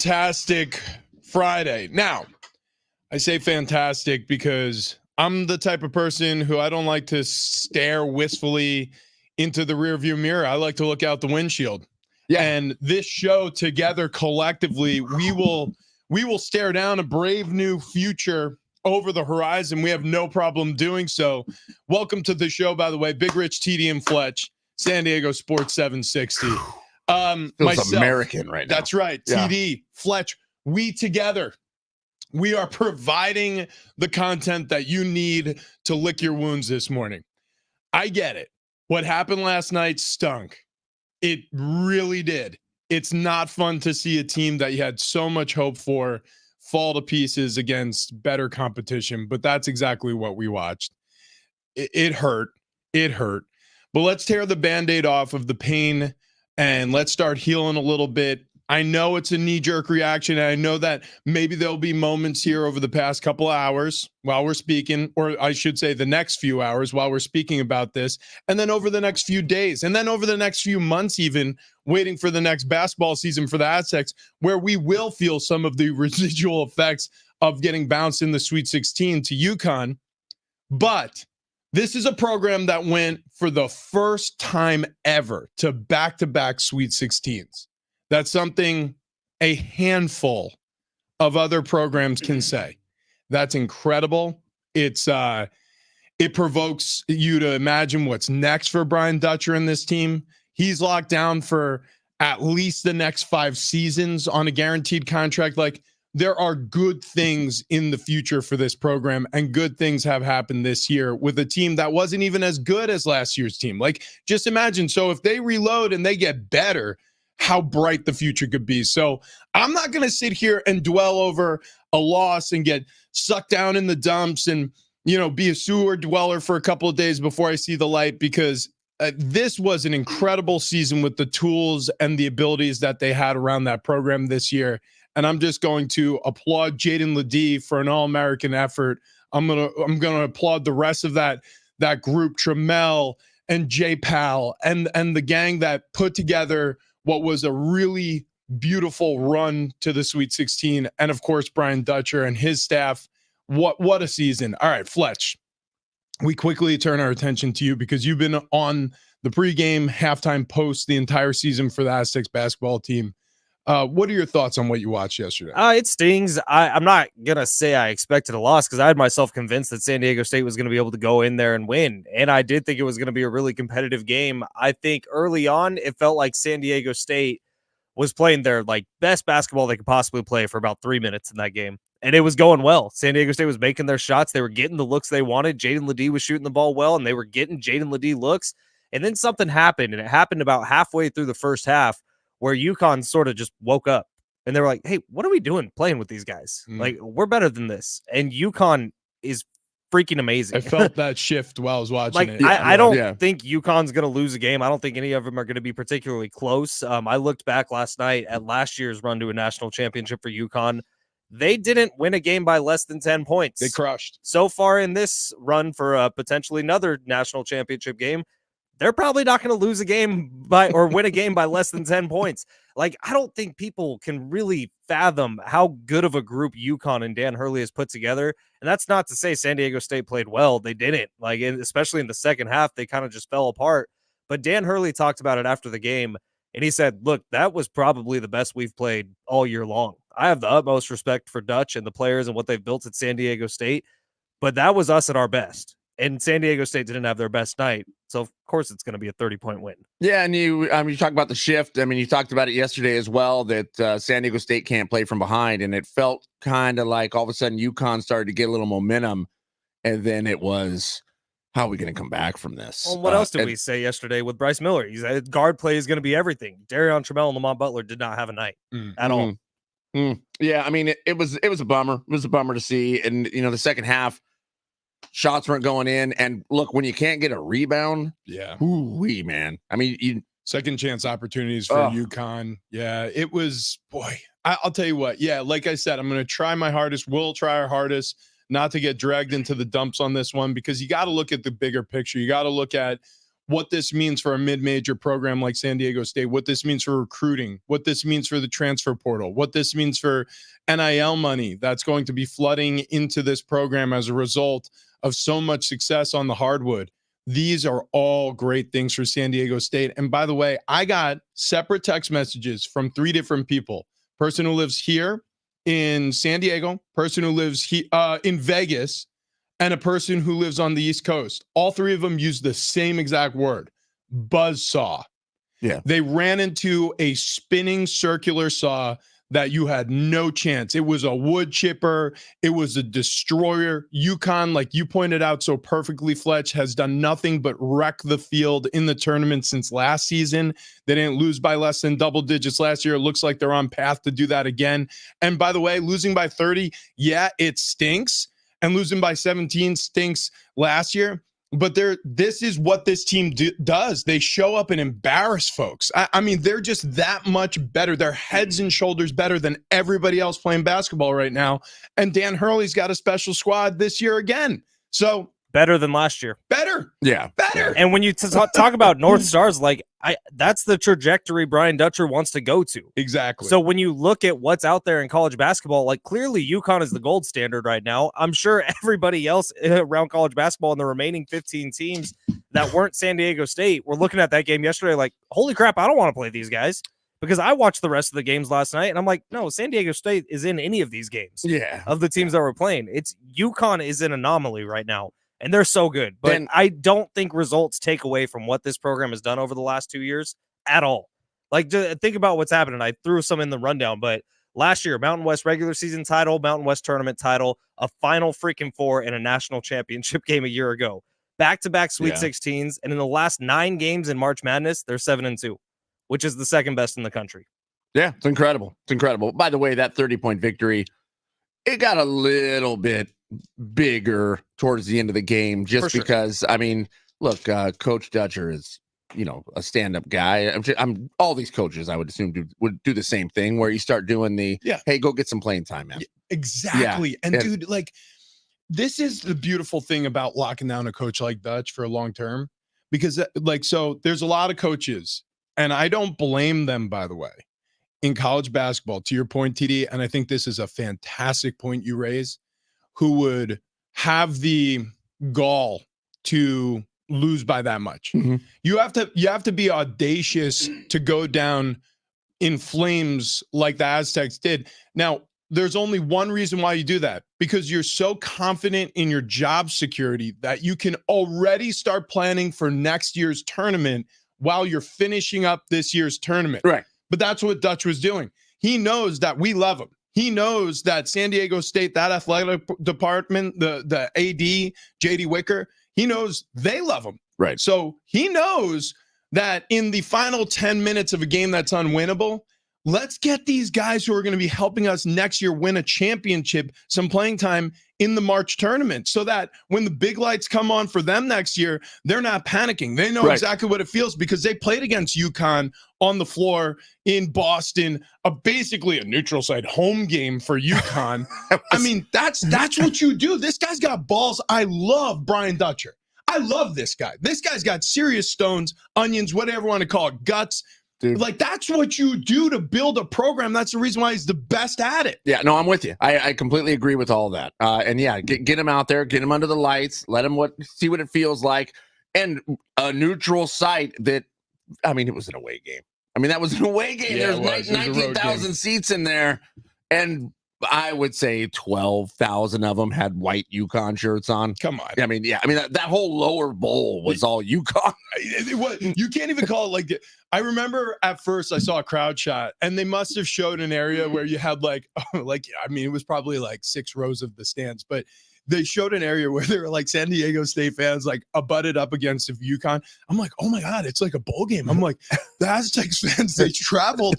fantastic Friday. Now, I say fantastic because I'm the type of person who I don't like to stare wistfully into the rearview mirror. I like to look out the windshield. Yeah. And this show together collectively, we will stare down a brave new future over the horizon. We have no problem doing so. Welcome to the show, by the way. Big Rich, TD, and Fletch, San Diego Sports 760. Feels Myself, American right now. That's right. Yeah. TD, Fletch, we together. We are providing the content that you need to lick your wounds this morning. I get it. What happened last night stunk. It really did. It's not fun to see a team that you had so much hope for fall to pieces against better competition, but that's exactly what we watched. It hurt. It hurt. But let's tear the Band-Aid off of the pain and let's start healing a little bit. I know it's a knee-jerk reaction, and I know that maybe there'll be moments here over the past couple of hours while we're speaking, or I should say the next few hours while we're speaking about this, and then over the next few days, and then over the next few months even, waiting for the next basketball season for the Aztecs, where we will feel some of the residual effects of getting bounced in the Sweet 16 to UConn. But this is a program that went for the first time ever to back-to-back Sweet 16s. That's something a handful of other programs can say. That's incredible. It provokes you to imagine what's next for Brian Dutcher and this team. He's locked down for at least the next 5 seasons on a guaranteed contract. Like, there are good things in the future for this program, and good things have happened this year with a team that wasn't even as good as last year's team. Like, just imagine. So if they reload and they get better, how bright the future could be. So I'm not going to sit here and dwell over a loss and get sucked down in the dumps and, be a sewer dweller for a couple of days before I see the light, because this was an incredible season with the tools and the abilities that they had around that program this year. And I'm just going to applaud Jaden Ledee for an All-American effort. I'm going to applaud the rest of that group, Trammell and J Pal and the gang that put together what was a really beautiful run to the Sweet 16. And of course, Brian Dutcher and his staff. What a season. All right, Fletch, we quickly turn our attention to you because you've been on the pregame, halftime, post the entire season for the Aztecs basketball team. What are your thoughts on what you watched yesterday? It stings. I'm not going to say I expected a loss because I had myself convinced that San Diego State was going to be able to go in there and win. And I did think it was going to be a really competitive game. I think early on, it felt like San Diego State was playing their best basketball they could possibly play for about 3 minutes in that game. And it was going well. San Diego State was making their shots. They were getting the looks they wanted. Jaden Ledee was shooting the ball well, and they were getting Jaden Ledee looks. And then something happened, and it happened about halfway through the first half, where UConn sort of just woke up and they were like, hey, what are we doing playing with these guys? Like, we're better than this. And UConn is freaking amazing. I felt that shift while I was watching it. I don't think UConn's going to lose a game. I don't think any of them are going to be particularly close. I looked back last night at last year's run to a national championship for UConn. They didn't win a game by less than 10 points. They crushed. So far in this run for potentially another national championship game, they're probably not going to lose a game or win a game by less than 10 points. I don't think people can really fathom how good of a group UConn and Dan Hurley has put together. And that's not to say San Diego State played well. They didn't. Especially in the second half, they kind of just fell apart. But Dan Hurley talked about it after the game, and he said, look, that was probably the best we've played all year long. I have the utmost respect for Dutch and the players and what they've built at San Diego State, but that was us at our best. And San Diego State didn't have their best night. So, of course, it's going to be a 30-point win. Yeah, and you talk about the shift. You talked about it yesterday as well, that San Diego State can't play from behind. And it felt kind of like all of a sudden UConn started to get a little momentum. And then it was, how are we going to come back from this? Well, what else did we say yesterday with Bryce Miller? He said guard play is going to be everything. Darion Trammell and Lamont Butler did not have a night at all. Yeah, it was a bummer. It was a bummer to see. And, the second half, shots weren't going in, and look, when you can't get a rebound, man. Second chance opportunities for UConn. Yeah, it was, boy. I'll tell you what. Yeah, like I said, I'm going to try my hardest. We'll try our hardest not to get dragged into the dumps on this one, because you got to look at the bigger picture. You got to look at what this means for a mid-major program like San Diego State, what this means for recruiting, what this means for the transfer portal, what this means for NIL money that's going to be flooding into this program as a result of so much success on the hardwood. These are all great things for San Diego State. And by the way, I got separate text messages from 3 different people. Person who lives here in San Diego, person who lives in Vegas, and a person who lives on the East Coast. All 3 of them use the same exact word, buzzsaw. Yeah. They ran into a spinning circular saw that you had no chance. It was a wood chipper. It was a destroyer. UConn, like you pointed out so perfectly, Fletch, has done nothing but wreck the field in the tournament since last season. They didn't lose by less than double digits last year. It looks like they're on path to do that again. And by the way, losing by 30, yeah, it stinks. And losing by 17 stinks last year. But this is what this team does. They show up and embarrass folks. I mean, they're just that much better. They're heads and shoulders better than everybody else playing basketball right now. And Dan Hurley's got a special squad this year again. So better than last year. Better. Yeah. Better. And when you talk about North Stars, like that's the trajectory Brian Dutcher wants to go to. Exactly. So when you look at what's out there in college basketball, like clearly UConn is the gold standard right now. I'm sure everybody else around college basketball and the remaining 15 teams that weren't San Diego State were looking at that game yesterday like, holy crap, I don't want to play these guys. Because I watched the rest of the games last night, and I'm like, no, San Diego State is in any of these games. Yeah. Of the teams that were playing. It's UConn is an anomaly right now. And they're so good. But And I don't think results take away from what this program has done over the last 2 years at all. Like, think about what's happening. I threw some in the rundown, but last year, Mountain West regular season title, Mountain West tournament title, a Final freaking Four, and a national championship game a year ago. Back-to-back Sweet 16s. And in the last 9 games in March Madness, they're 7-2, which is the second best in the country. Yeah, it's incredible. It's incredible. By the way, that 30-point victory, it got a little bit bigger towards the end of the game just because, I mean, look, Coach Dutcher is, a stand-up guy. I'm all these coaches, I would assume, would do the same thing where you start doing hey, go get some playing time, man. Exactly. And dude, like, this is the beautiful thing about locking down a coach like Dutch for a long term, because so there's a lot of coaches, and I don't blame them, by the way, in college basketball, to your point, TD, and I think this is a fantastic point you raise, who would have the gall to lose by that much. Mm-hmm. You have to be audacious to go down in flames like the Aztecs did. Now, there's only one reason why you do that, because you're so confident in your job security that you can already start planning for next year's tournament while you're finishing up this year's tournament. Right. But that's what Dutch was doing. He knows that we love him. He knows that San Diego State, that athletic department, the AD, JD Wicker, he knows they love him. Right. So he knows that in the final 10 minutes of a game that's unwinnable, let's get these guys who are going to be helping us next year win a championship some playing time in the March tournament, so that when the big lights come on for them next year, they're not panicking. They know exactly what it feels, because they played against UConn on the floor in Boston, basically a neutral site home game for UConn. I mean, that's what you do. This guy's got balls. I love Brian Dutcher. I love this guy. This guy's got serious stones, onions, whatever you want to call it, guts. Dude. Like, that's what you do to build a program. That's the reason why he's the best at it. Yeah, no, I'm with you. I completely agree with all that. And yeah, get him out there, get him under the lights, let him see what it feels like. And a neutral site that, I mean, it was an away game. I mean, that was an away game. Yeah, There's 19,000 seats in there. And I would say 12,000 of them had white UConn shirts on. Come on. I mean, that whole lower bowl was all UConn. You can't even call it like it. I remember at first I saw a crowd shot, and they must have showed an area where you had it was probably like 6 rows of the stands, but they showed an area where there were like San Diego State fans like abutted up against UConn. I'm like, oh my God, it's like a bowl game. I'm like, the Aztecs fans, they traveled,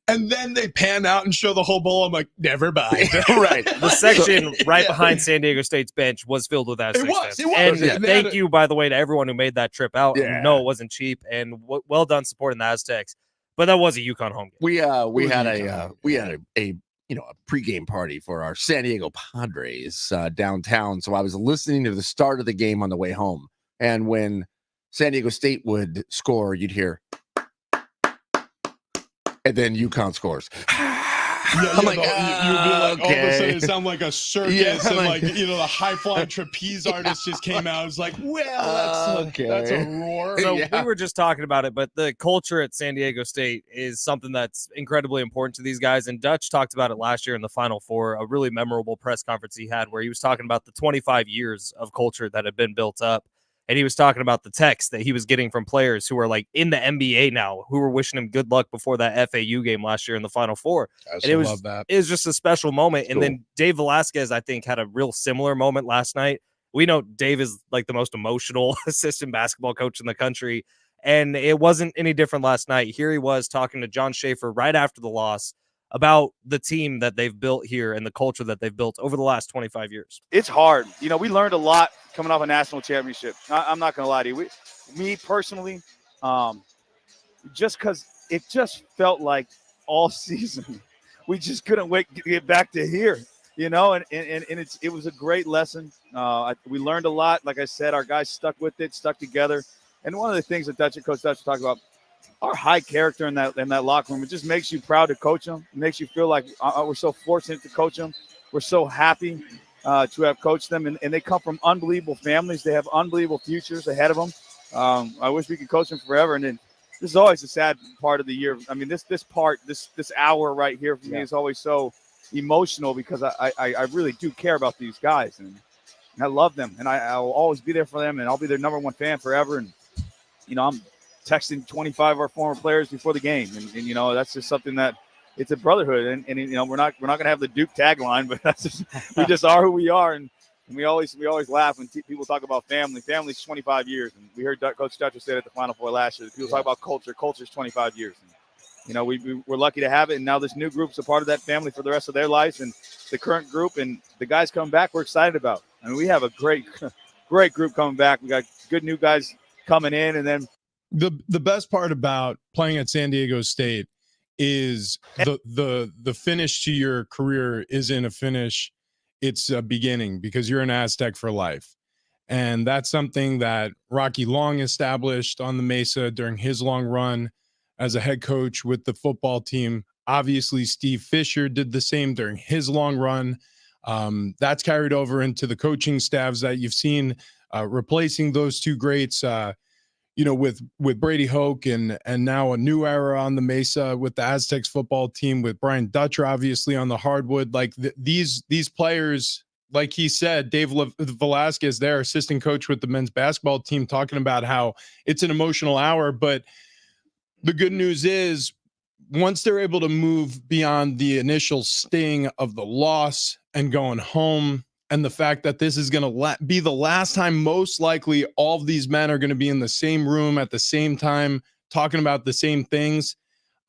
and then they pan out and show the whole bowl. I'm like, never mind. Right. The section behind San Diego State's bench was filled with Aztecs fans. It was. And thank you, by the way, to everyone who made that trip out. Yeah. No, it wasn't cheap, and well done supporting the Aztecs. But that was a UConn home game. We had a pregame party for our San Diego Padres downtown. So I was listening to the start of the game on the way home. And when San Diego State would score, you'd hear, and then UConn scores. I'm like, you'd be like, all of a sudden it sounded like a circus, Yeah, and like- the high flying trapeze artist just came out. It's like, well, that's a roar. So Yeah. we were just talking about it, but the culture at San Diego State is something that's incredibly important to these guys. And Dutch talked about it last year in the Final Four, a really memorable press conference he had where he was talking about the 25 years of culture that had been built up. And he was talking about the texts that he was getting from players who are like in the NBA now, who were wishing him good luck before that FAU game last year in the Final Four. And it was just a special moment. And then Dave Velasquez, I think, had a real similar moment last night. We know Dave is like the most emotional assistant basketball coach in the country. And it wasn't any different last night. Here he was talking to John Schaefer right after the loss about the team that they've built here and the culture that they've built over the last 25 years. It's hard. We learned a lot coming off a national championship. I'm not going to lie to you. Me personally, just because it just felt like all season we just couldn't wait to get back to here, and it was a great lesson. We learned a lot. Like I said, our guys stuck with it, stuck together. And one of the things that Coach Dutch talked about, our high character in that locker room, it just makes you proud to coach them. It makes you feel like we're so fortunate to coach them. We're so happy to have coached them. And they come from unbelievable families. They have unbelievable futures ahead of them. I wish we could coach them forever. And then this is always a sad part of the year. I mean, this hour right here for me is always so emotional because I really do care about these guys. And I love them. And I'll always be there for them. And I'll be their number one fan forever. And, I'm texting 25 of our former players before the game. And that's just something that it's a brotherhood. And we're not going to have the Duke tagline, but that's just, we just are who we are. And we always laugh when people talk about family. Family's 25 years. And we heard Coach Dutcher say it at the Final Four last year. People talk about culture. Culture's 25 years. And, we're lucky to have it. And now this new group's a part of that family for the rest of their lives. And the current group and the guys coming back, we're excited about. I mean, we have a great group coming back. We got good new guys coming in. And then the best part about playing at San Diego State is the finish to your career isn't a finish, it's a beginning, because you're an Aztec for life. And that's something that Rocky Long established on the Mesa during his long run as a head coach with the football team. Obviously, Steve Fisher did the same during his long run. That's carried over into the coaching staffs that you've seen replacing those two greats, with Brady Hoke and now a new era on the Mesa with the Aztecs football team with Brian Dutcher, obviously on the hardwood. Like these players, like he said, Dave Velasquez, their assistant coach with the men's basketball team, talking about how it's an emotional hour. But the good news is once they're able to move beyond the initial sting of the loss and going home, and the fact that this is going to be the last time, most likely, all of these men are going to be in the same room at the same time, talking about the same things.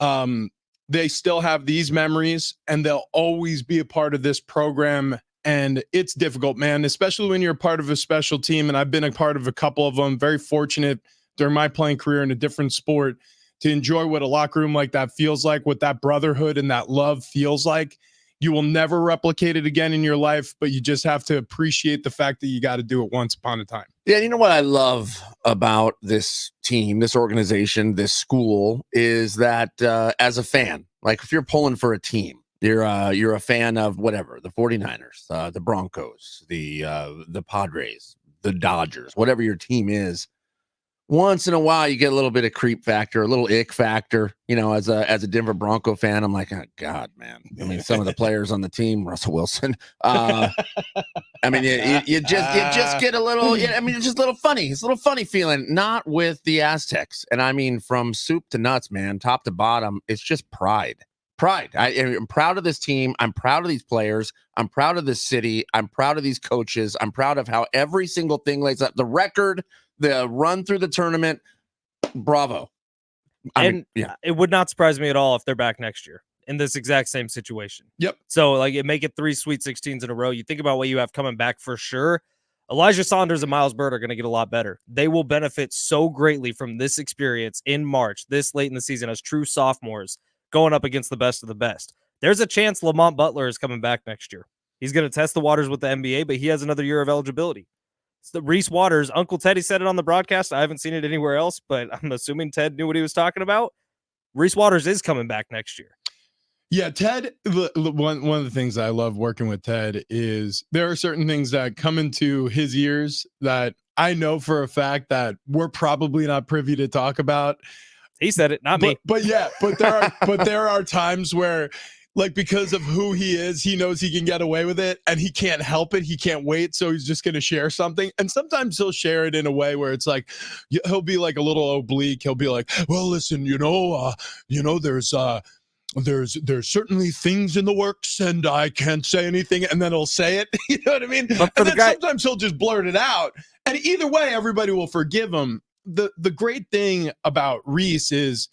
They still have these memories, and they'll always be a part of this program. And it's difficult, man, especially when you're a part of a special team. And I've been a part of a couple of them. Very fortunate during my playing career in a different sport to enjoy what a locker room like that feels like, what that brotherhood and that love feels like. You will never replicate it again in your life, but you just have to appreciate the fact that you got to do it once upon a time. Yeah, you know what I love about this team, this organization, this school is that as a fan, like if you're pulling for a team, you're a fan of whatever, the 49ers, the Broncos, the Padres, the Dodgers, whatever your team is. Once in a while, you get a little bit of creep factor, a little ick factor. As a Denver Bronco fan, I'm like, oh, God, man. I mean, some of the players on the team, Russell Wilson. I mean, you just get a little. It's just a little funny. It's a little funny feeling. Not with the Aztecs, and I mean, from soup to nuts, man, top to bottom. It's just pride. I'm proud of this team. I'm proud of these players. I'm proud of this city. I'm proud of these coaches. I'm proud of how every single thing lays up. The record, the run through the tournament. Bravo. It would not surprise me at all if they're back next year in this exact same situation. Yep. So make it 3 Sweet 16s in a row. You think about what you have coming back for sure. Elijah Saunders and Miles Byrd are going to get a lot better. They will benefit so greatly from this experience in March, this late in the season as true sophomores going up against the best of the best. There's a chance Lamont Butler is coming back next year. He's going to test the waters with the NBA, but he has another year of eligibility. It's the Reese Waters. Uncle Teddy said it on the broadcast. I haven't seen it anywhere else, but I'm assuming Ted knew what he was talking about. Reese Waters is coming back next year. Yeah, Ted, one of the things I love working with Ted is there are certain things that come into his ears that I know for a fact that we're probably not privy to talk about. He said it, not me. But there are times where, like, because of who he is, he knows he can get away with it and he can't help it. He can't wait. So he's just going to share something. And sometimes he'll share it in a way where it's like, he'll be like a little oblique. He'll be like, well, listen, there's certainly things in the works and I can't say anything. And then he'll say it. You know what I mean? But and then sometimes he'll just blurt it out. And either way, everybody will forgive him. The great thing about Reese is,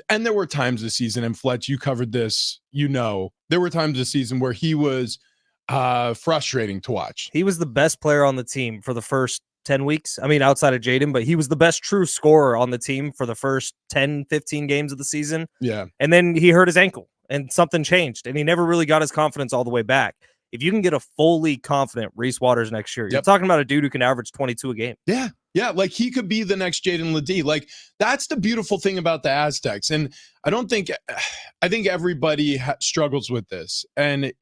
and there were times this season, and Fletch, you covered this, there were times this season where he was frustrating to watch. He was the best player on the team for the first 10 weeks. I mean, outside of Jaden, but he was the best true scorer on the team for the first 10, 15 games of the season. Yeah. And then he hurt his ankle and something changed and he never really got his confidence all the way back. If you can get a fully confident Reese Waters next year, you're talking about a dude who can average 22 a game. Yeah. Yeah. Like he could be the next Jaden Ledee. Like that's the beautiful thing about the Aztecs. And I think everybody struggles with this. And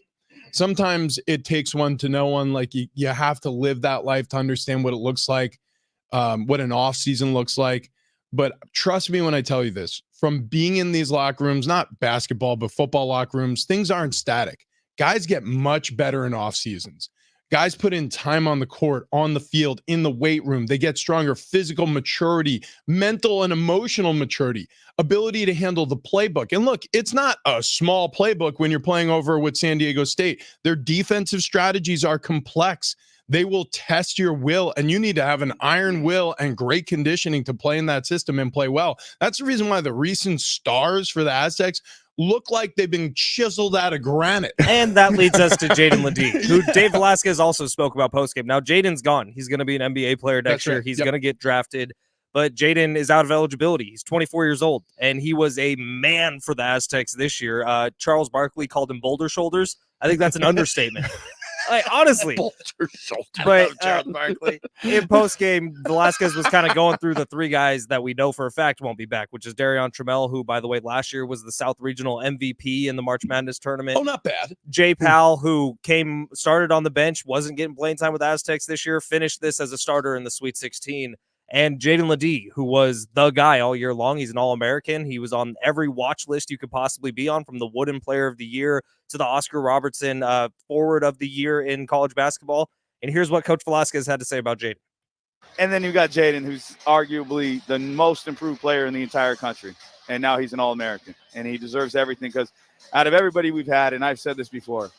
sometimes it takes one to know one. Like you have to live that life to understand what it looks like, what an off season looks like. But trust me when I tell you this, from being in these locker rooms, not basketball, but football locker rooms, things aren't static. Guys get much better in off seasons. Guys put in time on the court, on the field, in the weight room. They get stronger physical maturity, mental and emotional maturity, ability to handle the playbook. And look, it's not a small playbook when you're playing over with San Diego State. Their defensive strategies are complex. They will test your will, and you need to have an iron will and great conditioning to play in that system and play well. That's the reason why the recent stars for the Aztecs look like they've been chiseled out of granite. And that leads us to Jaden Ledee, who Dave Velasquez also spoke about postgame. Now, Jaden's gone. He's going to be an NBA player next year. He's going to get drafted, but Jaden is out of eligibility. He's 24 years old, and he was a man for the Aztecs this year. Charles Barkley called him boulder shoulders. I think that's an understatement. Like, honestly, but in post game, Velasquez was kind of going through the three guys that we know for a fact won't be back, which is Darion Trammell, who, by the way, last year was the South Regional MVP in the March Madness tournament. Oh, not bad. Jay Powell, who started on the bench, wasn't getting playing time with Aztecs this year, finished this as a starter in the Sweet 16. And Jaden Ledee, who was the guy all year long. He's an All-American. He was on every watch list you could possibly be on, from the Wooden Player of the Year to the Oscar Robertson Forward of the Year in college basketball. And here's what Coach Velasquez had to say about Jaden. And then you got Jaden, who's arguably the most improved player in the entire country. And now he's an All-American. And he deserves everything because out of everybody we've had, and I've said this before,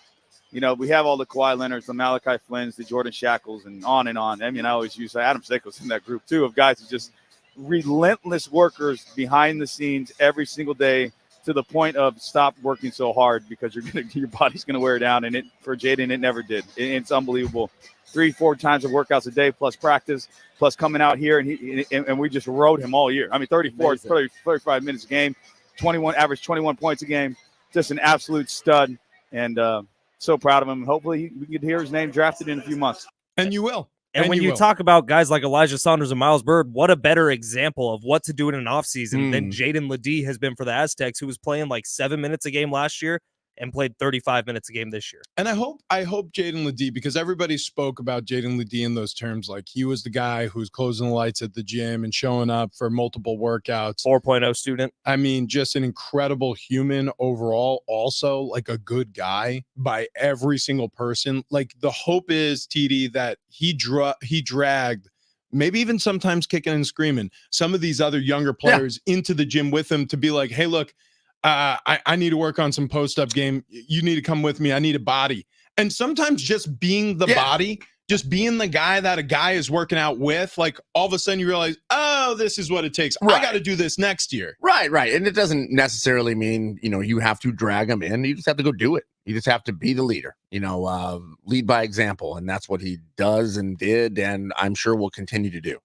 we have all the Kawhi Leonards, the Malachi Flynn's, the Jordan Shackles, and on and on. I mean, I always use Adam Sickles in that group, too, of guys who just relentless workers behind the scenes every single day to the point of stop working so hard because your body's going to wear down. And for Jaden, it never did. It's unbelievable. 3-4 times of workouts a day, plus practice, plus coming out here. And we just rode him all year. I mean, 35 minutes a game, average 21 points a game. Just an absolute stud. And, so proud of him. Hopefully we can hear his name drafted in a few months. And you will. And when you talk about guys like Elijah Saunders and Miles Bird, what a better example of what to do in an offseason than Jaden Ledee has been for the Aztecs, who was playing like 7 minutes a game last year and played 35 minutes a game this year. And I hope Jaden Ledee, because everybody spoke about Jaden Ledee in those terms, like he was the guy who's closing the lights at the gym and showing up for multiple workouts. 4.0 student. I mean, just an incredible human overall, also like a good guy by every single person. Like the hope is, TD, that he dragged, maybe even sometimes kicking and screaming, some of these other younger players into the gym with him to be like, hey, look, I need to work on some post-up game. You need to come with me. I need a body. And sometimes just being the body, just being the guy that a guy is working out with, like all of a sudden you realize, oh, this is what it takes. Right. I got to do this next year. Right. And it doesn't necessarily mean, you have to drag him in. You just have to go do it. You just have to be the leader, lead by example. And that's what he does and did, and I'm sure will continue to do.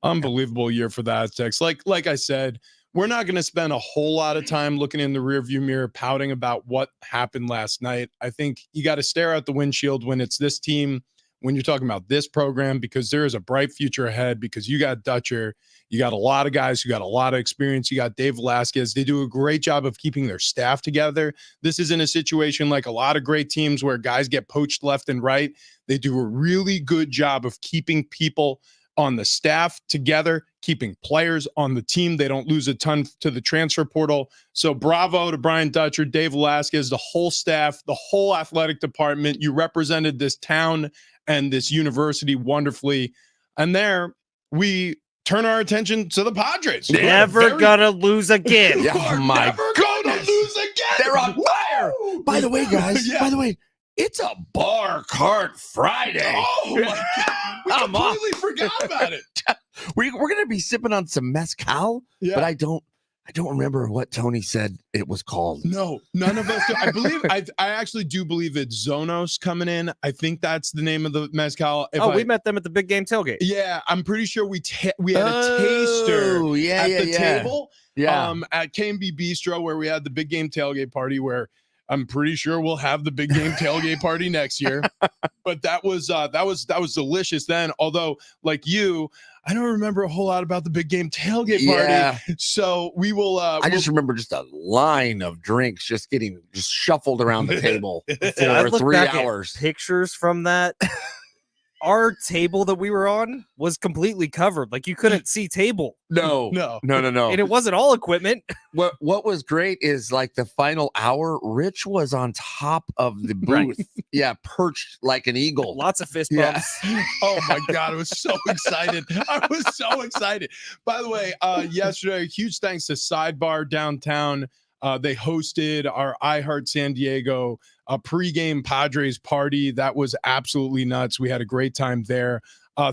Unbelievable year for the Aztecs. Like I said, we're not going to spend a whole lot of time looking in the rearview mirror pouting about what happened last night. I think you got to stare out the windshield when it's this team, when you're talking about this program, because there is a bright future ahead, because you got Dutcher, you got a lot of guys who got a lot of experience. You got Dave Velasquez. They do a great job of keeping their staff together. This isn't a situation like a lot of great teams where guys get poached left and right. They do a really good job of keeping people on the staff together, keeping players on the team. They don't lose a ton to the transfer portal. So bravo to Brian Dutcher, Dave Velasquez, the whole staff, the whole athletic department. You represented this town and this university wonderfully. And there we turn our attention to the Padres. Never gonna lose again. Oh my gonna lose again. They're on fire. By the way, guys, Yeah. by the way, it's a bar cart Friday. Oh my God. We Come on. completely forgot about it. We're gonna be sipping on some mezcal, Yeah. but I don't remember what Tony said it was called. No, none of us do. I actually do believe it's Zonos coming in. I think that's the name of the mezcal. We met them at the big game tailgate. Yeah, I'm pretty sure we had a taster yeah, at yeah, the yeah. table. Yeah. At K&B Bistro, where we had the big game tailgate party, where I'm pretty sure we'll have the big game tailgate party next year. But that was delicious then. Although, like you, I don't remember a whole lot about the big game tailgate party. Yeah. So we will. I just remember just a line of drinks just getting shuffled around the table I for look 3 back at hours. pictures from that. Our table that we were on was completely covered. Like you couldn't see table. No. And it wasn't all equipment. What was great is like the final hour, Rich was on top of the Right. booth. Yeah, perched like an eagle. Lots of fist Yeah. bumps. Oh my God, I was so excited. I was so excited. By the way, yesterday, huge thanks to Sidebar Downtown. They hosted our iHeart San Diego pregame Padres party. That was absolutely nuts. We had a great time there.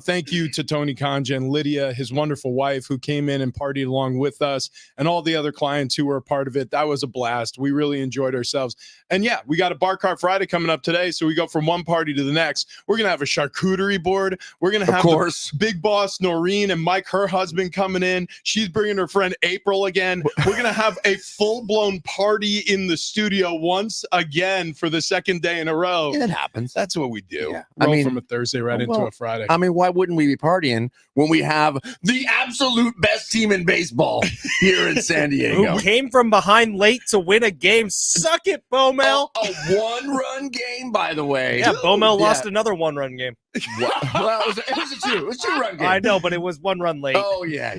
Thank you to Tony Kanja and Lydia, his wonderful wife, who came in and partied along with us, and all the other clients who were a part of it. That was a blast. We really enjoyed ourselves. And yeah, we got a Bar Cart Friday coming up today, so we go from one party to the next. We're going to have a charcuterie board. We're going to have the big boss Noreen and Mike, her husband, coming in. She's bringing her friend April again. We're going to have a full-blown party in the studio once again for the second day in a row. Yeah, it happens. That's what we do. Yeah. Roll from a Thursday right into a Friday. I mean, why wouldn't we be partying when we have the absolute best team in baseball here in San Diego? Who came from behind late to win a game. Suck it, Bomel. A one-run game, by the way. Yeah, Bomel lost another one-run game. Well, it was a two. It was a two-run game. I know, but it was one run late. Oh, yeah.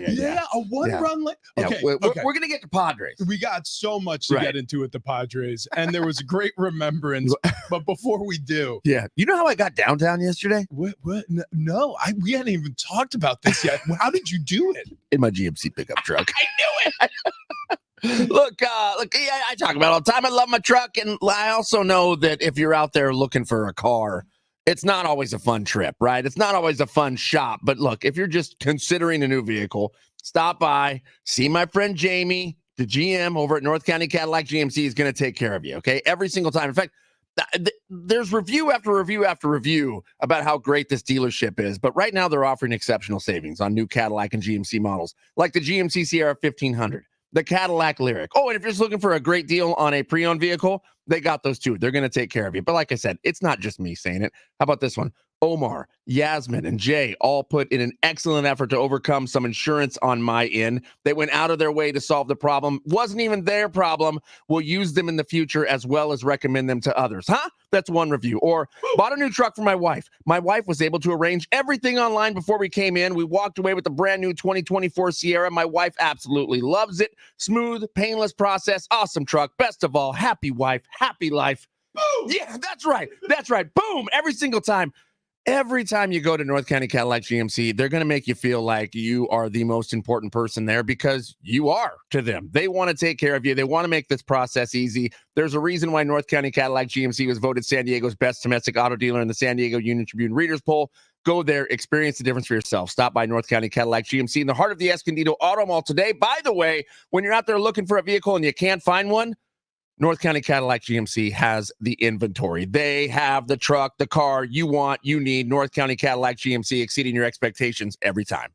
A one-run late. Okay, We're going to get to Padres. We got so much to get into with the Padres, and there was a great remembrance. But before we do, you know how I got downtown yesterday? What? No, we hadn't even talked about this yet. How did you do it? In my GMC pickup truck. I knew it. Look, I talk about it all the time. I love my truck, and I also know that if you're out there looking for a car, it's not always a fun trip, right? It's not always a fun shop. But look, if you're just considering a new vehicle, stop by, see my friend Jamie, the GM over at North County Cadillac GMC is going to take care of you, okay? Every single time. In fact, there's review after review after review about how great this dealership is. But right now, they're offering exceptional savings on new Cadillac and GMC models, like the GMC Sierra 1500. The Cadillac Lyriq. Oh, and if you're just looking for a great deal on a pre-owned vehicle, they got those too. They're going to take care of you. But like I said, it's not just me saying it. How about this one? Omar, Yasmin, and Jay all put in an excellent effort to overcome some insurance on my end. They went out of their way to solve the problem. Wasn't even their problem. We'll use them in the future as well as recommend them to others. Huh? That's one review. Or bought a new truck for my wife. My wife was able to arrange everything online before we came in. We walked away with the brand new 2024 Sierra. My wife absolutely loves it. Smooth, painless process. Awesome truck. Best of all, happy wife, happy life. Boom. Yeah, that's right. That's right. Boom. Every single time. Every time you go to North County Cadillac GMC, they're going to make you feel like you are the most important person there because you are to them. They want to take care of you. They want to make this process easy. There's a reason why North County Cadillac GMC was voted San Diego's best domestic auto dealer in the San Diego Union Tribune Readers Poll. Go there, experience the difference for yourself. Stop by North County Cadillac GMC in the heart of the Escondido Auto Mall today. By the way, when you're out there looking for a vehicle and you can't find one, North County Cadillac GMC has the inventory. They have the truck, the car you want, you need. North County Cadillac GMC, exceeding your expectations every time.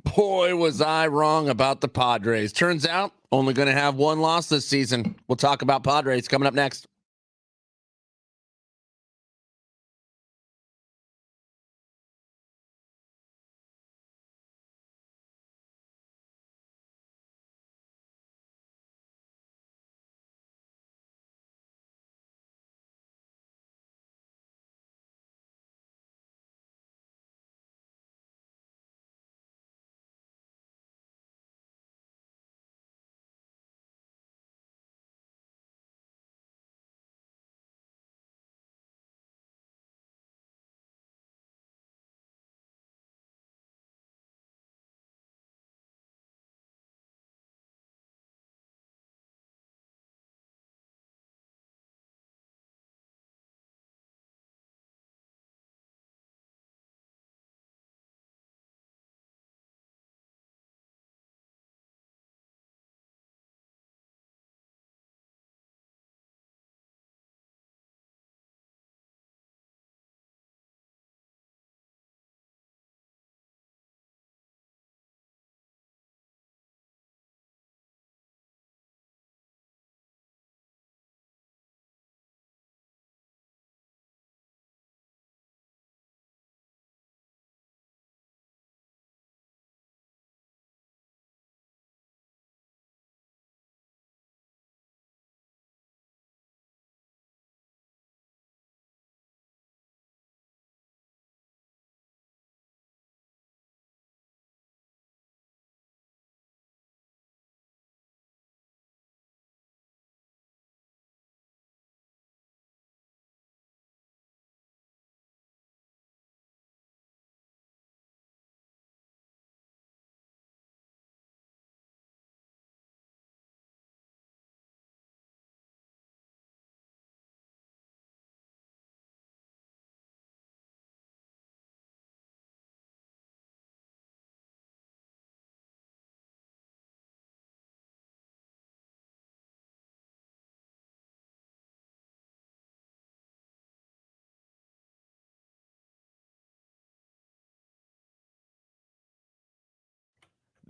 Boy, was I wrong about the Padres. Turns out, only going to have one loss this season. We'll talk about Padres coming up next.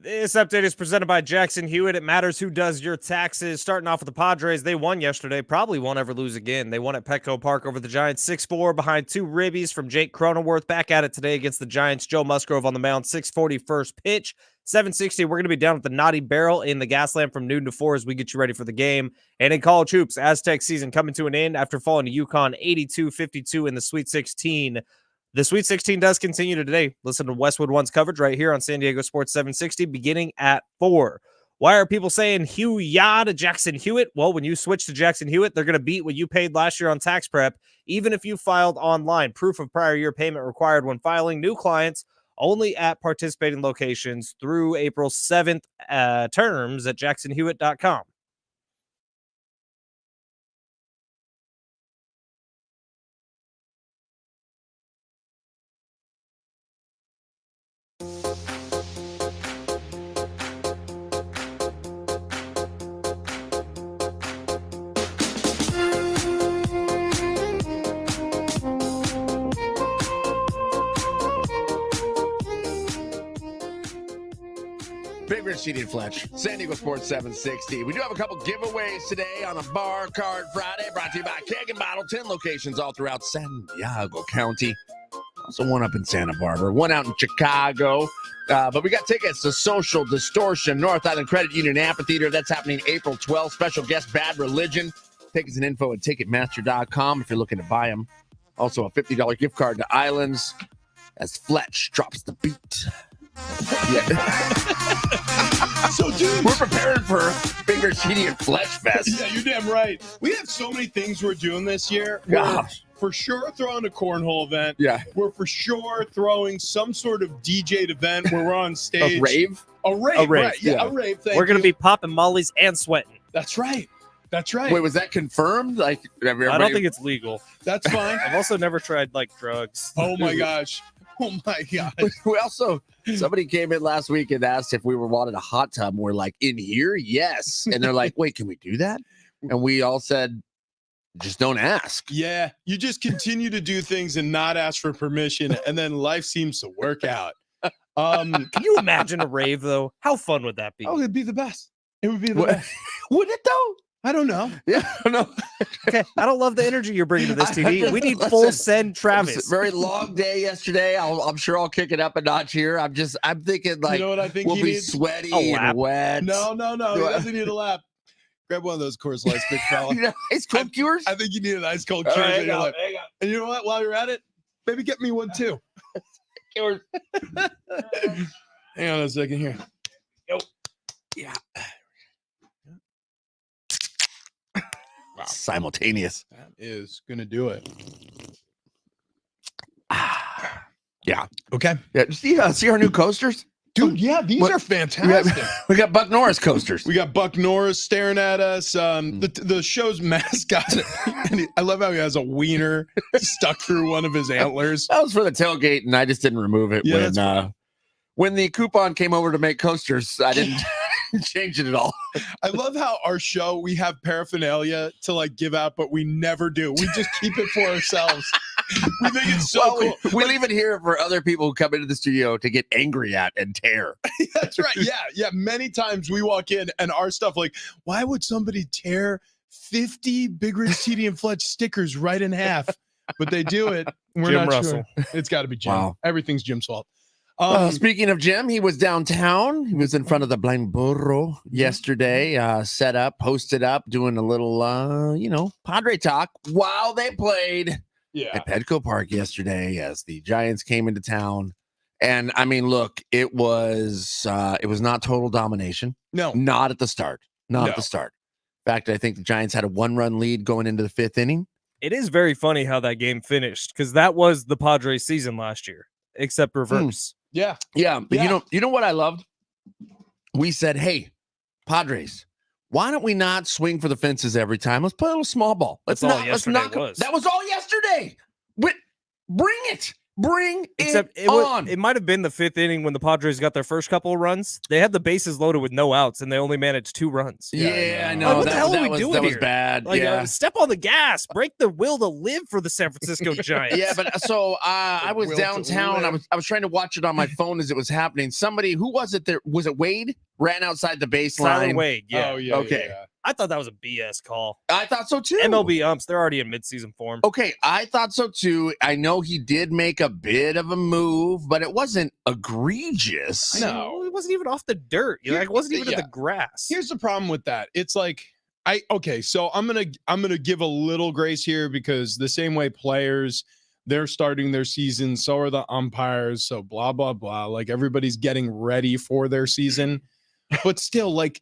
This update is presented by Jackson Hewitt. It matters who does your taxes. Starting off with the Padres, they won yesterday. Probably won't ever lose again. They won at Petco Park over the Giants 6-4 behind 2 ribbies from Jake Cronenworth. Back at it today against the Giants. Joe Musgrove on the mound, 6:40 first pitch. 7:60, we're going to be down at the Naughty Barrel in the Gaslamp from noon to 4 as we get you ready for the game. And in college hoops, Aztec season coming to an end after falling to UConn 82-52 in the Sweet 16. The Sweet 16 does continue today. Listen to Westwood One's coverage right here on San Diego Sports 760 beginning at 4. Why are people saying Hugh-ya to Jackson Hewitt? Well, when you switch to Jackson Hewitt, they're going to beat what you paid last year on tax prep, even if you filed online. Proof of prior year payment required when filing. New clients only at participating locations through April 7th. Terms at jacksonhewitt.com. Big Rich, CD, and Fletch, San Diego Sports 760. We do have a couple giveaways today on a Bar Card Friday, brought to you by Keg N Bottle, 10 locations all throughout San Diego County. Also one up in Santa Barbara, one out in Chicago. But we got tickets to Social Distortion, North Island Credit Union Amphitheater. That's happening April 12th. Special guest, Bad Religion. Tickets and info at Ticketmaster.com if you're looking to buy them. Also a $50 gift card to Islands as Fletch drops the beat. Yeah. So, dude, we're preparing for Big Rich, CD, and Fletch Fest. Yeah, you're damn right. We have so many things we're doing this year. We're for sure throwing a cornhole event. Yeah. We're for sure throwing some sort of DJ'd event where we're on stage. A rave? A rave, right. Yeah, a rave. We're going to be popping mollies and sweating. That's right. That's right. Wait, was that confirmed? Like, I don't think it's legal. That's fine. I've also never tried, like, drugs. Oh, my gosh. Oh, my God. We also, somebody came in last week and asked if we wanted a hot tub. And we're like, in here? Yes. And they're like, wait, can we do that? And we all said, just don't ask. Yeah. You just continue to do things and not ask for permission. And then life seems to work out. Can you imagine a rave though? How fun would that be? Oh, it'd be the best. It would be the What- best. Would it though? I don't know. Yeah, no. Okay, I don't love the energy you're bringing to this, I TD. We need listen, full send It was Travis. a very long day yesterday. I'm sure I'll kick it up a notch here. I'm thinking like you know what I think we'll he be needs? sweaty A lap. and wet. No. He Do I- doesn't need a lap. Grab one of those Coors Lights, big fella. You know, ice cold cures. I think you need an ice cold All Coors right, in your hang on, life. hang on. And you know what? While you're at it, maybe get me one too. Cures. Hang on a second here. Yeah. Simultaneous. That is gonna do it. Yeah. Okay, Yeah. See our new coasters? dude. Yeah, these What- are fantastic. We got Buck Norris coasters. We got Buck Norris staring at us. The show's mascot. And I love how he has a wiener stuck through one of his antlers. That was for the tailgate, and I just didn't remove it Yeah, when the coupon came over to make coasters. I didn't change it at all. I love how our show, we have paraphernalia to like give out, but we never do. We just keep it for ourselves. We think it's so Well, cool. we leave it here for other people who come into the studio to get angry at and tear. That's right. Yeah. Many times we walk in and our stuff, like, why would somebody tear 50 Big Rig TD and Fletch stickers right in half? But they do it. We're Jim not Russell. sure. It's got to be Jim. Wow. Everything's Jim's fault. Speaking of Jim, he was downtown. He was in front of the Blind Burro yesterday, set up, posted up, doing a little, Padre talk while they played Yeah. at Petco Park yesterday as the Giants came into town. And I mean, look, it was not total domination. No. Not at the start. Not No. at the start. In fact, I think the Giants had a 1-run lead going into the 5th inning. It is very funny how that game finished because that was the Padres season last year, except reverse. Yeah. Yeah, but Yeah. you know what I loved? We said, "Hey, Padres, why don't we not swing for the fences every time? Let's play a little small ball. That's Let's all not. yesterday Let's not. was. That was all yesterday. Bring it. Bring Except it on. it might have been the 5th inning when the Padres got their first couple of runs. They had the bases loaded with no outs, and they only managed 2 runs. yeah, I Like, know. what the hell are we was, doing that was here? bad. Like, yeah. step on the gas, break the will to live for the San Francisco Giants. Yeah, but so I was will to downtown. live. I was trying to watch it on my phone as it was happening. Somebody, who was it? There was it Wade ran outside the Tyler baseline. Wade. Yeah, Oh, yeah. Okay. Yeah. I thought that was a BS call. I thought so too. MLB umps, they're already in midseason form. Okay, I thought so too. I know he did make a bit of a move, but it wasn't egregious. No. It wasn't even off the dirt. Here- It wasn't even in yeah. the grass. Here's the problem with that. It's like so I'm gonna give a little grace here because the same way players, they're starting their season, so are the umpires, so blah blah blah. Like everybody's getting ready for their season. But still, like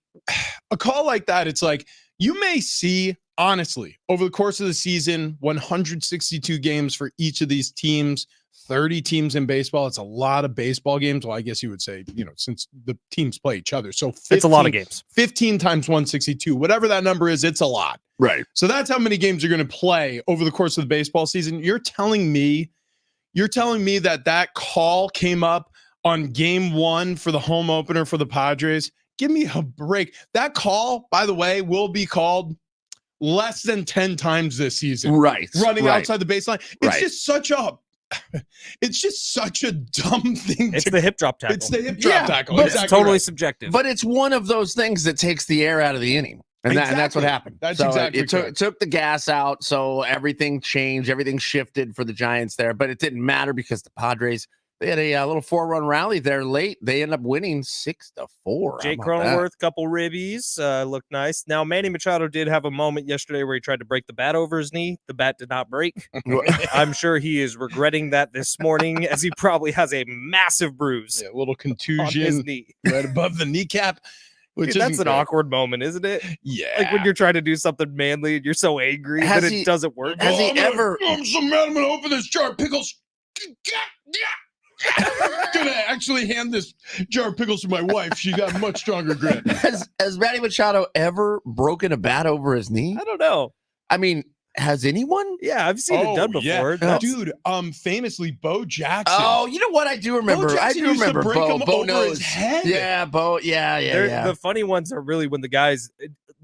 a call like that, it's like you may see, honestly, over the course of the season, 162 games for each of these teams, 30 teams in baseball. It's a lot of baseball games. Well, I guess you would say, since the teams play each other. So 15, It's a lot of games. 15 times 162, whatever that number is, it's a lot. Right. So that's how many games you're going to play over the course of the baseball season. You're telling me that call came up on game 1 for the home opener for the Padres. Give me a break. That call, by the way, will be called less than 10 times this season. Right. Running right. outside the baseline. Right. It's just such a dumb thing. It's the hip drop tackle. It's the hip drop Yeah, tackle. but It's Exactly totally right. subjective. But it's one of those things that takes the air out of the inning. And that's what Exactly. happened. That's so exactly it correct. took the gas out. So everything changed. Everything shifted for the Giants there. But it didn't matter because the Padres, they had a little 4-run rally there late. They end up winning 6-4. Jake How about that? Cronenworth, couple ribbies, looked nice. Now, Manny Machado did have a moment yesterday where he tried to break the bat over his knee. The bat did not break. I'm sure he is regretting that this morning, as he probably has a massive bruise Yeah, a little on his contusion knee. right above the kneecap. Which Dude, that's isn't an great. awkward moment, isn't it? Yeah. Like when you're trying to do something manly and you're so angry Has that he- it doesn't work. has he I'm gonna- ever- I'm so mad. I'm gonna open this jar of pickles. Gonna actually hand this jar of pickles to my wife. She got much stronger grit. Has Manny Machado ever broken a bat over his knee? I don't know. I mean, has anyone? Yeah, I've seen it done yeah. before. That's- Dude, famously, Bo Jackson. Oh, you know what? I do remember. I Jackson do used to remember break Bo. him Bo over knows. his head. Yeah, Bo. Yeah. The funny ones are really when the guys,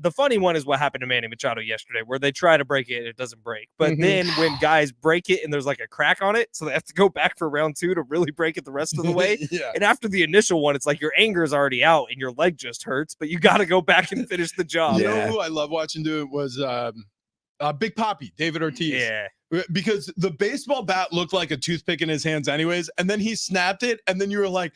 the funny one is what happened to Manny Machado yesterday, where they try to break it and it doesn't break. But Mhm. then when guys break it and there's like a crack on it, so they have to go back for round 2 to really break it the rest of the way. Yeah. And after the initial one, it's like your anger is already out and your leg just hurts, but you got to go back and finish the job. You know who I love watching do it was Big Papi, David Ortiz. Yeah. Because the baseball bat looked like a toothpick in his hands anyways, and then he snapped it, and then you were like,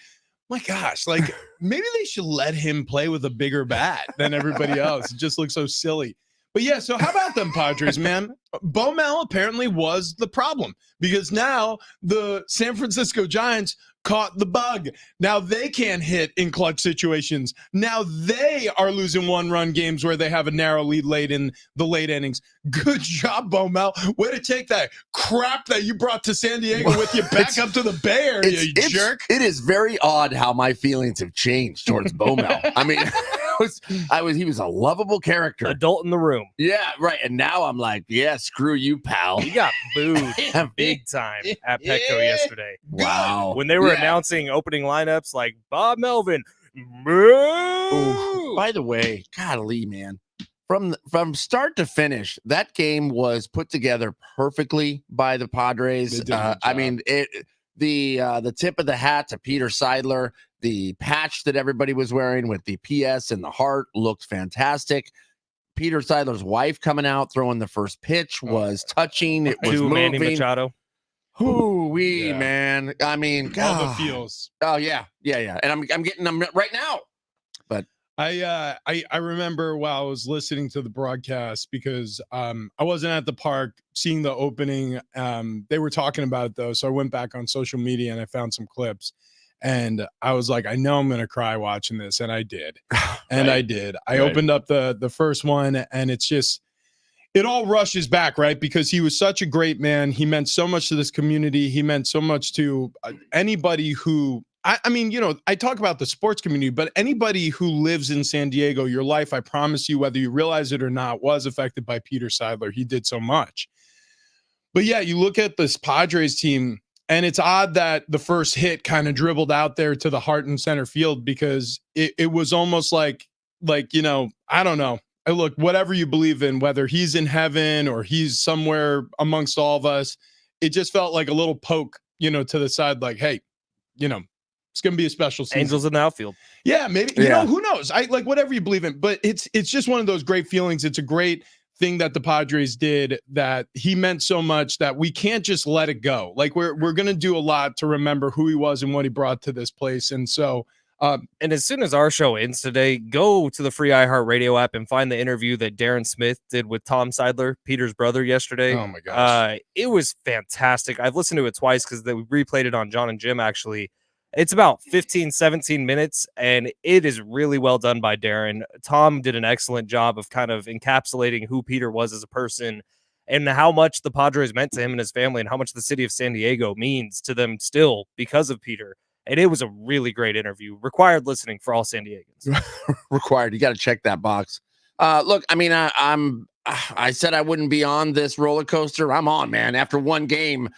my gosh, like maybe they should let him play with a bigger bat than everybody else. It just looks so silly. But yeah, so how about them Padres, man? Bo Mel apparently was the problem because now the San Francisco Giants caught the bug. Now they can't hit in clutch situations. Now they are losing 1-run games where they have a narrow lead late in the late innings. Good job, Bo Mel. Way to take that crap that you brought to San Diego with you back up to the Bay Area, you jerk. It is very odd how my feelings have changed towards Bo Mel. I mean, he was a lovable character. Adult in the room. Yeah, right. And now I'm like, yeah, screw you, pal. He got booed big time at Petco yesterday. Wow. When they were announcing opening lineups like Bob Melvin. Moo! By the way, golly, man. From start to finish, that game was put together perfectly by the Padres. I mean, the tip of the hat to Peter Seidler, the patch that everybody was wearing with the PS and the heart looked fantastic. Peter Seidler's wife coming out throwing the first pitch was touching. It was moving. Manny Machado. Hoo-wee, man. I mean, All God. the feels. Oh yeah. And I'm getting them right now. But I remember while I was listening to the broadcast because I wasn't at the park seeing the opening. They were talking about it though, so I went back on social media and I found some clips. And I was like, I know I'm gonna cry watching this, and I did. And I did. I opened up the first one, and it's just it all rushes back, right? Because he was such a great man. He meant so much to this community. He meant so much to anybody who I mean, you know, I talk about the sports community, but anybody who lives in San Diego, your life, I promise you, whether you realize it or not, was affected by Peter Seidler. He did so much. But yeah, you look at this Padres team, and it's odd that the first hit kind of dribbled out there to the heart and center field because it was almost like, you know, I don't know. Look, whatever you believe in, whether he's in heaven or he's somewhere amongst all of us, it just felt like a little poke, you know, to the side, like, hey, you know, it's going to be a special season. Angels in the outfield. Yeah, maybe. You know, who knows? I like whatever you believe in, but it's just one of those great feelings. It's a great thing that the Padres did that he meant so much that we can't just let it go. Like we're going to do a lot to remember who he was and what he brought to this place. And so, and as soon as our show ends today, go to the free iHeartRadio app and find the interview that Darren Smith did with Tom Seidler, Peter's brother, yesterday. Oh my gosh. It was fantastic. I've listened to it twice because we replayed it on John and Jim, actually. It's about 15, 17 minutes, and it is really well done by Darren. Tom did an excellent job of kind of encapsulating who Peter was as a person and how much the Padres meant to him and his family and how much the city of San Diego means to them still because of Peter. And it was a really great interview. Required listening for all San Diegans. Required. You got to check that box. Look, I mean, I said I wouldn't be on this roller coaster. I'm on, man. After one game,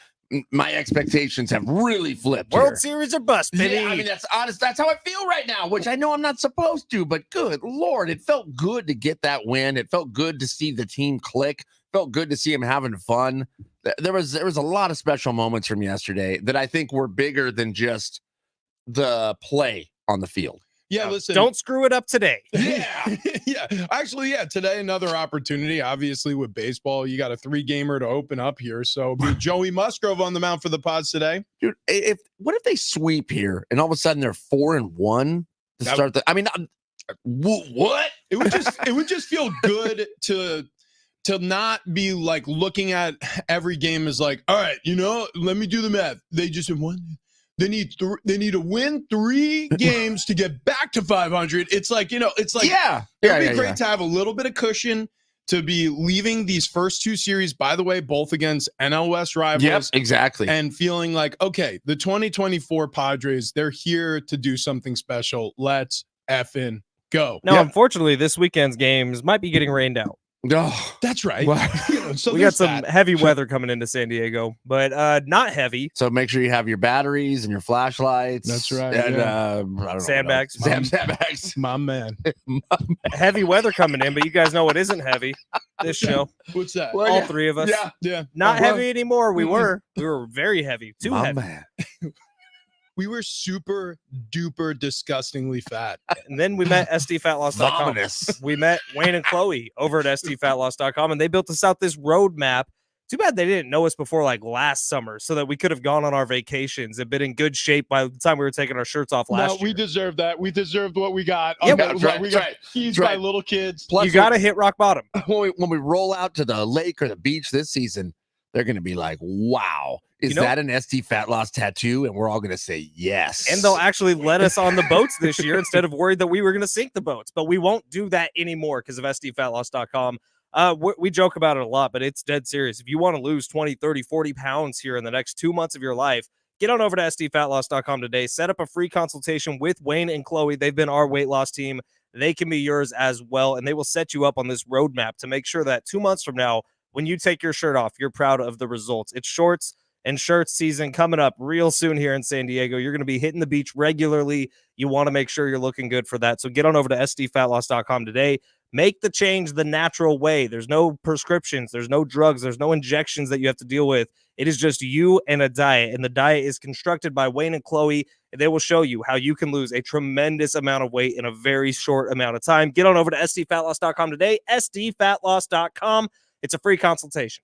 my expectations have really flipped. World Series or bust, baby. Yeah, I mean, that's honest. That's how I feel right now, which I know I'm not supposed to, but good Lord, it felt good to get that win. It felt good to see the team click. Felt good to see him having fun. There was a lot of special moments from yesterday that I think were bigger than just the play on the field. Yeah, listen. Don't screw it up today. Yeah. Yeah. Actually, yeah, today another opportunity. Obviously, with baseball, you got a 3-gamer to open up here. So Joey Musgrove on the mound for the Pods today. Dude, what if they sweep here and all of a sudden they're 4-1 to start the I mean, what? It would just feel good to not be like looking at every game as like, all right, you know, let me do the math. They just won. They need to win 3 games to get back to 500. It's like, you know, it's like, it'd be great to have a little bit of cushion to be leaving these first 2 series, by the way, both against NL West rivals. Yep, exactly. And feeling like, okay, the 2024 Padres, they're here to do something special. Let's effing go. Now, unfortunately, this weekend's games might be getting rained out. Oh, That's right. well, So we got there's some that. heavy weather coming into San Diego, but not heavy. so make sure you have your batteries and your flashlights. That's right, And yeah. I don't know what else. Sandbags. Sandbags. My man. Heavy weather coming in, but you guys know what isn't heavy? This show. What's that? Well, All yeah, three of us. Yeah. Yeah. Not Well, heavy anymore. We mm-mm. were very heavy. Too My heavy. man. We were super duper disgustingly fat. And then we met SDFatLoss.com. Vomitous. We met Wayne and Chloe over at SDFatLoss.com, and they built us out this roadmap. Too bad they didn't know us before like last summer so that we could have gone on our vacations and been in good shape by the time we were taking our shirts off last year. We deserved that. We deserved what we got. Yeah, that's right, We that's got right, teased that's by right. little kids. Plus, You got to hit rock bottom. when we roll out to the lake or the beach this season, they're going to be like, wow, is You know- that an SD Fat Loss tattoo? And we're all going to say yes. And they'll actually let us on the boats this year instead of worried that we were going to sink the boats. But we won't do that anymore because of SDFatLoss.com. We joke about it a lot, but it's dead serious. If you want to lose 20, 30, 40 pounds here in the next 2 months of your life, get on over to SDFatLoss.com today. Set up a free consultation with Wayne and Chloe. They've been our weight loss team. They can be yours as well, and they will set you up on this roadmap to make sure that 2 months from now, when you take your shirt off, you're proud of the results. It's shorts and shirts season coming up real soon here in San Diego. You're going to be hitting the beach regularly. You want to make sure you're looking good for that. So get on over to SDFatLoss.com today. Make the change the natural way. There's no prescriptions. There's no drugs. There's no injections that you have to deal with. It is just you and a diet. And the diet is constructed by Wayne and Chloe. And they will show you how you can lose a tremendous amount of weight in a very short amount of time. Get on over to SDFatLoss.com today. SDFatLoss.com. It's a free consultation.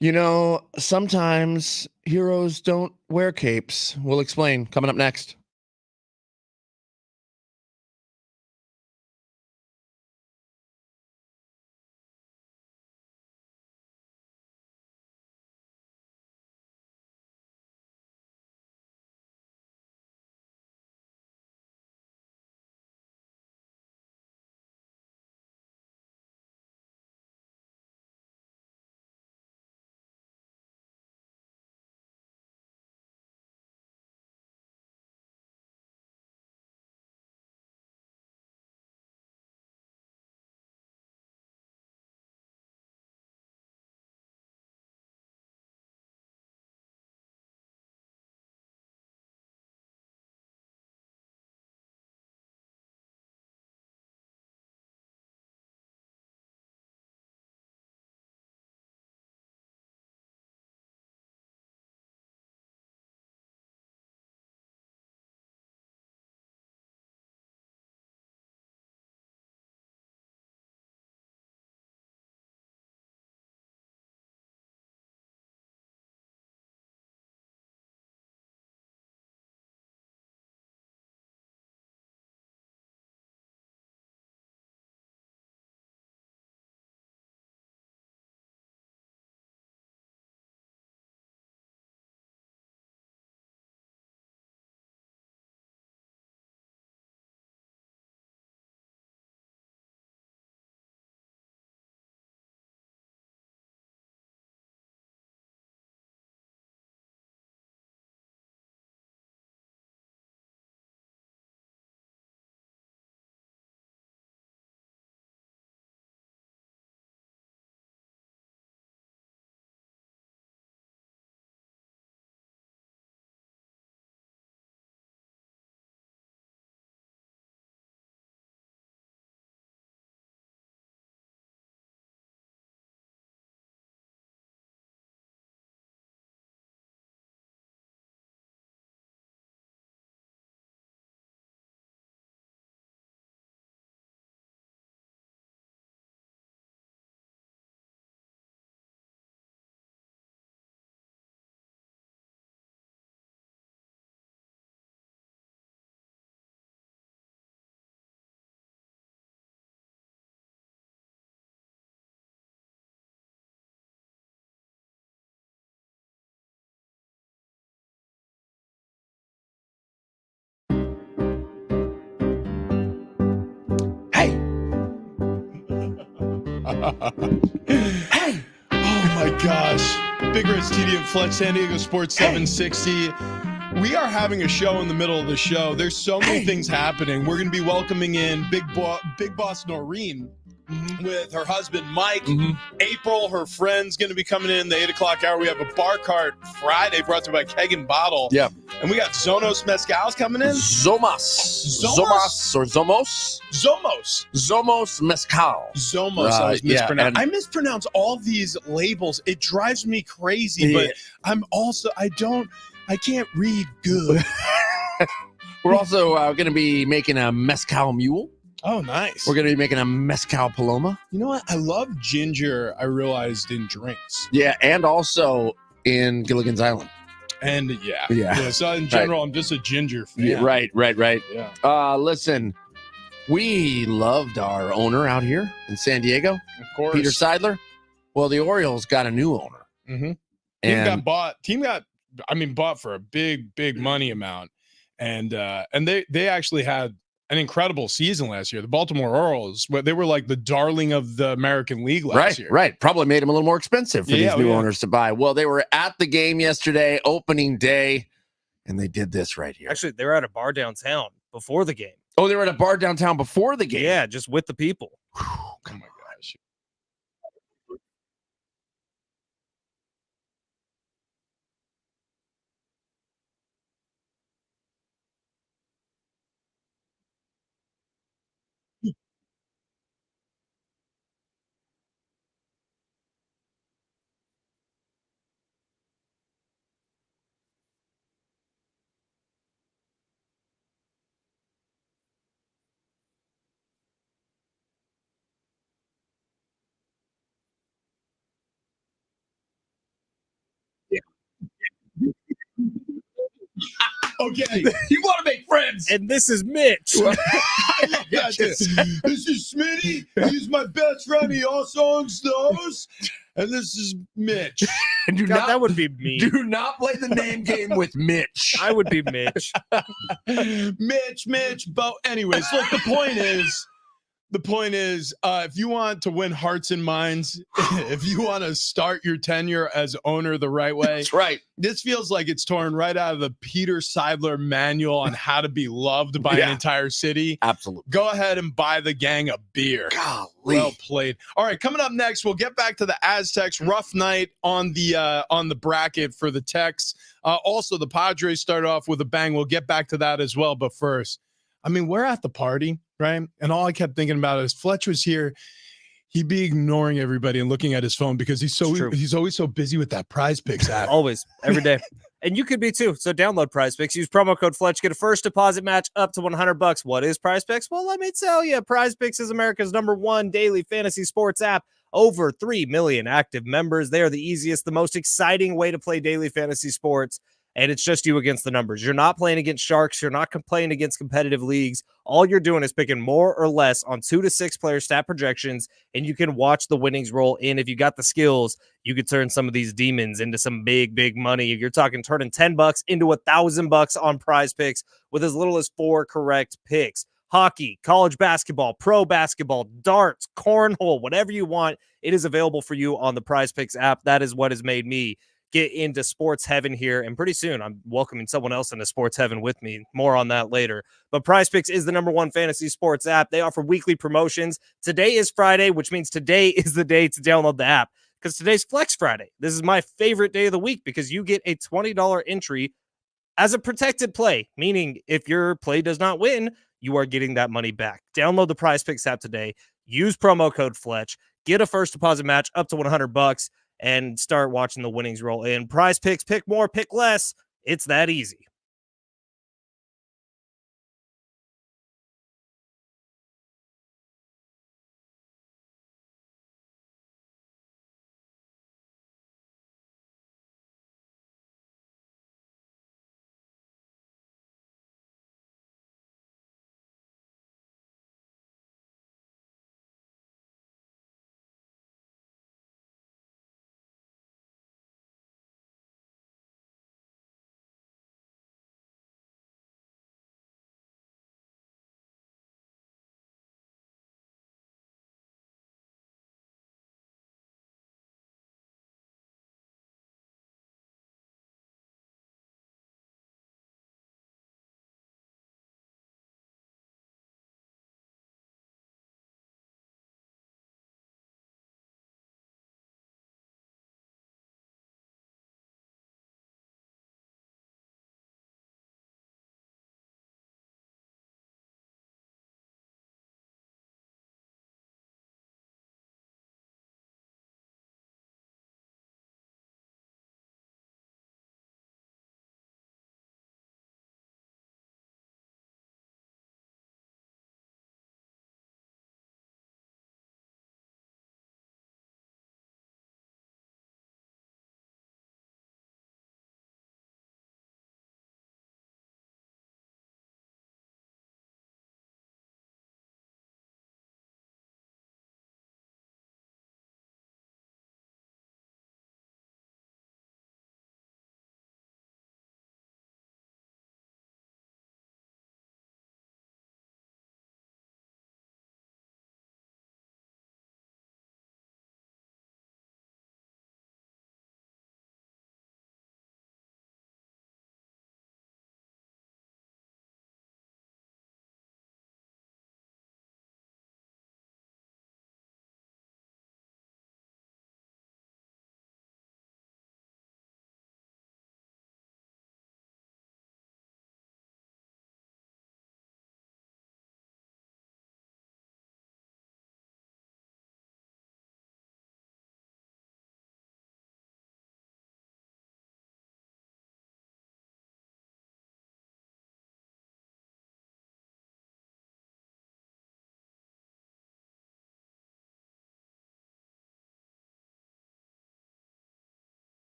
You know, sometimes heroes don't wear capes. We'll explain coming up next. Hey, Hey! Oh my gosh. Big Red Stadium Flex San Diego Sports 760. We are having a show in the middle of the show. There's so many things happening. We're going to be welcoming in Big Boss Noreen with her husband Mike. April, her friend's going to be coming in the 8 o'clock hour. We have a bar cart Friday brought to you by Keg N Bottle. Yeah. And we got Zonos Mezcal's coming in. Zomos Mezcal. Zomos, I was yeah, mispronounced. and- I mispronounce all these labels. It drives me crazy, but I'm also, I can't read good. We're also going to be making a mezcal mule. Oh, nice. We're going to be making a mezcal paloma. You know what? I love ginger, I realized, in drinks. Yeah, and also in Gilligan's Island. And yeah. So in general, I'm just a ginger fan. Yeah, right. Yeah. Listen, we loved our owner out here in San Diego, Of course. Peter Seidler. Well, the Orioles got a new owner. Mm-hmm. And Team got bought for a big money amount. And they actually had an incredible season last year. The Baltimore Orioles, they were like the darling of the American League last year. Right. Probably made them a little more expensive for these new owners to buy. Well, they were at the game yesterday, opening day, and they did this right here. Actually, they were at a bar downtown before the game. Oh, they were at a bar downtown before the game. Yeah, just with the people. Oh my gosh. Okay. You want to make friends. And this is Mitch. I love that. This is Smitty. He's my best friend. He also owns those. And this is Mitch. And God, that would be me. Do not play the name game with Mitch. I would be Mitch. Mitch. But anyways, look, the point is, if you want to win hearts and minds, if you want to start your tenure as owner the right way, That's right. this feels like it's torn right out of the Peter Seidler manual on how to be loved by an entire city. Absolutely. Go ahead and buy the gang a beer. Golly. Well played. All right, coming up next, we'll get back to the Aztecs. Rough night on the bracket for the Tex. Also, the Padres started off with a bang. We'll get back to that as well. But first, I mean, we're at the party, right? And all I kept thinking about is Fletch was here. He'd be ignoring everybody and looking at his phone because he's always so busy with that Prize Picks app. Always, every day. And you could be too. So download Prize Picks. Use promo code Fletch. Get a first deposit match up to $100. What is Prize Picks? Well, let me tell you. Prize Picks is America's #1 daily fantasy sports app. Over 3 million active members. They are the easiest, the most exciting way to play daily fantasy sports. And it's just you against the numbers. You're not playing against sharks. You're not playing against competitive leagues. All you're doing is picking more or less on 2 to 6 player stat projections, and you can watch the winnings roll in. If you got the skills, you could turn some of these demons into some big, big money. You're talking turning $10 into $1,000 on Prize Picks with as little as 4 correct picks. Hockey, college basketball, pro basketball, darts, cornhole, whatever you want, it is available for you on the Prize Picks app. That is what has made me get into sports heaven here. And pretty soon I'm welcoming someone else into sports heaven with me. More on that later. But Prize Picks is the #1 fantasy sports app. They offer weekly promotions. Today is Friday, which means today is the day to download the app because today's Flex Friday. This is my favorite day of the week because you get a $20 entry as a protected play, meaning if your play does not win, you are getting that money back. Download the Prize Picks app today. Use promo code Fletch. Get a first deposit match up to $100 and start watching the winnings roll in. Prize Picks, pick more, pick less. It's that easy.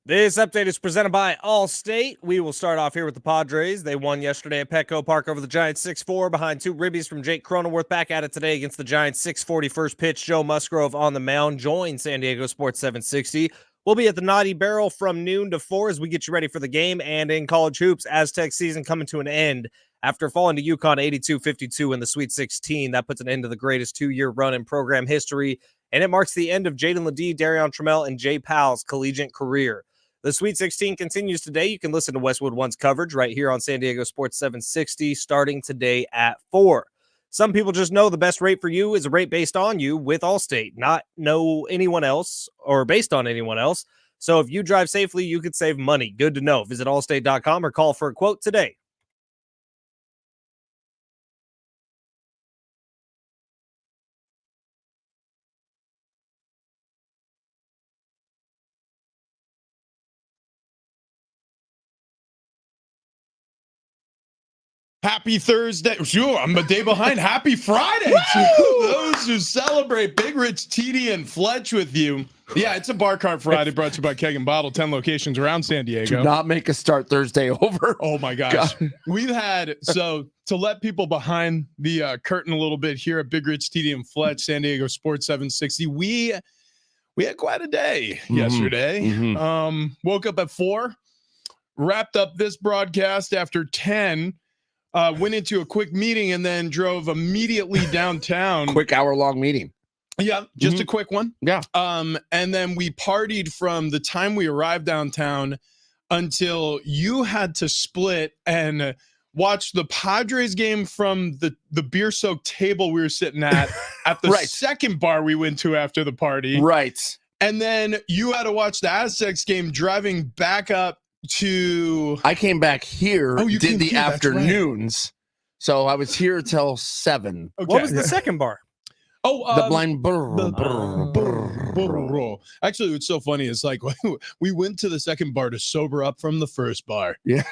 This update is presented by Allstate. We will start off here with the Padres. They won yesterday at Petco Park over the Giants 6-4 behind 2 ribbies from Jake Cronenworth. Back at it today against the Giants 6:40 first pitch. Joe Musgrove on the mound. Join San Diego Sports 760. We'll be at the Naughty Barrel from noon to 4 as we get you ready for the game. And in college hoops, Aztec season coming to an end after falling to UConn 82-52 in the Sweet 16. That puts an end to the greatest 2-year run in program history. And it marks the end of Jaden Ledee, Darion Trammell, and Jay Powell's collegiate career. The Sweet 16 continues today. You can listen to Westwood One's coverage right here on San Diego Sports 760 starting today at 4. Some people just know the best rate for you is a rate based on you with Allstate, not know anyone else or based on anyone else. So if you drive safely, you could save money. Good to know. Visit allstate.com or call for a quote today. Happy Thursday. Sure, I'm a day behind. Happy Friday to those who celebrate Big Rich, TD, and Fletch with you. Yeah, it's a Bar Cart Friday brought to you by Keg N Bottle, 10 locations around San Diego. Do not make us start Thursday over. Oh, my gosh. We've had, so to let people behind the curtain a little bit here at Big Rich, TD, and Fletch, San Diego Sports 760, we had quite a day yesterday. Woke up at 4, wrapped up this broadcast after 10, went into a quick meeting and then drove immediately downtown. Quick hour-long meeting. Yeah, just a quick one. Yeah. And then we partied from the time we arrived downtown until you had to split and watch the Padres game from the beer-soaked table we were sitting at the second bar we went to after the party. Right. And then you had to watch the Aztecs game driving back up to... I came back here, did the here, afternoons. Right. So I was here till 7. Okay. What was the second bar? Oh, The blind Actually, what's so funny is like we went to the second bar to sober up from the first bar. Yeah.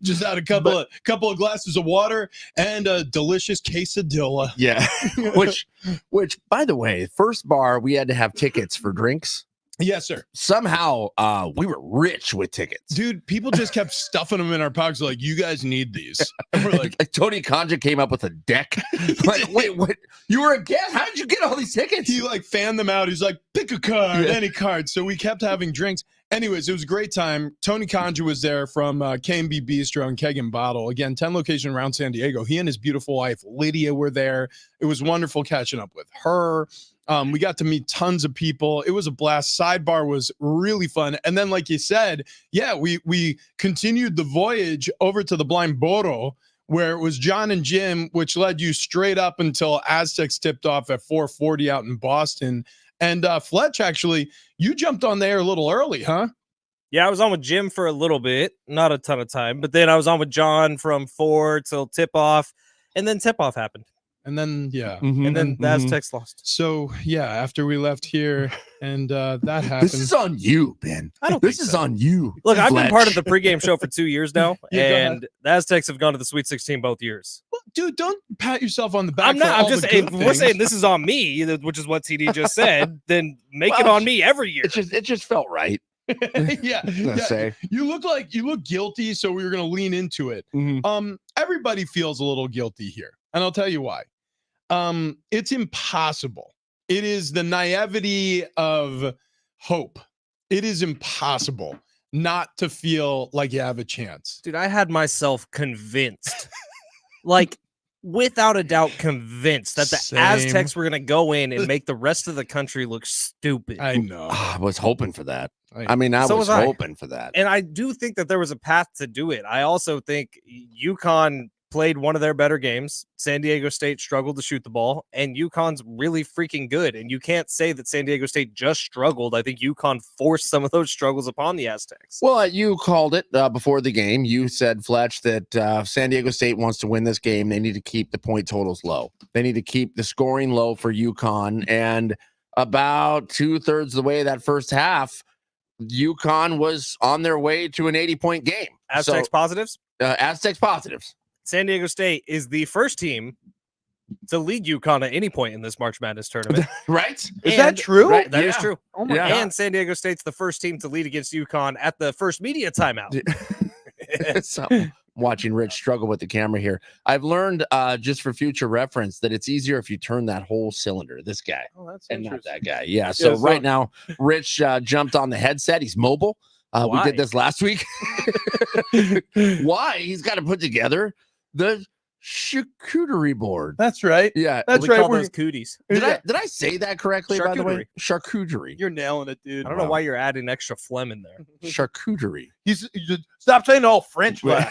Just had a couple of glasses of water and a delicious quesadilla. Yeah. which by the way, first bar we had to have tickets for drinks. Yes, sir. Somehow we were rich with tickets. Dude, people just kept stuffing them in our pockets like, you guys need these. And we're like, Tony Kanja came up with a deck. Like, wait, what? You were a guest? How did you get all these tickets? he like fanned them out. He's like, pick a card, any card. So we kept having drinks. Anyways, it was a great time. Tony Kanja was there from K&B Bistro and Keg N Bottle. Again, 10 location around San Diego. He and his beautiful wife, Lydia, were there. It was wonderful catching up with her. We got to meet tons of people. It was a blast. Sidebar was really fun. And then, like you said, yeah, we continued the voyage over to the Blind Boro, where it was John and Jim, which led you straight up until Aztecs tipped off at 4:40 out in Boston. And Fletch, actually, you jumped on there a little early, huh? Yeah, I was on with Jim for a little bit, not a ton of time, but then I was on with John from 4 till tip-off, and then tip-off happened. And then, yeah. And then the Aztecs lost. So, yeah, after we left here and that happened. This is on you, Ben. I don't This think is so. on you. Look, I've been Fletch. part of the pregame show for 2 years now, Yeah, go and the Aztecs have gone to the Sweet 16 both years. Well, dude, don't pat yourself on the back. I'm not. for I'm all just. the good If we're things. saying this is on me, which is what TD just said. Then make it Well, on me every year. It just felt right. yeah, Gonna say. You look guilty, so we were gonna lean into it. Everybody feels a little guilty here, and I'll tell you why. It's impossible. It is the naivety of hope. It is impossible not to feel like you have a chance. Dude, I had myself convinced, like without a doubt, convinced that the Same. Aztecs were going to go in and make the rest of the country look stupid. I know. I was hoping for that. I- I mean, I So was was I. hoping for that. And I do think that there was a path to do it. I also think UConn played one of their better games. San Diego State struggled to shoot the ball, and UConn's really freaking good. And you can't say that San Diego State just struggled. I think UConn forced some of those struggles upon the Aztecs. Well, you called it before the game. You said, Fletch, that San Diego State wants to win this game. They need to keep the point totals low. They need to keep the scoring low for UConn. And about 2/3 of the way that first half, UConn was on their way to an 80-point game. Aztecs positives. Aztecs positives. San Diego State is the first team to lead UConn at any point in this March Madness tournament. Right? Is that true? Right. That is Yeah. true. Oh my Yeah. God. And San Diego State's the first team to lead against UConn at the first media timeout. So, watching Rich struggle with the camera here. I've learned just for future reference that it's easier if you turn that whole cylinder, this guy, Oh, that's and not interesting. that guy. Yeah. So, so- right now, Rich jumped on the headset. He's mobile. We Why? did this last week. Why? He's got to put together the charcuterie board. That's right. Yeah. That's we right. call We're- those cooties. Did Yeah. I say that correctly, by the way? Charcuterie. You're nailing it, dude. I don't know why you're adding extra phlegm in there. Charcuterie. Stop saying all French. Lad.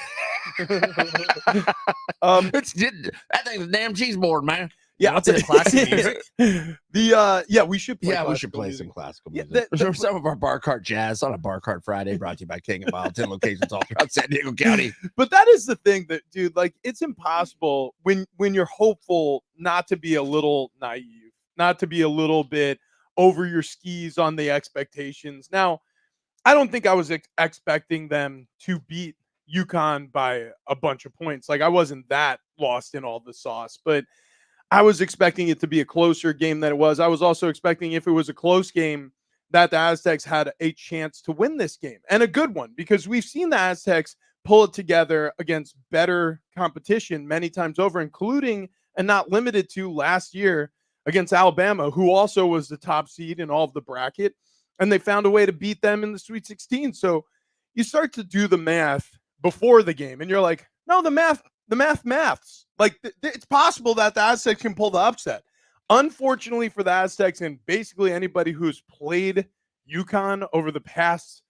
That thing's a damn cheese board, man. Yeah, What's in classic music? We should play. Yeah, we should classical play music. some classical Yeah, music. that- For some of our bar cart jazz on a bar cart Friday, brought to you by Keg N Bottle, 10 locations all throughout San Diego County. But that is the thing that, dude, like it's impossible when you're hopeful not to be a little naive, not to be a little bit over your skis on the expectations. Now, I don't think I was expecting them to beat UConn by a bunch of points. Like I wasn't that lost in all the sauce, but I was expecting it to be a closer game than it was. I was also expecting if it was a close game that the Aztecs had a chance to win this game, and a good one, because we've seen the Aztecs pull it together against better competition many times over, including and not limited to last year against Alabama, who also was the top seed in all of the bracket, and they found a way to beat them in the Sweet 16. So you start to do the math before the game, and you're like, no, the maths. Like it's possible that the Aztecs can pull the upset. Unfortunately for the Aztecs and basically anybody who's played UConn over the past,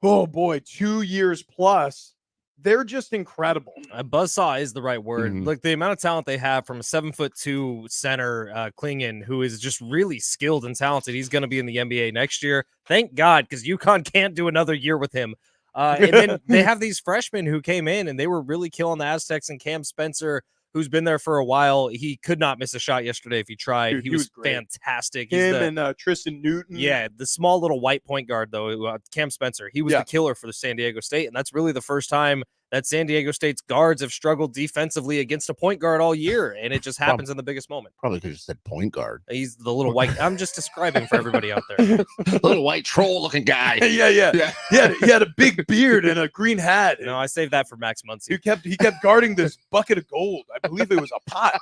2 years plus, they're just incredible. Buzzsaw is the right word. Mhm. Like the amount of talent they have from a 7'2" center, Klingon, who is just really skilled and talented. He's going to be in the NBA next year. Thank God, because UConn can't do another year with him. And then they have these freshmen who came in and they were really killing the Aztecs, and Cam Spencer, who's been there for a while. He could not miss a shot yesterday if he tried. Dude, he he was was great. fantastic. Him and Tristan Newton. Yeah, the small little white point guard, though, Cam Spencer, he was Yeah. the killer for the San Diego State. And that's really the first time that San Diego State's guards have struggled defensively against a point guard all year. And it just happens in the biggest moment. Probably could have said point guard. He's the little white. I'm just describing for everybody out there. Little white troll looking guy. Yeah. He had a big beard and a green hat. No, I saved that for Max Muncy. He kept guarding this bucket of gold. I believe it was a pot.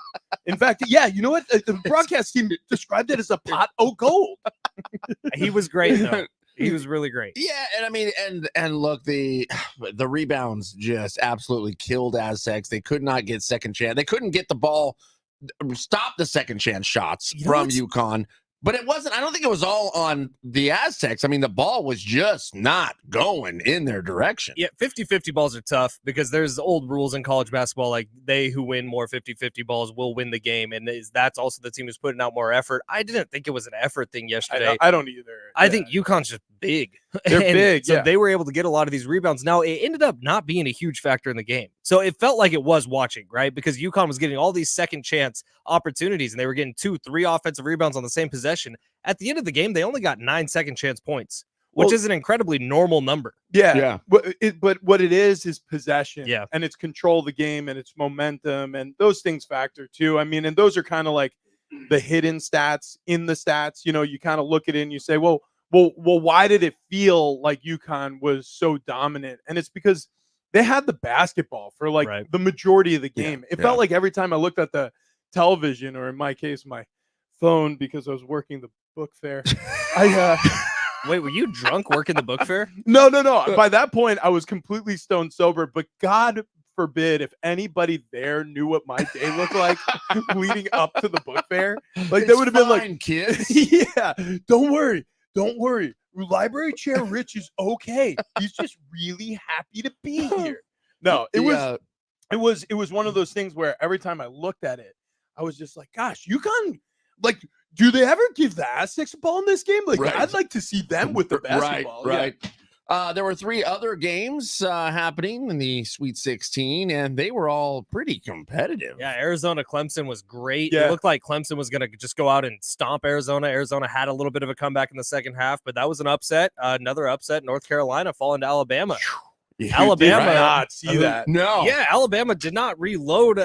In fact, yeah, you know what? The broadcast team described it as a pot of gold. He was great, though. He was really great. Yeah, and I mean, and look, the rebounds just absolutely killed Aztecs. They could not get second chance. They couldn't get the ball, stop the second chance shots You know from what's- UConn. But it wasn't, I don't think it was all on the Aztecs. I mean, the ball was just not going in their direction. Yeah, 50-50 balls are tough because there's old rules in college basketball, like they who win more 50-50 balls will win the game, and that's also the team who's putting out more effort. I didn't think it was an effort thing yesterday. I don't either. I think UConn's just big. They're And big, so yeah. they were able to get a lot of these rebounds. Now, it ended up not being a huge factor in the game. So it felt like it was watching, right? Because UConn was getting all these second chance opportunities, and they were getting 2-3 offensive rebounds on the same possession. At the end of the game, they only got 9 second chance points, which Well- is an incredibly normal number. Yeah. But what it is possession. Yeah. And it's control of the game and it's momentum, and those things factor too. I mean, and those are kind of like the hidden stats in the stats. You know, you kind of look at it and you say, well, why did it feel like UConn was so dominant? And it's because they had the basketball for like Right. the majority of the Yeah, game. It yeah. felt like every time I looked at the television, or in my case, my phone, because I was working the book fair. Wait, were you drunk working the book fair? No. By that point, I was completely stone sober, but God forbid if anybody there knew what my day looked like leading up to the book fair. Like, they would have been like, kids. yeah, don't worry. Library chair Rich is okay. He's just really happy to be here. No, it was one of those things where every time I looked at it, I was just like, gosh, UConn, like, do they ever give the Aztecs a ball in this game? Like, Right. I'd like to see them with the basketball. Right. There were 3 other games happening in the Sweet 16, and they were all pretty competitive. Yeah, Arizona Clemson was great. Yeah. It looked like Clemson was going to just go out and stomp Arizona. Arizona had a little bit of a comeback in the second half, but that was an upset. Another upset, North Carolina falling to Alabama. Alabama- did not see that. No. Yeah, Alabama did not reload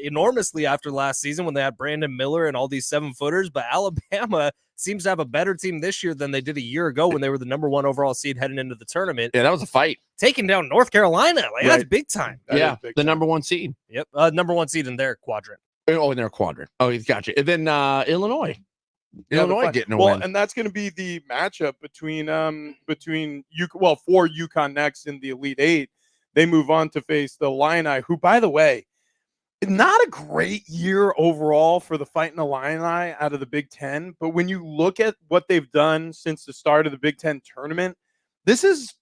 enormously after last season when they had Brandon Miller and all these 7-footers, but Alabama seems to have a better team this year than they did a year ago when they were the number 1 overall seed heading into the tournament. Yeah, that was a fight. Taking down North Carolina. Like, that's Right. big time. That yeah, is big the time. number 1 seed. Yep. Number 1 seed in their quadrant. Oh, in their quadrant. Oh, he's got you. And then Illinois. Yeah, Illinois getting a well, win. and that's going to be the matchup between for UConn next in the Elite Eight. They move on to face the Illini, who, by the way, not a great year overall for the Fighting Illini out of the Big Ten. But when you look at what they've done since the start of the Big Ten tournament, this is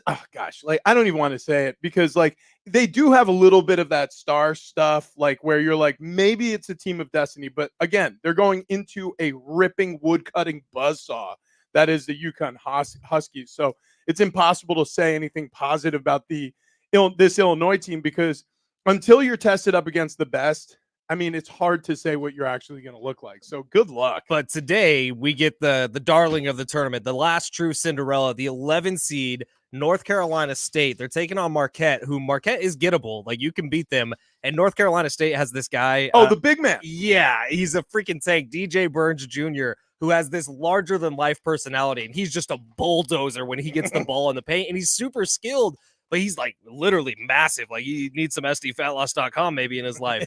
oh gosh, like I don't even want to say it because like they do have a little bit of that star stuff, like where you're like maybe it's a team of destiny, but again, they're going into a ripping wood cutting buzzsaw that is the UConn Huskies. So it's impossible to say anything positive about this Illinois team because until you're tested up against the best, I mean, it's hard to say what you're actually going to look like. So good luck. But today we get the darling of the tournament, the last true Cinderella, the 11 seed North Carolina State. They're taking on Marquette, who Marquette is gettable. Like you can beat them. And North Carolina State has this guy. Oh, the big man. Yeah, he's a freaking tank. DJ Burns Jr., who has this larger than life personality. And he's just a bulldozer when he gets the ball in the paint. And he's super skilled. But he's like literally massive. Like he needs some SDFatLoss.com maybe in his life.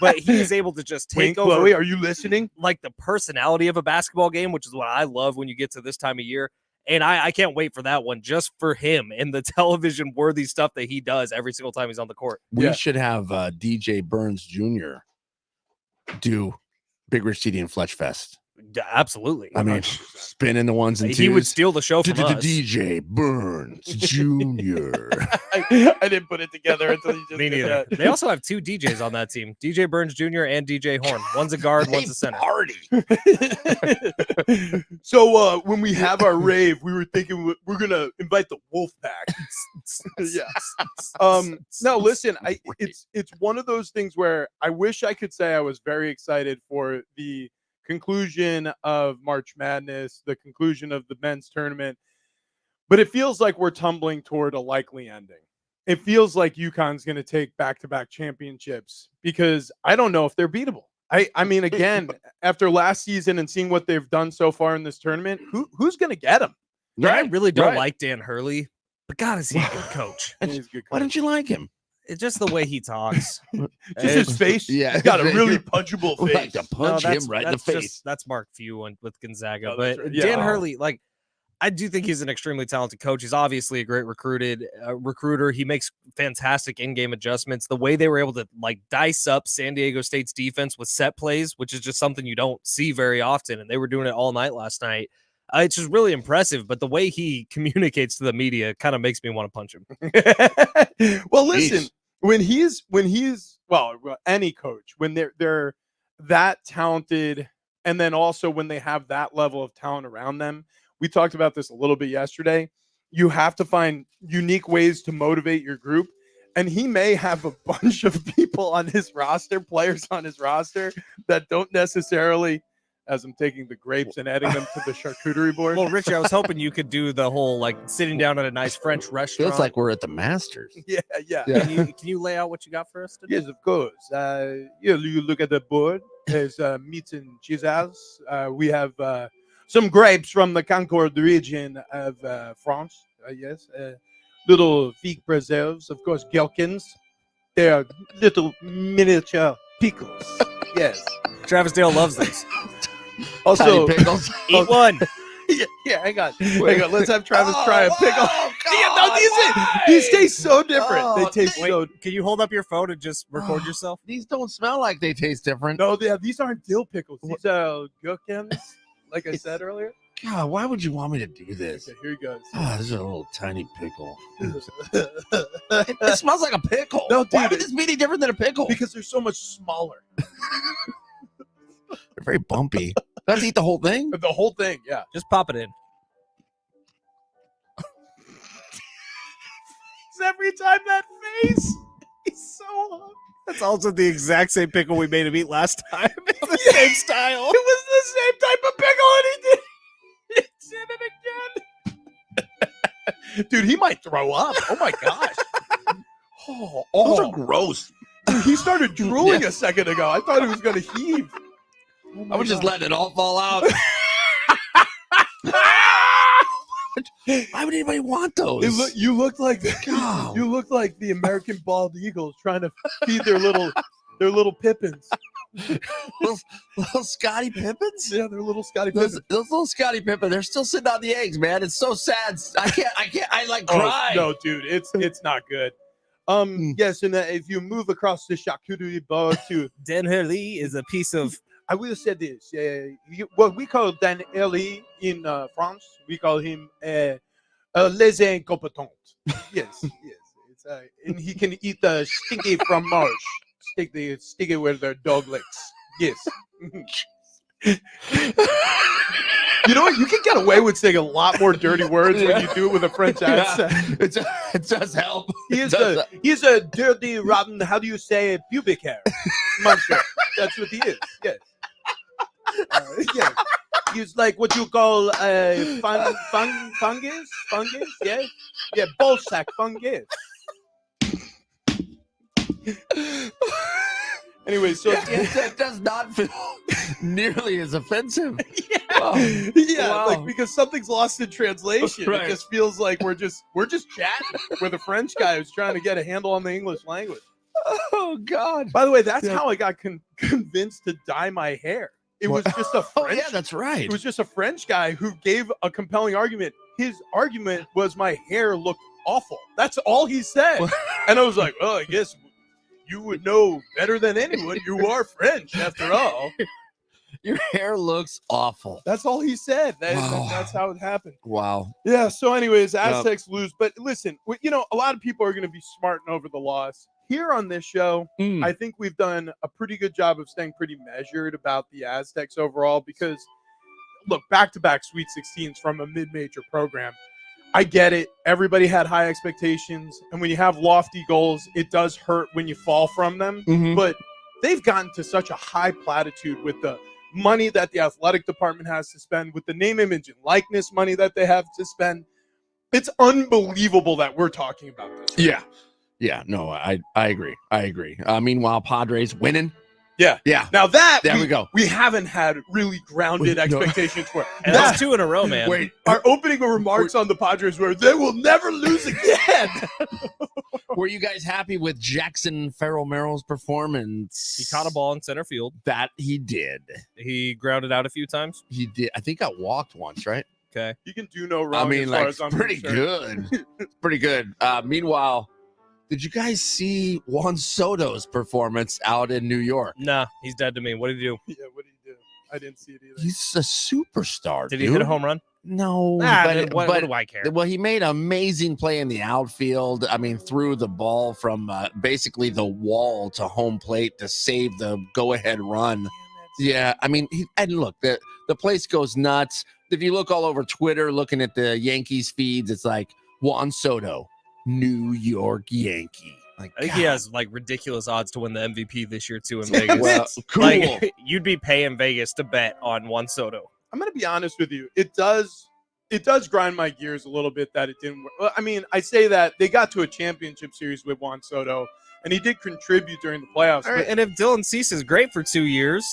But he's able to just take over. Chloe, are you listening? Like the personality of a basketball game, which is what I love when you get to this time of year. And I can't wait for that one just for him and the television worthy stuff that he does every single time he's on the court. We should have DJ Burns Jr. do Big Rich City and Fletch Fest. Yeah, absolutely. I mean, spinning the ones and twos. He would steal the show from us. DJ Burns Jr. I didn't put it together until you just Me did neither. that. They also have 2 DJs on that team, DJ Burns Jr. and DJ Horn. One's a guard, one's a center. Party. So when we have our rave, we were thinking we're gonna invite the Wolf Pack. Yeah. No, listen, it's one of those things where I wish I could say I was very excited for the conclusion of March Madness, the conclusion of the men's tournament, but it feels like we're tumbling toward a likely ending. It feels like UConn's going to take back-to-back championships because I don't know if they're beatable. I mean, again, after last season and seeing what they've done so far in this tournament, who's going to get them? I really don't like Dan Hurley, but God, is he a good coach? He's a good Why coach. don't you like him? It's just the way he talks. Just his face. Yeah, He's got a really punchable I'd face. like to punch him right in the face. That's Mark Few with Gonzaga. Oh, But that's right. Yeah. Dan Hurley, like, I do think he's an extremely talented coach. He's obviously a great recruiter. He makes fantastic in-game adjustments. The way they were able to like dice up San Diego State's defense with set plays, which is just something you don't see very often, and they were doing it all night last night. It's just really impressive. But the way he communicates to the media kind of makes me want to punch him. Well, listen, when he's any coach, when they're that talented, and then also when they have that level of talent around them, we talked about this a little bit yesterday. You have to find unique ways to motivate your group. And he may have a bunch of people on his roster, players on his roster that don't necessarily, as I'm taking the grapes and adding them to the charcuterie board. Well, Richie, I was hoping you could do the whole like sitting down at a nice French restaurant. Feels like we're at the Masters. Yeah. Can you lay out what you got for us today? Yes, of course. You look at the board. There's meats and cheeses. We have some grapes from the Concord region of France. Yes. Little fig preserves, of course, gherkins. They are little miniature pickles. Yes. Travis Dale loves these. Also, Tiny pickles. Eat one. yeah, hang on. Let's have Travis try a pickle. These taste so different. They taste so. Can you hold up your phone and just record yourself? These don't smell like they taste different. No, these aren't dill pickles. These are gherkins, like I said earlier. God, why would you want me to do this? Okay, here he goes. Oh, this is a little tiny pickle. It smells like a pickle. No, dude, why would this be any different than a pickle? Because they're so much smaller. They're very bumpy. Let's eat the whole thing. The whole thing, yeah. Just pop it in. Every time that face, he's so hot. That's also the exact same pickle we made him eat last time. It's the same style. It was the same type of pickle, and he did it again. Dude, he might throw up. Oh my gosh. Those are gross. Dude, he started drooling a second ago. I thought he was going to heave. I was just letting it all fall out. Why would anybody want those? You look like God. you look like the American bald eagles trying to feed their little pippins. little Scotty Pippins? Yeah, they're little Scotty Pippins. Those little Scotty Pippins, they're still sitting on the eggs, man. It's so sad. I like cry. No, dude, it's not good. Yes, and if you move across the charcuterie board to Dan Hurley is a piece of. I will say this. What we call Dan Hurley in France, we call him les incompetents. Yes. It's and he can eat the stinky fromage, sticky with their dog legs. Yes. You know what? You can get away with saying a lot more dirty words when you do it with a French accent. It does help. He's a dirty, rotten. How do you say pubic hair? Monster. That's what he is. Yes. Yeah. He's like what you call fungus. Yeah. Yeah. Ball sack fungus. Anyway, so that does not feel nearly as offensive. Like because something's lost in translation. Right. It just feels like we're just chatting with a French guy who's trying to get a handle on the English language. Oh God! By the way, that's how I got convinced to dye my hair. It was just a French. Oh yeah, that's right. It was just a French guy who gave a compelling argument. His argument was my hair looked awful. That's all he said, and I was like, "Oh, I guess you would know better than anyone. You are French, after all." Your hair looks awful. That's all he said. Wow. That's how it happened. Wow. Yeah. So, anyways, Aztecs lose. But listen, a lot of people are going to be smarting over the loss. Here on this show, I think we've done a pretty good job of staying pretty measured about the Aztecs overall because, look, back-to-back Sweet 16s from a mid-major program. I get it. Everybody had high expectations. And when you have lofty goals, it does hurt when you fall from them. Mm-hmm. But they've gotten to such a high platitude with the money that the athletic department has to spend, with the name, image, and likeness money that they have to spend. It's unbelievable that we're talking about this. Right? Yeah. Yeah. No, I agree. Meanwhile, Padres winning. Yeah. Now there we go. We haven't had really grounded expectations for. And that's 2 in a row, man. Wait, our opening remarks on the Padres were they will never lose again. Were you guys happy with Jackson Farrell-Merrill's performance? He caught a ball in center field. That he did. He grounded out a few times. He did. I think got walked once, right? Okay. You can do no wrong. As far as I'm pretty concerned. good. Pretty good. Meanwhile, did you guys see Juan Soto's performance out in New York? Nah, he's dead to me. What did he do? Yeah, what did he do? I didn't see it either. He's a superstar. Did he hit a home run? No. What do I care? Well, he made an amazing play in the outfield. I mean, threw the ball from basically the wall to home plate to save the go-ahead run. Yeah, I mean, and look, the place goes nuts. If you look all over Twitter, looking at the Yankees feeds, it's like Juan Soto, New York Yankee. Like, I think he has like ridiculous odds to win the MVP this year too in Vegas. Well, cool. Like you'd be paying Vegas to bet on Juan Soto. I'm gonna be honest with you. It does grind my gears a little bit that it didn't work. Well, I mean, I say that they got to a championship series with Juan Soto, and he did contribute during the playoffs. All right, and if Dylan Cease is great for 2 years,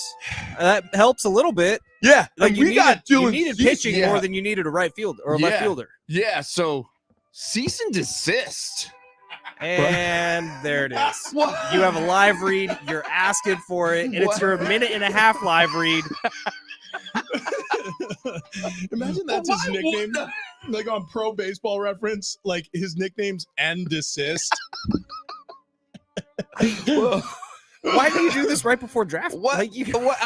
that helps a little bit. Yeah, Like we got Dylan you needed Cease, pitching more than you needed a right field or a left fielder. Yeah, so cease and desist. And there it is. What? You have a live read. You're asking for it, and it's your 1.5-minute live read. Imagine that's his nickname. Like on Pro Baseball Reference, like his nickname's End Desist. Why do you do this right before draft? What? Like What?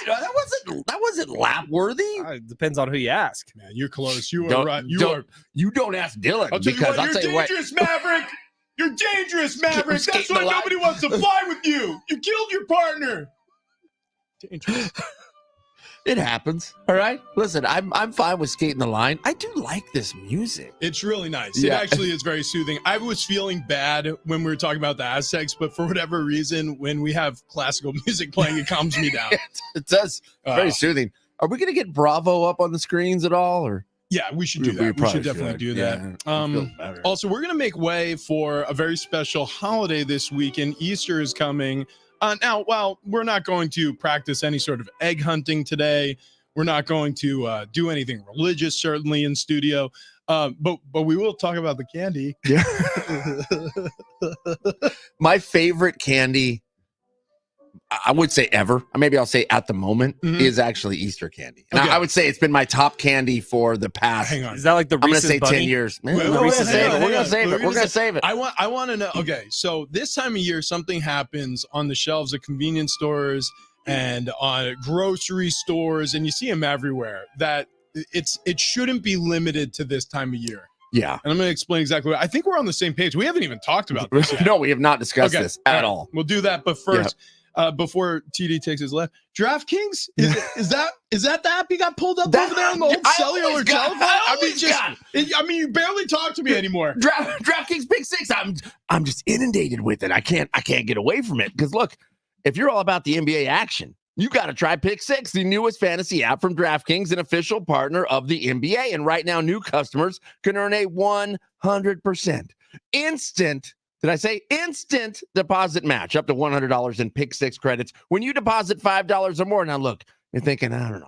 That wasn't lap worthy. Depends on who you ask. Man, you're close. You Don't- are right. You don't ask Dylan I'll tell you because what, I'll you're tell you what. dangerous, Maverick. You're dangerous, Maverick. Skating That's why the line. nobody wants to fly with you. You killed your partner. Dangerous. It happens. All right. Listen, I'm fine with skating the line. I do like this music. It's really nice. Yeah. It actually is very soothing. I was feeling bad when we were talking about the Aztecs, but for whatever reason, when we have classical music playing, it calms me down. It does. Very soothing. Are we going to get Bravo up on the screens at all? Or Yeah, we should do that. We should probably definitely do that. Yeah, it feels better. Also, we're going to make way for a very special holiday this weekend. Easter is coming. Now, while we're not going to practice any sort of egg hunting today, we're not going to do anything religious, certainly in studio. But we will talk about the candy. Yeah. My favorite candy, I would say ever, or maybe I'll say at the moment, is actually Easter candy. And Okay. I would say it's been my top candy for the past. Hang on. Is that like the I'm going to Reese's say bunny? 10 years. Wait, We're going to save it. We're going to save it. We're going to save it. I want to know. Okay, so this time of year, something happens on the shelves of convenience stores and on grocery stores, and you see them everywhere. That it shouldn't be limited to this time of year. Yeah. And I'm going to explain exactly what I think we're on the same page. We haven't even talked about this yet. No, we have not discussed this at all. We'll do that, but first, before TD takes his left, DraftKings is that the app you got pulled up over there on the old cellular telephone? I mean, you barely talk to me anymore. DraftKings Pick Six. I'm just inundated with it. I can't get away from it because look, if you're all about the NBA action, you got to try Pick Six, the newest fantasy app from DraftKings, an official partner of the NBA. And right now, new customers can earn a 100% instant. Did I say instant deposit match up to $100 in Pick Six credits when you deposit $5 or more? Now, look, you're thinking, I don't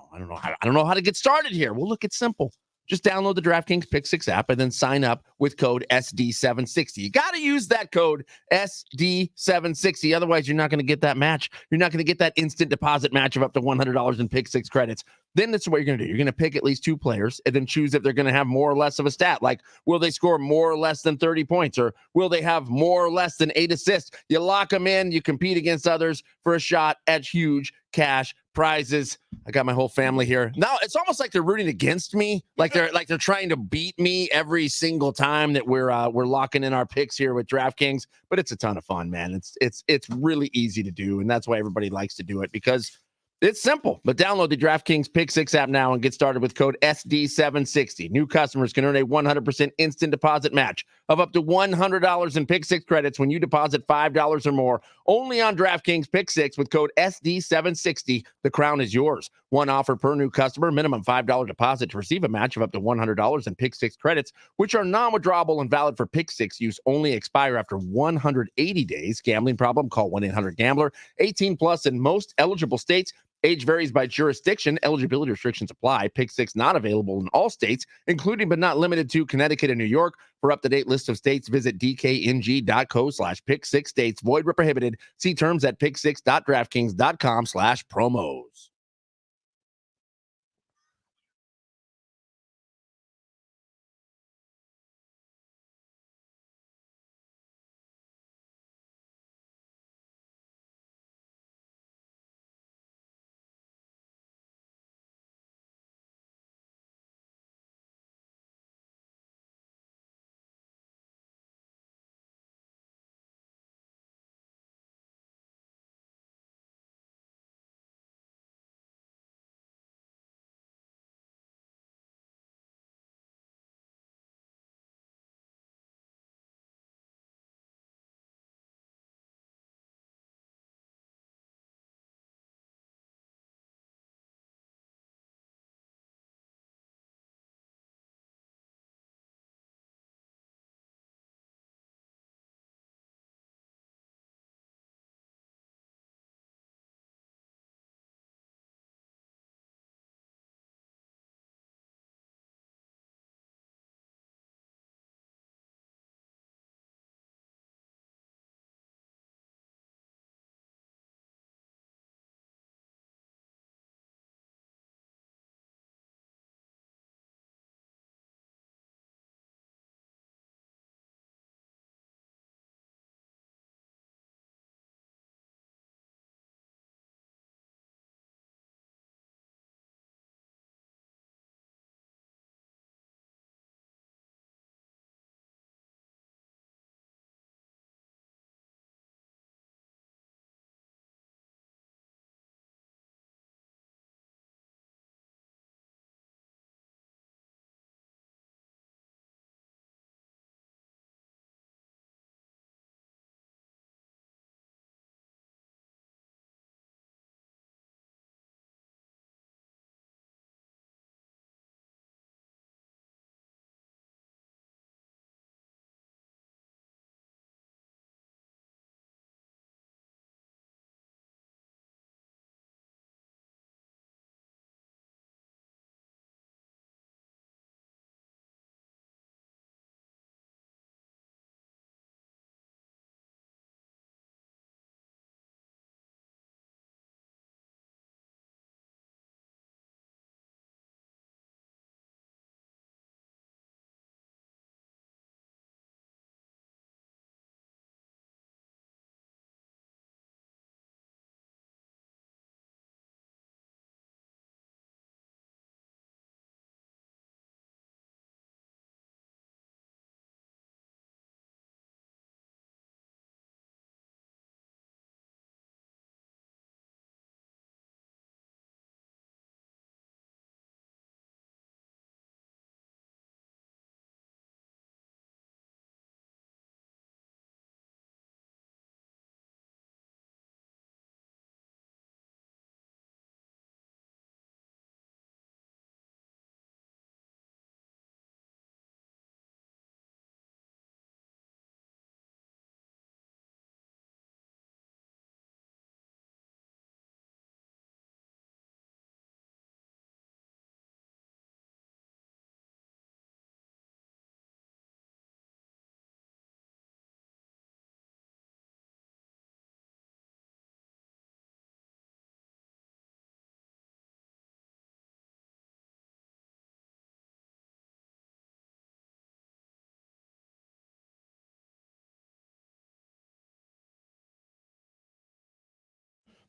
know how to get started here. Well, look, it's simple. Just download the DraftKings Pick Six app and then sign up with code SD760. You got to use that code SD760. Otherwise, you're not going to get that match. You're not going to get that instant deposit match of up to $100 in Pick Six credits. Then this is what you're going to do. You're going to pick at least two players and then choose if they're going to have more or less of a stat. Like, will they score more or less than 30 points? Or will they have more or less than 8 assists? You lock them in. You compete against others for a shot at huge cash prizes. I got my whole family here. Now it's almost like they're rooting against me. Like they're trying to beat me every single time that we're locking in our picks here with DraftKings. But it's a ton of fun, man. It's really easy to do, and that's why everybody likes to do it because it's simple. But download the DraftKings Pick Six app now and get started with code SD760. New customers can earn a 100% instant deposit match of up to $100 in Pick Six credits when you deposit $5 or more. Only on DraftKings Pick Six with code SD760. The crown is yours. One offer per new customer. Minimum $5 deposit to receive a match of up to $100 in Pick Six credits, which are non-withdrawable and valid for Pick Six use only. Expire after 180 days. Gambling problem? Call 1-800-GAMBLER. 18 plus in most eligible states. Age varies by jurisdiction. Eligibility restrictions apply. Pick Six not available in all states, including but not limited to Connecticut and New York. For up-to-date list of states, visit dkng.co/pick6states. Void where prohibited. See terms at pick6.draftkings.com/promos.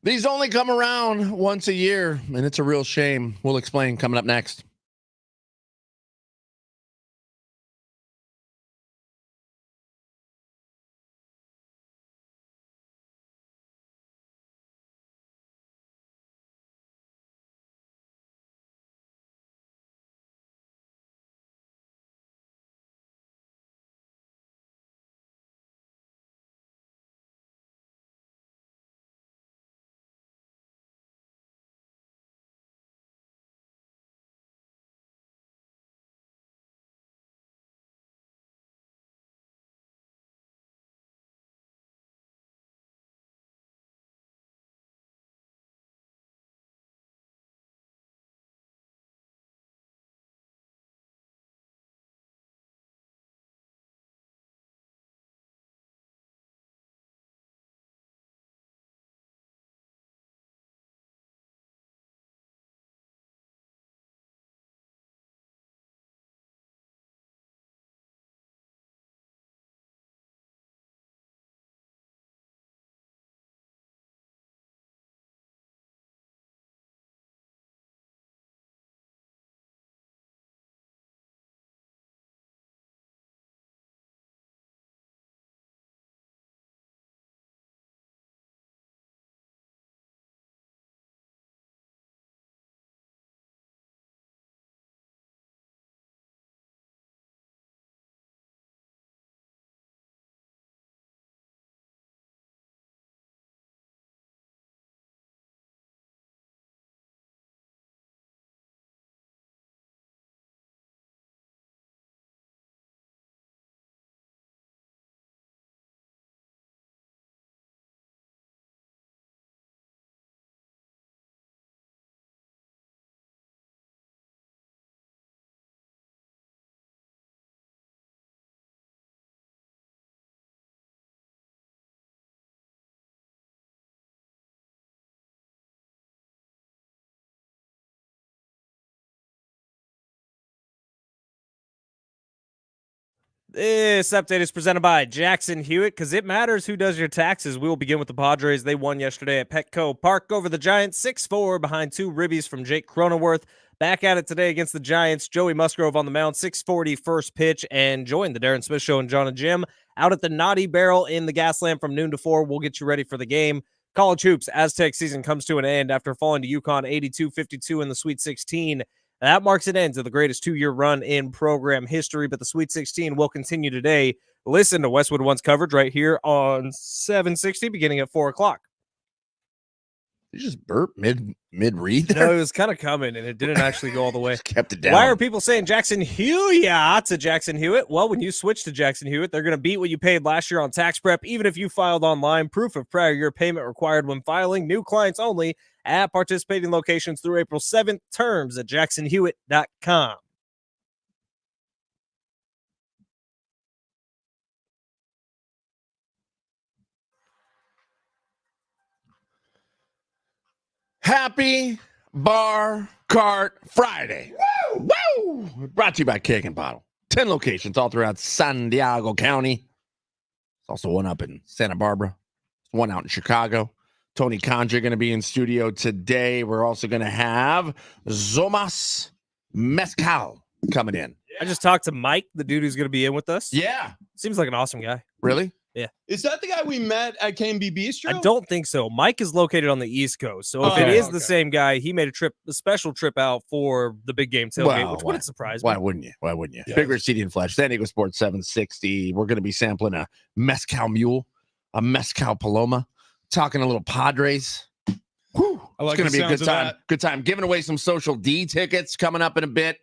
These only come around once a year, and it's a real shame. We'll explain coming up next. This update is presented by Jackson Hewitt because it matters who does your taxes. We will begin with the Padres. They won yesterday at Petco Park over the Giants 6-4 behind 2 ribbies from Jake Cronenworth. Back at it today against the Giants. Joey Musgrove on the mound, 6:40 first pitch, and join the Darren Smith Show and John and Jim out at the Naughty Barrel in the Gaslamp from noon to 4. We'll get you ready for the game. College hoops Aztec season comes to an end after falling to UConn 82-52 in the Sweet 16. That marks an end to the greatest 2-year run in program history, but the Sweet 16 will continue today. Listen to Westwood One's coverage right here on 760 beginning at 4 o'clock. You just burp mid-read No, there? it was kind of coming, and it didn't actually go all the way. Just kept it down. Why are people saying Jackson Hewitt to Jackson Hewitt? Well, when you switch to Jackson Hewitt, they're going to beat what you paid last year on tax prep, even if you filed online. Proof of prior year payment required when filing. New clients only at participating locations through April 7th. Terms at jacksonhewitt.com. Happy Bar Cart Friday. Woo! Woo! Brought to you by Keg N Bottle. 10 locations all throughout San Diego County. There's also one up in Santa Barbara. One out in Chicago. Tony Conja going to be in studio today. We're also going to have Zomas Mezcal coming in. I just talked to Mike, the dude who's going to be in with us. Yeah. Seems like an awesome guy. Really? Is that the guy we met at KMB Bistro? I don't think so. Mike is located on the East Coast. So if Oh, it is okay. the same guy, he made a special trip out for the big game tailgate, Well, which wouldn't surprise Why me. wouldn't you? Why wouldn't you? Yes. Bigger City and Flesh, San Diego Sports 760. We're going to be sampling a Mezcal Mule, a Mezcal Paloma, talking a little Padres. Whew. I like It's going to the be a good sounds of time. that. Good time. Giving away some Social D tickets coming up in a bit.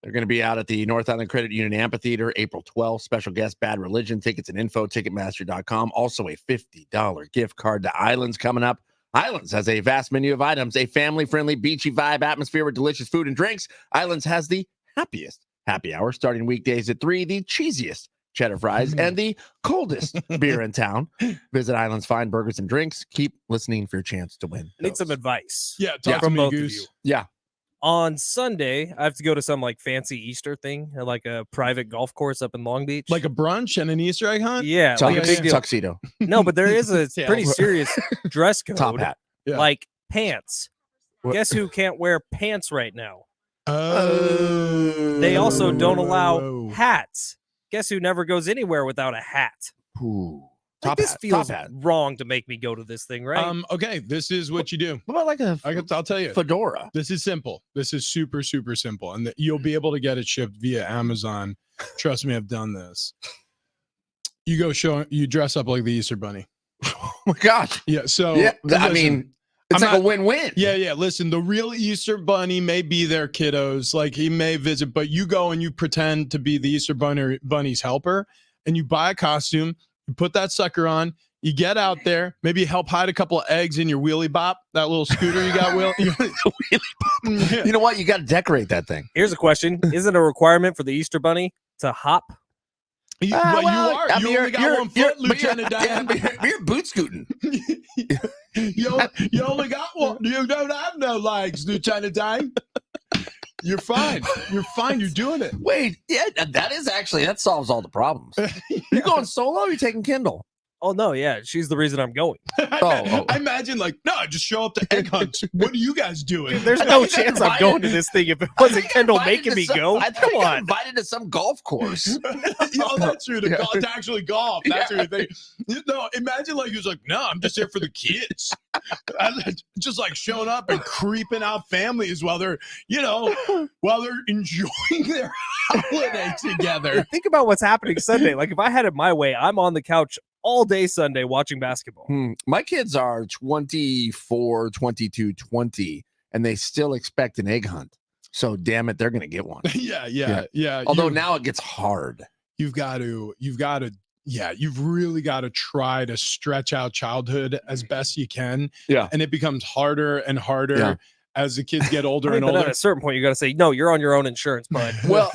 They're going to be out at the North Island Credit Union Amphitheater April 12th. Special guest, Bad Religion. Tickets and info, Ticketmaster.com. Also a $50 gift card to Islands coming up. Islands has a vast menu of items, a family-friendly, beachy vibe atmosphere with delicious food and drinks. Islands has the happiest happy hour starting weekdays at 3, the cheesiest cheddar fries, and the coldest beer in town. Visit Islands Fine Burgers and Drinks. Keep listening for your chance to win. I need some those. advice. Yeah, talk Yeah. to From me, both of Goose. you. Yeah. On Sunday, I have to go to some like fancy Easter thing, like a private golf course up in Long Beach. Like a brunch and an Easter egg hunt? yeah, like a Tux- big deal. Tuxedo. No, but there is a Yeah. pretty serious dress code. Top hat. Yeah. like pants. What? Guess who can't wear pants right now? Oh. They also don't allow Whoa. hats. Guess who never goes anywhere without a hat? Ooh. Like, Top this hat. feels Top hat. wrong to make me go to this thing, right? Okay, this is what you do. What about like a I'll tell you. fedora? This is simple. This is super, super simple. And you'll be able to get it shipped via Amazon. Trust me, I've done this. You dress up like the Easter Bunny. Oh my gosh. Yeah. So Yeah. I listen, mean, it's I'm like not- a win-win. Yeah. Listen, the real Easter Bunny may be there, kiddos. Like he may visit, but you go and you pretend to be the Easter Bunny's helper, and you buy a costume. You put that sucker on. You get out there. Maybe help hide a couple of eggs in your wheelie bop. That little scooter you got, Will. Yeah. You know what? You got to decorate that thing. Here's a question: Is it a requirement for the Easter Bunny to hop? But well, you are. I You mean, only got one foot, Lieutenant Dan. You're boot scooting. You only got one. You don't have no legs, Lieutenant Dan. You're fine. You're fine. You're doing it. Wait, yeah, that solves all the problems. You going solo? Or you taking Kindle? Oh no, yeah, she's the reason I'm going. Oh. I imagine no, I just show up to egg hunt. What are you guys doing? There's I no thought you got chance I'm invited. going to this thing if it wasn't Kendall making me go. I thought Come you got on. invited to some golf course. Oh, that's true. Yeah. To actually golf. That's what you think. No, imagine he was like, no, I'm just here for the kids. Just like showing up and creeping out families while they're enjoying their holiday together. Think about what's happening Sunday. Like if I had it my way, I'm on the couch all day Sunday watching basketball. My kids are 24, 22, 20, and they still expect an egg hunt. So damn it, they're gonna get one. Yeah. Although now it gets hard. you've really got to try to stretch out childhood as best you can. Yeah. And it becomes harder and harder Yeah. as the kids get older Right, and but at older. a certain point, you got to say, no, you're on your own insurance, bud. Well,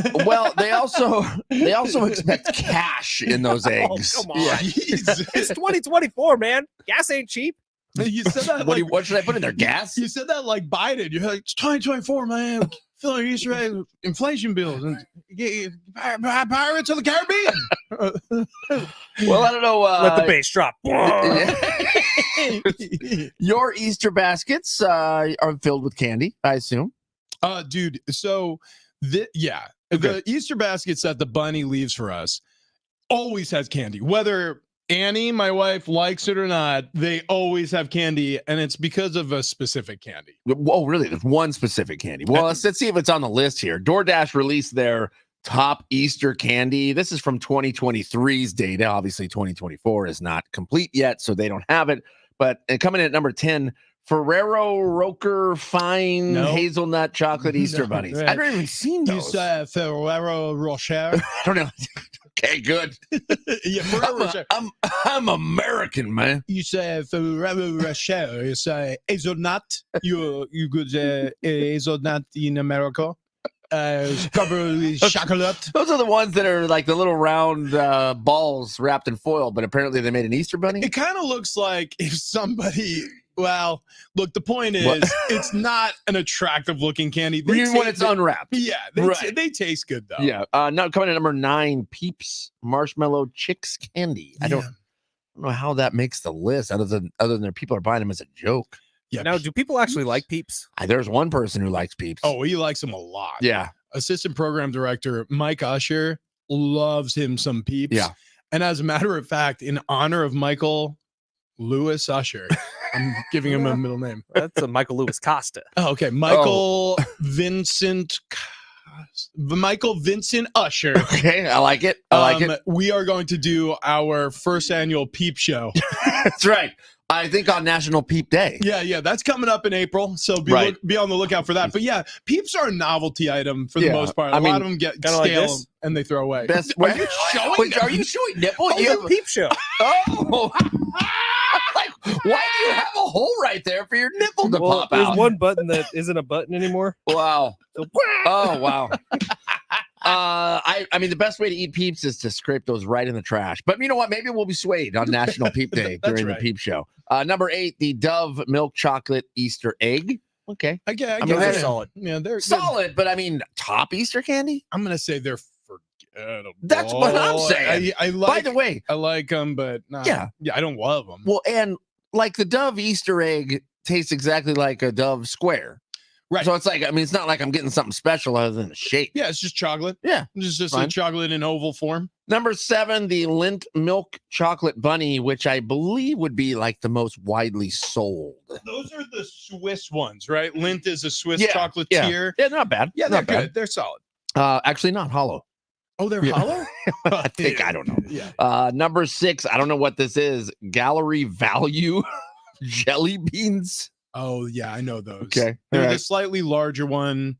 they also expect cash in those eggs. Oh, come on. Yeah. Jesus. It's 2024, man. Gas ain't cheap. You said that What should I put in there? Gas? you said that like Biden. You're like, it's 2024, man. Filling Easter egg inflation bills and Pirates of the Caribbean. Well, I don't know. Let the bass drop. Your Easter baskets are filled with candy, I assume. Dude, so Okay. the Easter baskets that the bunny leaves for us always has candy. Whether Annie, my wife, likes it or not, they always have candy, and it's because of a specific candy. Oh, really? There's one specific candy. Well, let's see if it's on the list here. DoorDash released their top Easter candy. This is from 2023's data. Obviously, 2024 is not complete yet, so they don't have it. But coming in at number 10, Ferrero Rocher Fine No. Hazelnut Chocolate Easter No. Bunnies. Right. I've never even seen You those. say Ferrero Rocher? I don't know. Okay, good. Yeah, Ferrero Rocher. I'm American, man. You say Ferrero Rocher. You say hazelnut. You good hazelnut in America? Covered with chocolate. Those are the ones that are like the little round balls wrapped in foil, but apparently they made an Easter bunny. It kind of looks like if somebody. Well, look. The point is, What? it's not an attractive looking candy. They Even when ta- it's unwrapped. Yeah, Right. they taste good though. Yeah. Now coming in at number 9, Peeps Marshmallow Chicks Candy. I don't know how that makes the list, other than their people are buying them as a joke. Yeah. Now, do people actually like Peeps? There's one person who likes Peeps. Oh, he likes them a lot. yeah. Assistant program director Mike Usher loves him some Peeps. Yeah. And as a matter of fact, in honor of Michael Lewis Usher, I'm giving him a middle name. That's a Michael Lewis Costa. Oh, okay. Michael Vincent Usher. Okay, I like it. I like it. We are going to do our first annual Peep show. That's right. I think on National Peep Day. Yeah, that's coming up in April, so Right. be on the lookout for that. But yeah, Peeps are a novelty item for the Yeah, most part. I A mean, lot of them get kinda like stale this? and they throw away. Best. Are you showing? Wait, are you showing nipple? Oh, You it's a have- Peep show. Oh. Like, why do you have a hole right there for your nipple to Well, pop there's out? one button that isn't a button anymore. Wow. So, Oh wow. I mean the best way to eat Peeps is to scrape those right in the trash. But you know what? Maybe we'll be swayed on National Peep Day That's during right. the Peep Show. Number 8, the Dove Milk Chocolate Easter Egg. Okay. I I get mean, those are it. solid. Yeah, they're Solid, but I mean top Easter candy? I'm gonna say they're forgettable. That's what I'm saying. I By like. the way, I like them, but nah, Yeah. I don't love them. well, and like the Dove Easter egg tastes exactly like a Dove Square. Right. So it's like, I mean, it's not like I'm getting something special other than the shape. Yeah, it's just chocolate. Yeah. It's just Fine. a chocolate in oval form. Number 7, the Lindt Milk Chocolate Bunny, which I believe would be like the most widely sold. Those are the Swiss ones, right? Lindt is a Swiss chocolatier. Yeah, not bad. Yeah, they're not bad. good. They're solid. Actually, not hollow. Oh, they're hollow? I think, I don't know. Yeah. Number 6, I don't know what this is. Gallery Value Jelly Beans. Oh, yeah, I know those. Okay. They're All the right. slightly larger one.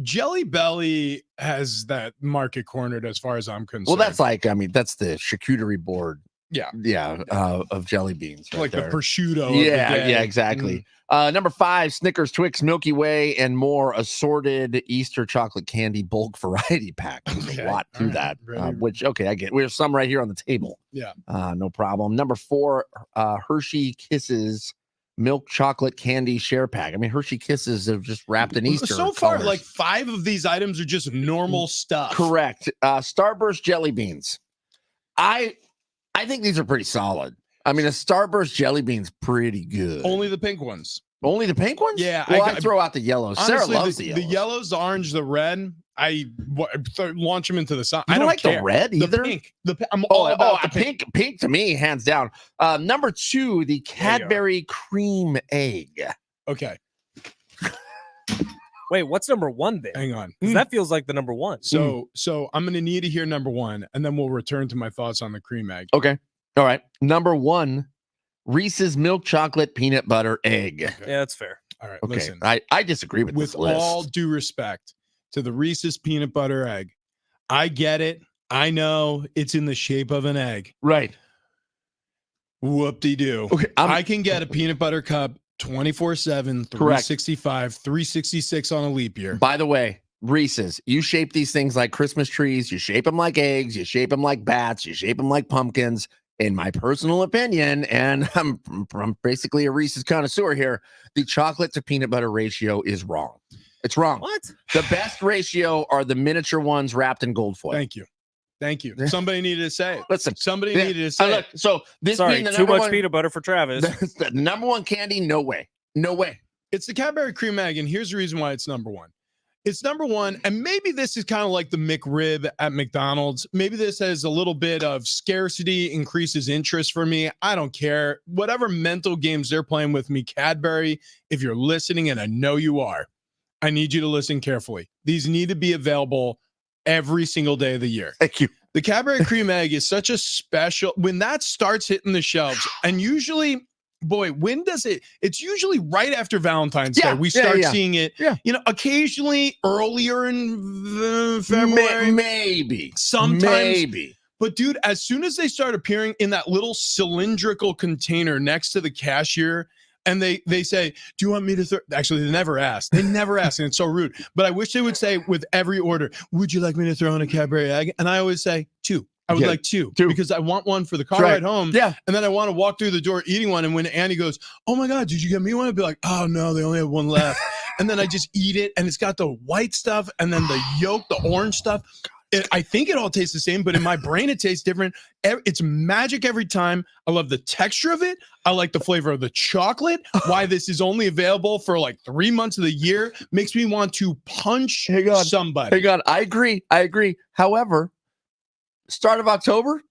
Jelly Belly has that market cornered as far as I'm concerned. Well, that's like, I mean, that's the charcuterie board. Yeah. Yeah. Of jelly beans. Right like there. the prosciutto. Yeah, of the day. yeah, exactly. Number 5, Snickers, Twix, Milky Way, and more assorted Easter chocolate candy bulk variety pack. There's Okay. a lot to All right. that. Really? Which, okay, I get. We have some right here on the table. Yeah. No problem. Number 4, Hershey Kisses milk chocolate candy share pack. I mean, Hershey Kisses are just wrapped in Easter. So far, colors. like 5 of these items are just normal stuff. Correct. Starburst jelly beans. I think these are pretty solid. I mean, a Starburst jelly bean's pretty good. Only the pink ones. Only the pink ones? Yeah, Well, I throw out the yellows. Sarah Honestly, loves the the yellows. yellows, the orange, the red. Launch them into the sun. You I don't like care. the red either? The pink. I'm all about the pink. Pink to me, hands down. Number 2, the Cadbury cream egg. Okay, Wait, what's number 1 then? hang on. 'Cause that feels like the number 1. So I'm gonna need to hear number 1, and then we'll return to my thoughts on the cream egg. Okay. All right. Number 1, Reese's milk chocolate peanut butter egg. Yeah, that's fair. All right, Okay. listen. I disagree with With this list. all due respect to the Reese's peanut butter egg, I get it. I know it's in the shape of an egg. Right. Whoop-de-doo. Okay. I can get a peanut butter cup 24/7, Correct. 365, 366 on a leap year. By the way, Reese's, you shape these things like Christmas trees. You shape them like eggs. You shape them like bats. You shape them like pumpkins. In my personal opinion, and I'm basically a Reese's connoisseur here, the chocolate to peanut butter ratio is wrong. It's wrong. What? The best ratio are the miniature ones wrapped in gold foil. Thank you. Somebody needed to say it. Listen, Somebody yeah, needed to say look, it. so this Sorry, being the too number much one, peanut butter for Travis. the number 1 candy, no way. No way. It's the Cadbury cream egg, and here's the reason why it's number 1. It's number 1, and maybe this is kind of like the McRib at McDonald's. Maybe this has a little bit of scarcity, increases interest for me. I don't care. Whatever mental games they're playing with me, Cadbury, if you're listening, and I know you are, I need you to listen carefully. These need to be available every single day of the year. Thank you. The Cadbury cream egg is such a special, when that starts hitting the shelves, and usually, boy, when does it? It's usually right after Valentine's Day. We start seeing it, occasionally earlier in February. Maybe. Sometimes. Maybe. But dude, as soon as they start appearing in that little cylindrical container next to the cashier, and they say, do you want me to throw? Actually, they never ask. And it's so rude. But I wish they would say with every order, would you like me to throw in a Cadbury egg? And I always say 2. I would like two because I want one for the car ride home. Yeah. And then I want to walk through the door eating one. And when Annie goes, oh my God, did you get me one? I'd be like, oh no, they only have one left. And then I just eat it. And it's got the white stuff and then the yolk, the orange stuff. I think it all tastes the same, but in my brain, it tastes different. It's magic every time. I love the texture of it. I like the flavor of the chocolate. Why this is only available for like 3 months of the year makes me want to punch somebody. Hang on. I agree. However, start of October,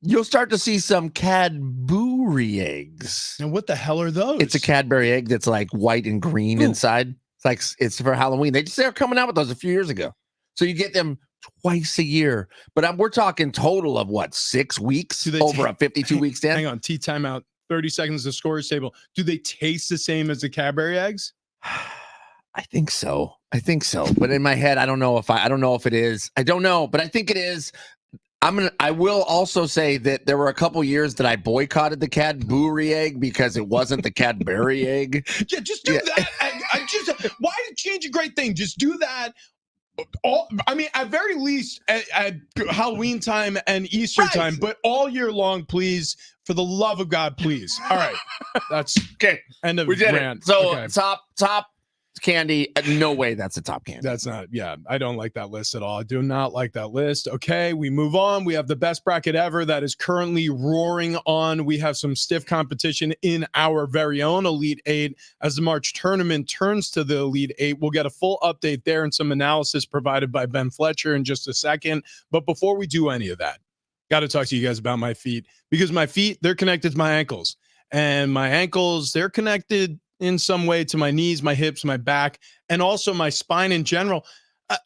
you'll start to see some Cadbury eggs. And what the hell are those? It's a Cadbury egg that's like white and green inside. It's like it's for Halloween. They're coming out with those a few years ago. So you get them twice a year. But we're talking total of what, 6 weeks over a 52-week stand? Hang on, tea timeout. 30 seconds to scorer's table. Do they taste the same as the Cadbury eggs? I think so. But in my head, I don't know if it is. I don't know, but I think it is. I will also say that there were a couple years that I boycotted the Cadbury egg because it wasn't the Cadbury egg. Yeah, just do that. Why change a great thing? Just do that. At very least at Halloween time and Easter time, but all year long, please, for the love of God, please. All right, that's okay. End of we did rant. it. So okay. top candy. No way that's a top candy. That's not, yeah, I don't like that list at all. I do not like that list. Okay, we move on. We have the best bracket ever that is currently roaring on. We have some stiff competition in our very own Elite Eight. As the March tournament turns to the Elite Eight, we'll get a full update there and some analysis provided by Ben Fletcher in just a second. But before we do any of that, got to talk to you guys about my feet, because my feet, they're connected to my ankles, and my ankles, they're connected in some way to my knees, my hips, my back, and also my spine in general.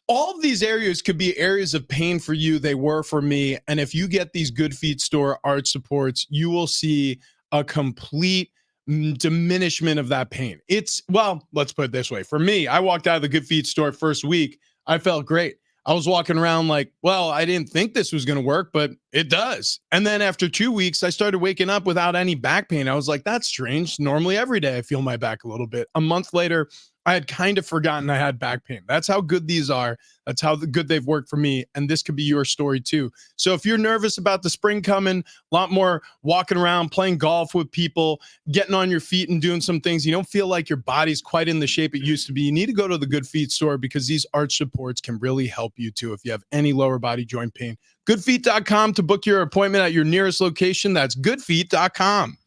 All of these areas could be areas of pain for you. They were for me. And if you get these Good Feet Store arch supports, you will see a complete diminishment of that pain. It's, well, let's put it this way. For me, I walked out of the Good Feet Store first week. I felt great. I was walking around like, well, I didn't think this was going to work, but it does. And then after 2 weeks, I started waking up without any back pain. I was like, that's strange. Normally every day I feel my back a little bit. A month later, I had kind of forgotten I had back pain. That's how good these are. That's how good they've worked for me. And this could be your story too. So if you're nervous about the spring coming, a lot more walking around, playing golf with people, getting on your feet and doing some things, you don't feel like your body's quite in the shape it used to be, you need to go to the Good Feet Store, because these arch supports can really help you too if you have any lower body joint pain. Goodfeet.com to book your appointment at your nearest location. That's goodfeet.com.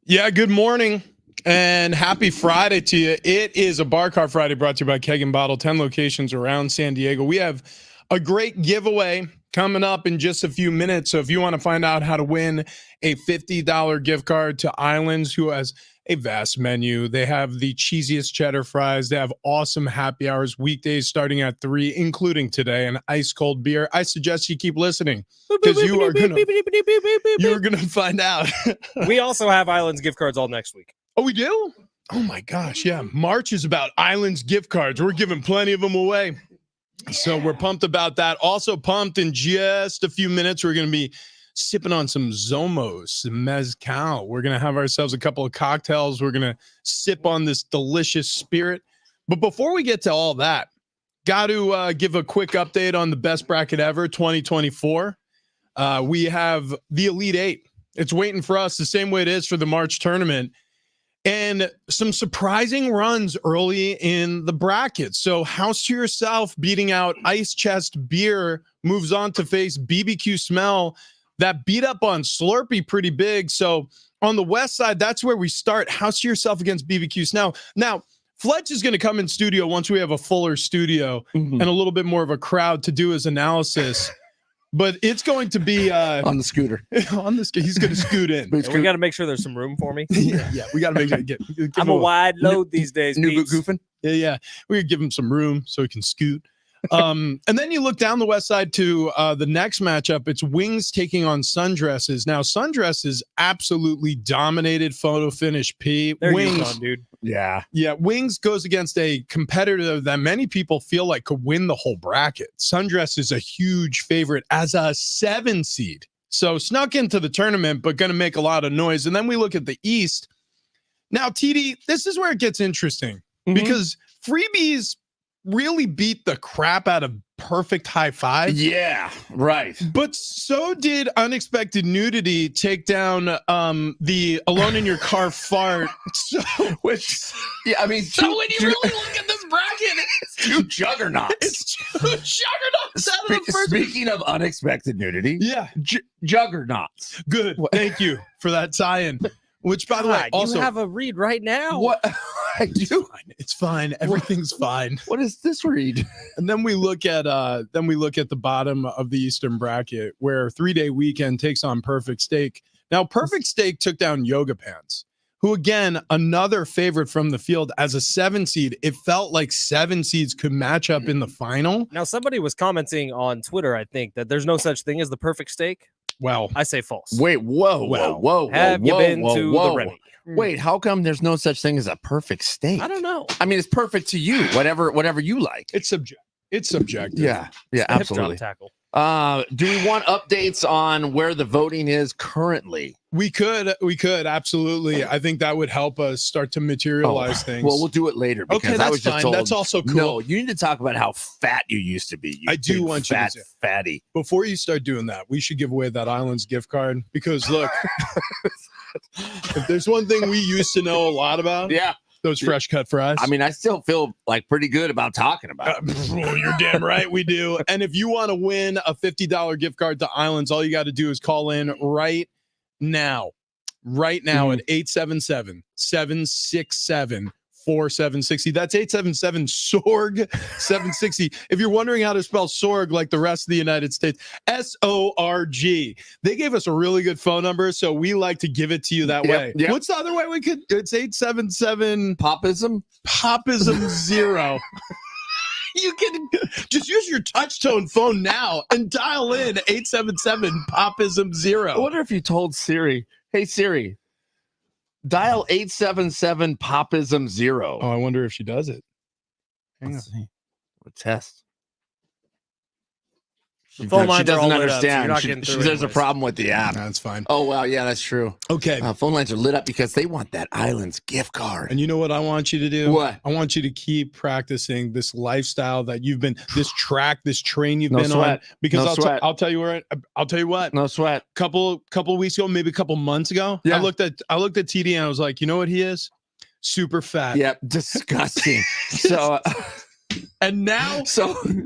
Yeah, good morning and happy Friday to you. It is a Bar Car Friday brought to you by Keg N Bottle, 10 locations around San Diego. We have a great giveaway coming up in just a few minutes. So if you want to find out how to win a $50 gift card to Islands, who has a vast menu. They have the cheesiest cheddar fries. They have awesome happy hours weekdays starting at 3, including today, and ice cold beer. I suggest you keep listening because you are gonna find out. We also have Islands gift cards all next week. Oh, we do? Oh my gosh, yeah. March is about Islands gift cards. We're giving plenty of them away. So we're pumped about that. Also pumped in just a few minutes. We're going to be sipping on some Zomos, some mezcal. We're going to have ourselves a couple of cocktails. We're going to sip on this delicious spirit. But before we get to all that, got to give a quick update on the best bracket ever 2024. We have the Elite Eight. It's waiting for us the same way it is for the March tournament. And some surprising runs early in the bracket. So House to Yourself beating out Ice Chest Beer moves on to face BBQ Smell. That beat up on Slurpee pretty big. So on the west side, that's where we start. House to Yourself against BBQ Smell. Now, Fletch is going to come in studio once we have a fuller studio and a little bit more of a crowd to do his analysis. But it's going to be on the scooter. On the he's going to scoot in. We got to make sure there's some room for me. Yeah, we got to make sure get I'm a wide load these days. New Peeps. goofing. Yeah. We could give him some room so he can scoot. And then you look down the west side to the next matchup. It's Wings taking on Sundresses. Now, Sundresses absolutely dominated photo finish P. They're Wings, UConn, dude. Yeah. yeah, Wings goes against a competitor that many people feel like could win the whole bracket. Sundress is a huge favorite as a 7 seed. So snuck into the tournament, but going to make a lot of noise. And then we look at the East. Now, TD, this is where it gets interesting because Freebies really beat the crap out of Perfect High Five. Yeah, right. But so did Unexpected Nudity take down the Alone in Your Car fart. So, Yeah, I mean, so when you really look at this bracket, it's two juggernauts. it's two juggernauts out of the first. Speaking of unexpected nudity, Yeah, juggernauts. good. Thank you for that tie-in. Which, by the way, God, also you have a read right now. What I do? it's fine. Everything's fine. What is this read? And then we look at the bottom of the Eastern bracket where 3-Day Weekend takes on Perfect Steak. Now, Perfect Steak took down Yoga Pants, who again, another favorite from the field as a 7 seed. It felt like 7 seeds could match up in the final. Now, somebody was commenting on Twitter, I think, that there's no such thing as the perfect steak. Well, I say false. Wait, whoa. Have you been to the Remy? Wait, how come there's no such thing as a perfect steak? I don't know. I mean, it's perfect to you, whatever you like. it's subjective. Yeah, Hip absolutely. drop tackle. Do we want updates on where the voting is currently? We could absolutely. I think that would help us start to materialize things. Well, we'll do it later. Because Okay, I that's was just fine. told, That's also cool. No, you need to talk about how fat you used to be. I do big want you to fat say- fatty. Before you start doing that, we should give away that Islands gift card because look, if there's one thing we used to know a lot about, Yeah, those fresh cut fries. I mean, I still feel like pretty good about talking about it. You're damn right we do. And if you want to win a $50 gift card to Islands, all you got to do is call in right now at 877-767-4760. That's 877-SORG-760. If you're wondering how to spell SORG like the rest of the United States, SORG. They gave us a really good phone number, so we like to give it to you that way. Yep. What's the other way we could? It's 877 Popism? Popism 0. You can just use your touch tone phone now and dial in 877 Popism 0. I wonder if you told Siri, hey Siri, dial 877 Popism 0. Oh, I wonder if she does it. Hang on. Let's see. We'll test. The phone lines are doesn't all lit up, so you're understand. not getting through There's a anyways. problem with the app. That's fine. Oh, well, yeah, that's true. Okay. Phone lines are lit up because they want that Islands gift card. And you know what I want you to do? What? I want you to keep practicing this lifestyle that you've been, this train you've No been on. sweat. Because No sweat. I'll tell you what. No sweat. Couple weeks ago, maybe a couple months ago, Yeah. I looked at TD and I was like, you know what he is? Super fat. Yep, disgusting. So, And now,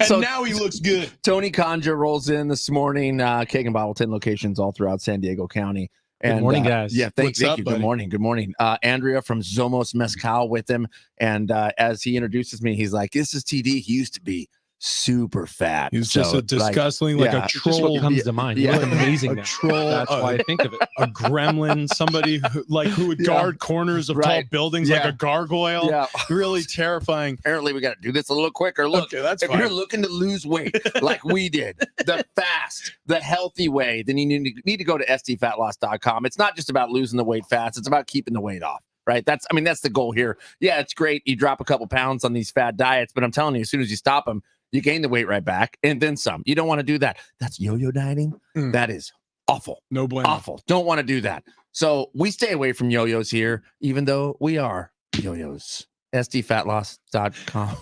now he looks good. Tony Conja rolls in this morning. Keg N Bottle, 10 locations all throughout San Diego County. And, morning, guys. Yeah, What's thank up, you. buddy? Good morning. Good morning. Andrea from Zomos Mezcal with him. And as he introduces me, he's like, this is TD. He used to be super fat. He was just So, a disgustingly like yeah, a it's Just what troll. comes to mind. You yeah. look amazing A now. troll, That's why I think of it. a gremlin, somebody who would Yeah. guard corners of tall Right. buildings like Yeah. a gargoyle. Yeah. Really terrifying. Apparently, we got to do this a little quicker. Look, Okay, that's if fine. you're looking to lose weight like we did, the fast, the healthy way, then you need to go to stfatloss.com. It's not just about losing the weight fast; it's about keeping the weight off. Right? That's the goal here. Yeah, it's great. You drop a couple pounds on these fad diets, but I'm telling you, as soon as you stop them, you gain the weight right back and then some. You don't want to do that. That's yo-yo dieting. Mm. That is awful. No bueno. Awful. Don't want to do that. So we stay away from yo-yos here, even though we are yo-yos. SDFatLoss.com.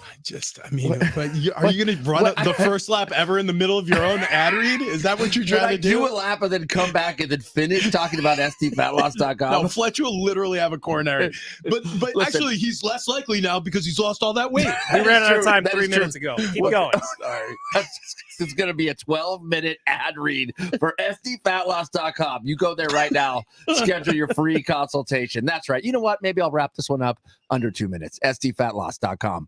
But are you going to run the first lap ever in the middle of your own ad read? Is that what you're trying to do? a lap and then come back and then finish talking about SDFatLoss.com? No, Fletch will literally have a coronary. But Listen. actually, he's less likely now because he's lost all that weight. We ran out true. of time That 3 is true. minutes ago. Keep Well, going. Sorry. It's going to be a 12-minute ad read for SDFatLoss.com. You go there right now. Schedule your free consultation. That's right. You know what? Maybe I'll wrap this one up under 2 minutes. SDFatLoss.com.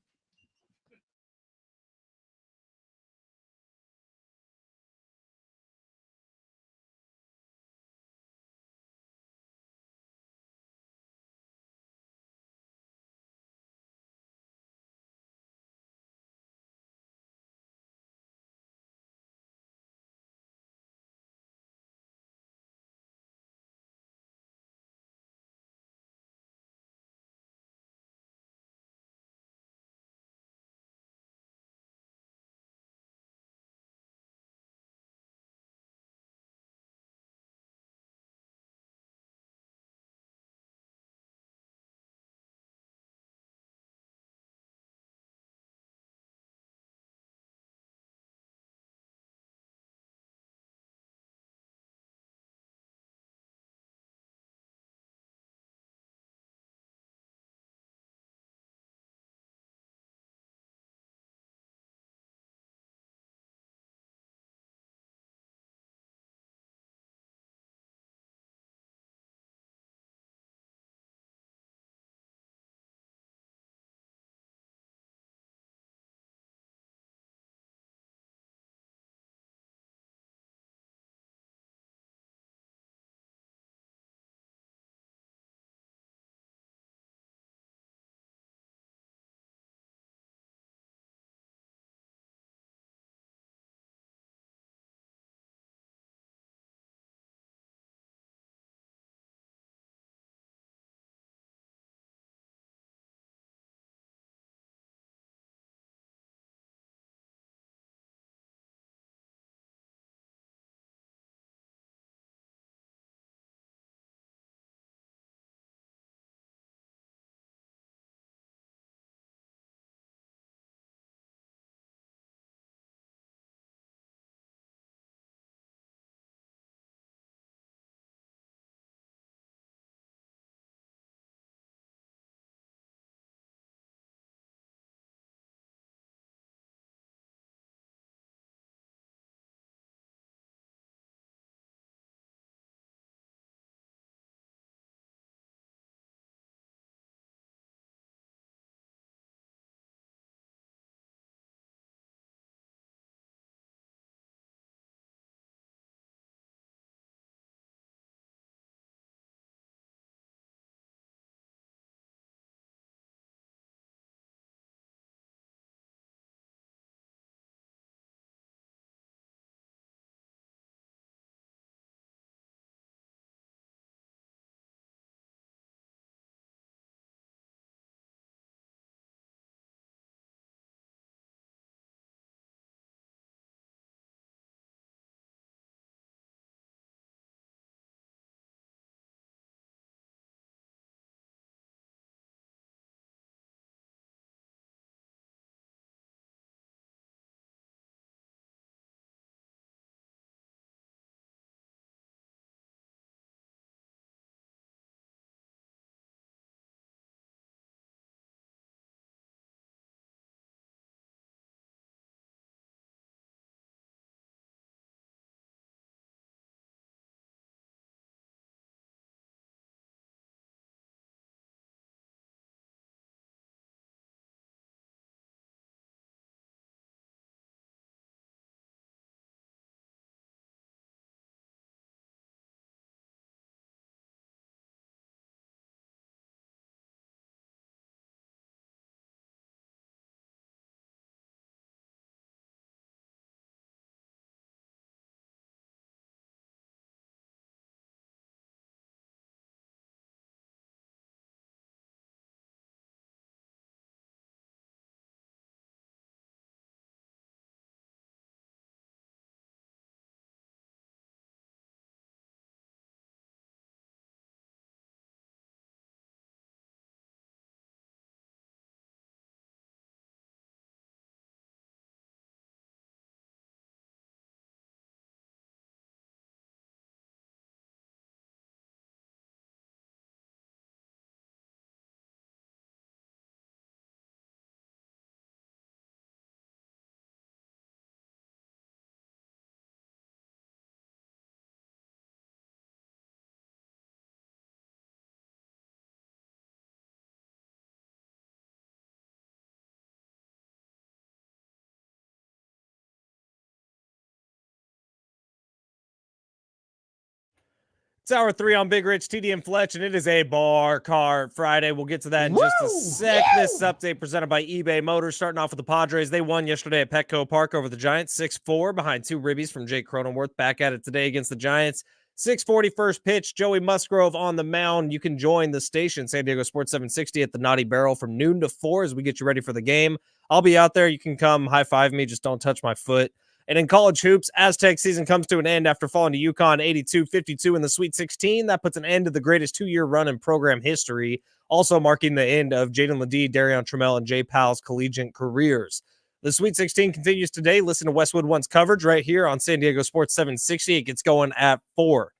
It's hour 3 on Big Rich, TD, and Fletch, and it is a bar card Friday. We'll get to that in just a sec. This update presented by eBay Motors. Starting off with the Padres. They won yesterday at Petco Park over the Giants, 6-4, behind 2 ribbies from Jake Cronenworth. Back at it today against the Giants. 6:40 first pitch. Joey Musgrove on the mound. You can join the station, San Diego Sports 760 at the Naughty Barrel from noon to 4 as we get you ready for the game. I'll be out there. You can come high-five me. Just don't touch my foot. And in college hoops, Aztec season comes to an end after falling to UConn 82-52 in the Sweet 16. That puts an end to the greatest 2-year run in program history, also marking the end of Jaden Ledee, Darion Trammell, and Jay Powell's collegiate careers. The Sweet 16 continues today. Listen to Westwood One's coverage right here on San Diego Sports 760. It gets going at 4.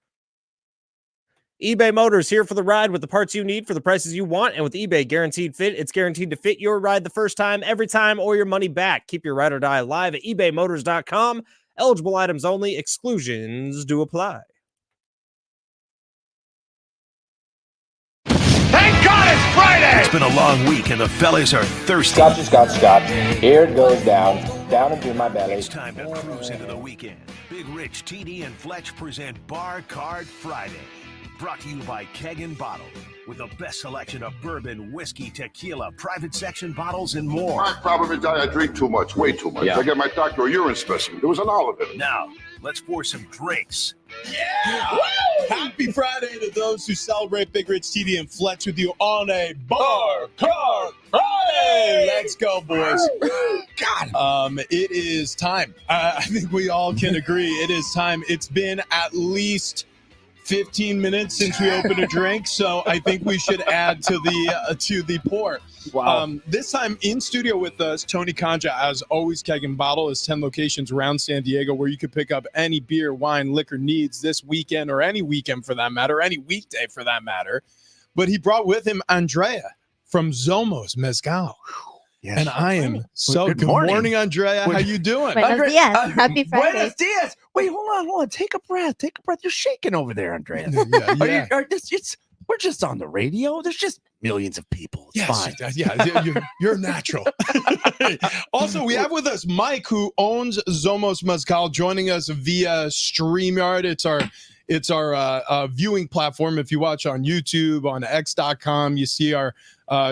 eBay Motors, here for the ride with the parts you need for the prices you want. And with eBay Guaranteed Fit, it's guaranteed to fit your ride the first time, every time, or your money back. Keep your ride or die alive at ebaymotors.com. Eligible items only. Exclusions do apply. Thank God it's Friday! It's been a long week and the fellas are thirsty. Scott. Here it goes down into my belly. It's time to cruise into the weekend. Big Rich, TD, and Fletch present Bar Card Friday. Brought to you by Keg N Bottle, with the best selection of bourbon, whiskey, tequila, private section bottles, and more. My problem is I drink too much, way too much. Yeah. I get my doctor a urine specimen. There was an olive in it. Now, let's pour some drinks. Yeah! Woo! Happy Friday to those who celebrate Big Rich, TD, and Fletch with you on a Bar Card Friday. Let's go, boys. God. It is time. I think we all can agree. It is time. It's been at least 15 minutes since we opened a drink, so I think we should add to the pour. Wow. This time in studio with us, Tony Conja, as always. Keg N Bottle is 10 locations around San Diego where you can pick up any beer, wine, liquor needs this weekend, or any weekend for that matter, any weekday for that matter. But he brought with him Andrea from Zomos Mezcal. Yes. And I am so Good good morning. morning, Andrea. How you doing? Buenos dias. Happy Friday. Buenos dias. Wait, hold on. Take a breath. You're shaking over there, Andrea. Yeah. We're just on the radio. There's just millions of people. It's fine. Yeah, you're natural. Also, we have with us Mike, who owns Zomos Mezcal, joining us via StreamYard. It's our viewing platform. If you watch on YouTube, on X.com, you see our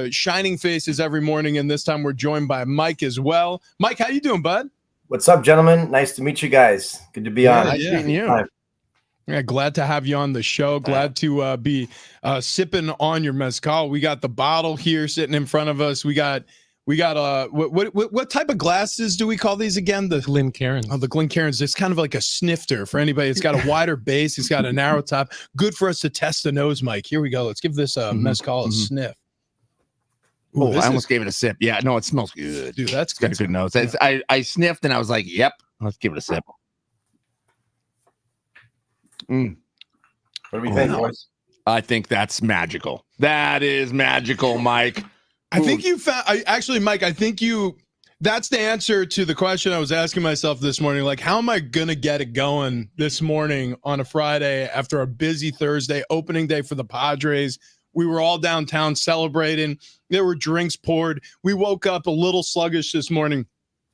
shining faces every morning. And this time we're joined by Mike as well. Mike, how you doing, bud? What's up, gentlemen? Nice to meet you guys. Good to be on. Nice meeting you. Hi. Yeah, glad to have you on the show. Glad to be sipping on your mezcal. We got the bottle here sitting in front of us. We got what type of glasses do we call these again? The Glencairns. Oh, the Glencairns. It's kind of like a snifter for anybody. It's got a wider base. It's got a narrow top. Good for us to test the nose, Mike. Here we go. Let's give this mezcal a sniff. Ooh, I almost gave it a sip. Yeah, no, it smells good. Dude, that's It's got a good nose. I sniffed and I was like, yep, let's give it a sip. What do we think, boys? I think that's magical. That is magical, Mike. I think you found, Mike, I think that's the answer to the question I was asking myself this morning. Like, how am I going to get it going this morning on a Friday after a busy Thursday, opening day for the Padres? We were all downtown celebrating. There were drinks poured. We woke up a little sluggish this morning.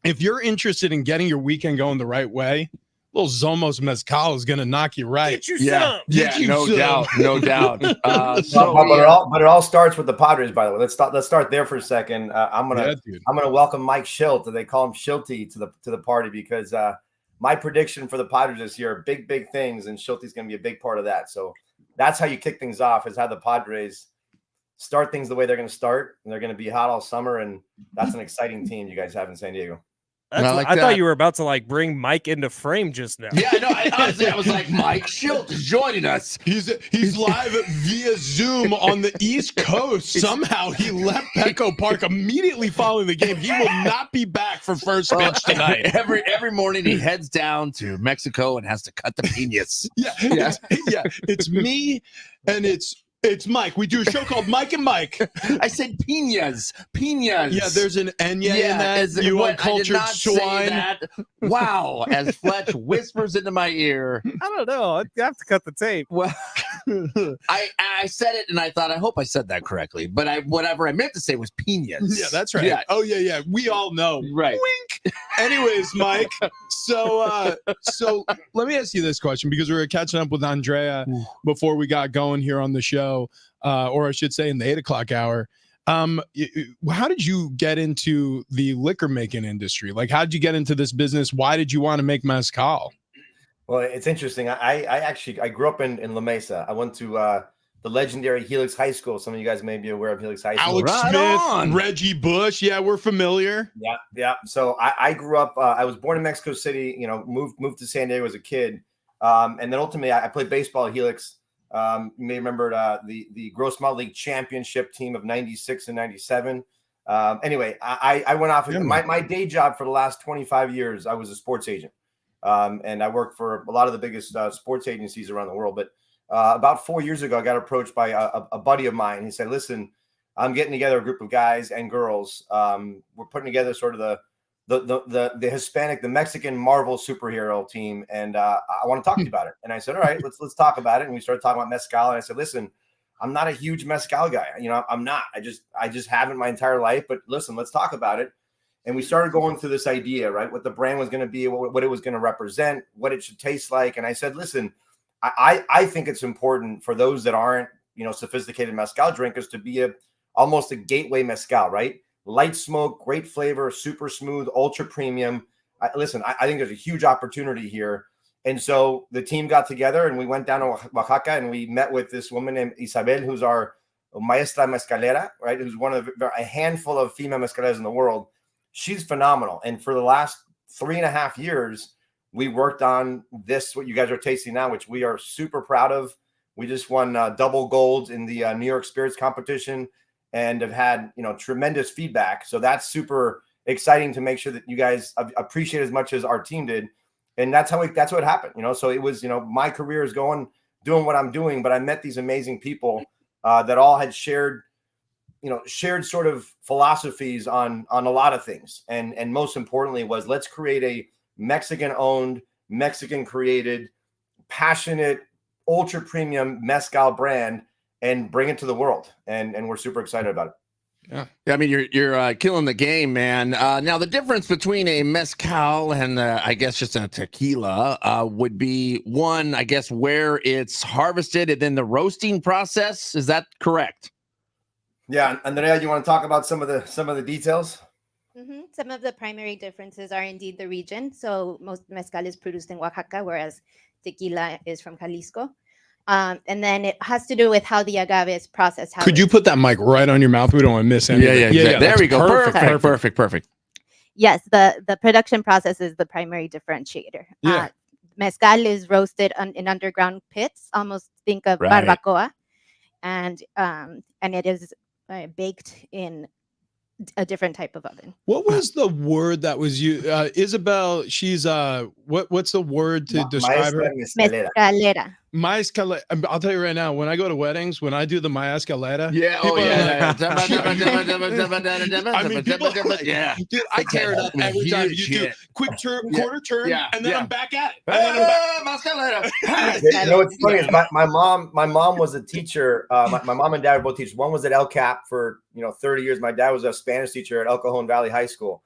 If you're interested in getting your weekend going the right way, little Zomos Mezcal is going to knock you right. Get you some. Yeah, no doubt. But it all starts with the Padres, by the way. Let's start there for a second. I'm gonna welcome Mike Schilt. They call him Shilty to the party because my prediction for the Padres this year are big things, and Shilty's going to be a big part of that. So that's how you kick things off, is how the Padres start things the way they're going to start, and they're going to be hot all summer, and that's an exciting team you guys have in San Diego. I thought you were about to bring Mike into frame just now. Yeah, no, honestly, I was like, Mike Schilt is joining us. He's live via Zoom on the East Coast. Somehow he left Petco Park immediately following the game. He will not be back for first pitch tonight. Every morning he heads down to Mexico and has to cut the piñas. It's me and it's Mike. We do a show called Mike and Mike. I said piñas. Yeah, there's an Enya in that. You uncultured swine. Wow. As Fletch whispers into my ear. I don't know. I have to cut the tape. Well, I said it and I thought, I hope I said that correctly. But whatever I meant to say was piñas. Yeah, that's right. Yeah. Oh, yeah. We all know. Right. Wink. Anyways, Mike, so let me ask you this question, because we were catching up with Andrea before we got going here on the show, or I should say in the 8 o'clock hour. How did you get into the liquor making industry? Like, how did you get into this business? Why did you want to make mezcal? Well, it's interesting. I grew up in La Mesa. I went to the legendary Helix High School. Some of you guys may be aware of Helix High School. Alex Smith, Reggie Bush. Yeah, we're familiar. Yeah. So I grew up. I was born in Mexico City. Moved to San Diego as a kid, and then ultimately I played baseball at Helix. You may remember the Gross Mile League championship team of '96 and '97. Anyway, I went off. My day job for the last 25 years, I was a sports agent. And I worked for a lot of the biggest sports agencies around the world. But about 4 years ago, I got approached by a buddy of mine. He said, "Listen, I'm getting together a group of guys and girls. We're putting together sort of the Hispanic, the Mexican Marvel superhero team, and I want to talk to you about it." And I said, "All right, let's talk about it." And we started talking about mezcal. And I said, "Listen, I'm not a huge mezcal guy. I'm not. I just haven't my entire life. But listen, let's talk about it." And we started going through this idea, right? What the brand was going to be, what it was going to represent, what it should taste like. And I said, listen, I think it's important for those that aren't, sophisticated mezcal drinkers to be almost a gateway mezcal, right? Light smoke, great flavor, super smooth, ultra premium. I think there's a huge opportunity here. And so the team got together and we went down to Oaxaca and we met with this woman named Isabel, who's our maestra mezcalera, right? Who's one of a handful of female mezcaleras in the world. She's phenomenal. And for the last 3.5 years, we worked on this, what you guys are tasting now, which we are super proud of. We just won double gold in the New York Spirits competition and have had, tremendous feedback. So that's super exciting to make sure that you guys appreciate as much as our team did. And that's what happened, So it was, my career is doing what I'm doing, but I met these amazing people that all had shared sort of philosophies on a lot of things. And most importantly was, let's create a Mexican owned, Mexican created, passionate, ultra premium mezcal brand and bring it to the world. And we're super excited about it. Yeah. I mean, you're killing the game, man. Now the difference between a mezcal and I guess just a tequila would be one, I guess, where it's harvested and then the roasting process. Is that correct? Yeah, Andrea, you want to talk about some of the details? Mm-hmm. Some of the primary differences are indeed the region. So most mezcal is produced in Oaxaca, whereas tequila is from Jalisco. And then it has to do with how the agave is processed. Could you put that mic right on your mouth? We don't want to miss anything. Yeah. There we go. Perfect. Yes, the production process is the primary differentiator. Yeah. Mezcal is roasted in underground pits. Almost think of barbacoa, and it is baked in a different type of oven. What was the word that was used? Isabel, she's what's the word to describe her? Mezcalera. Maescalera. I'll tell you right now, when I go to weddings, when I do the maescalera, I mean, people yeah. Dude, I tear it up every time you do quick turn, quarter turn, and then I'm back at it. What's funny is my mom was a teacher. My mom and dad were both teachers. One was at El Cap for 30 years. My dad was a Spanish teacher at El Cajon Valley High School,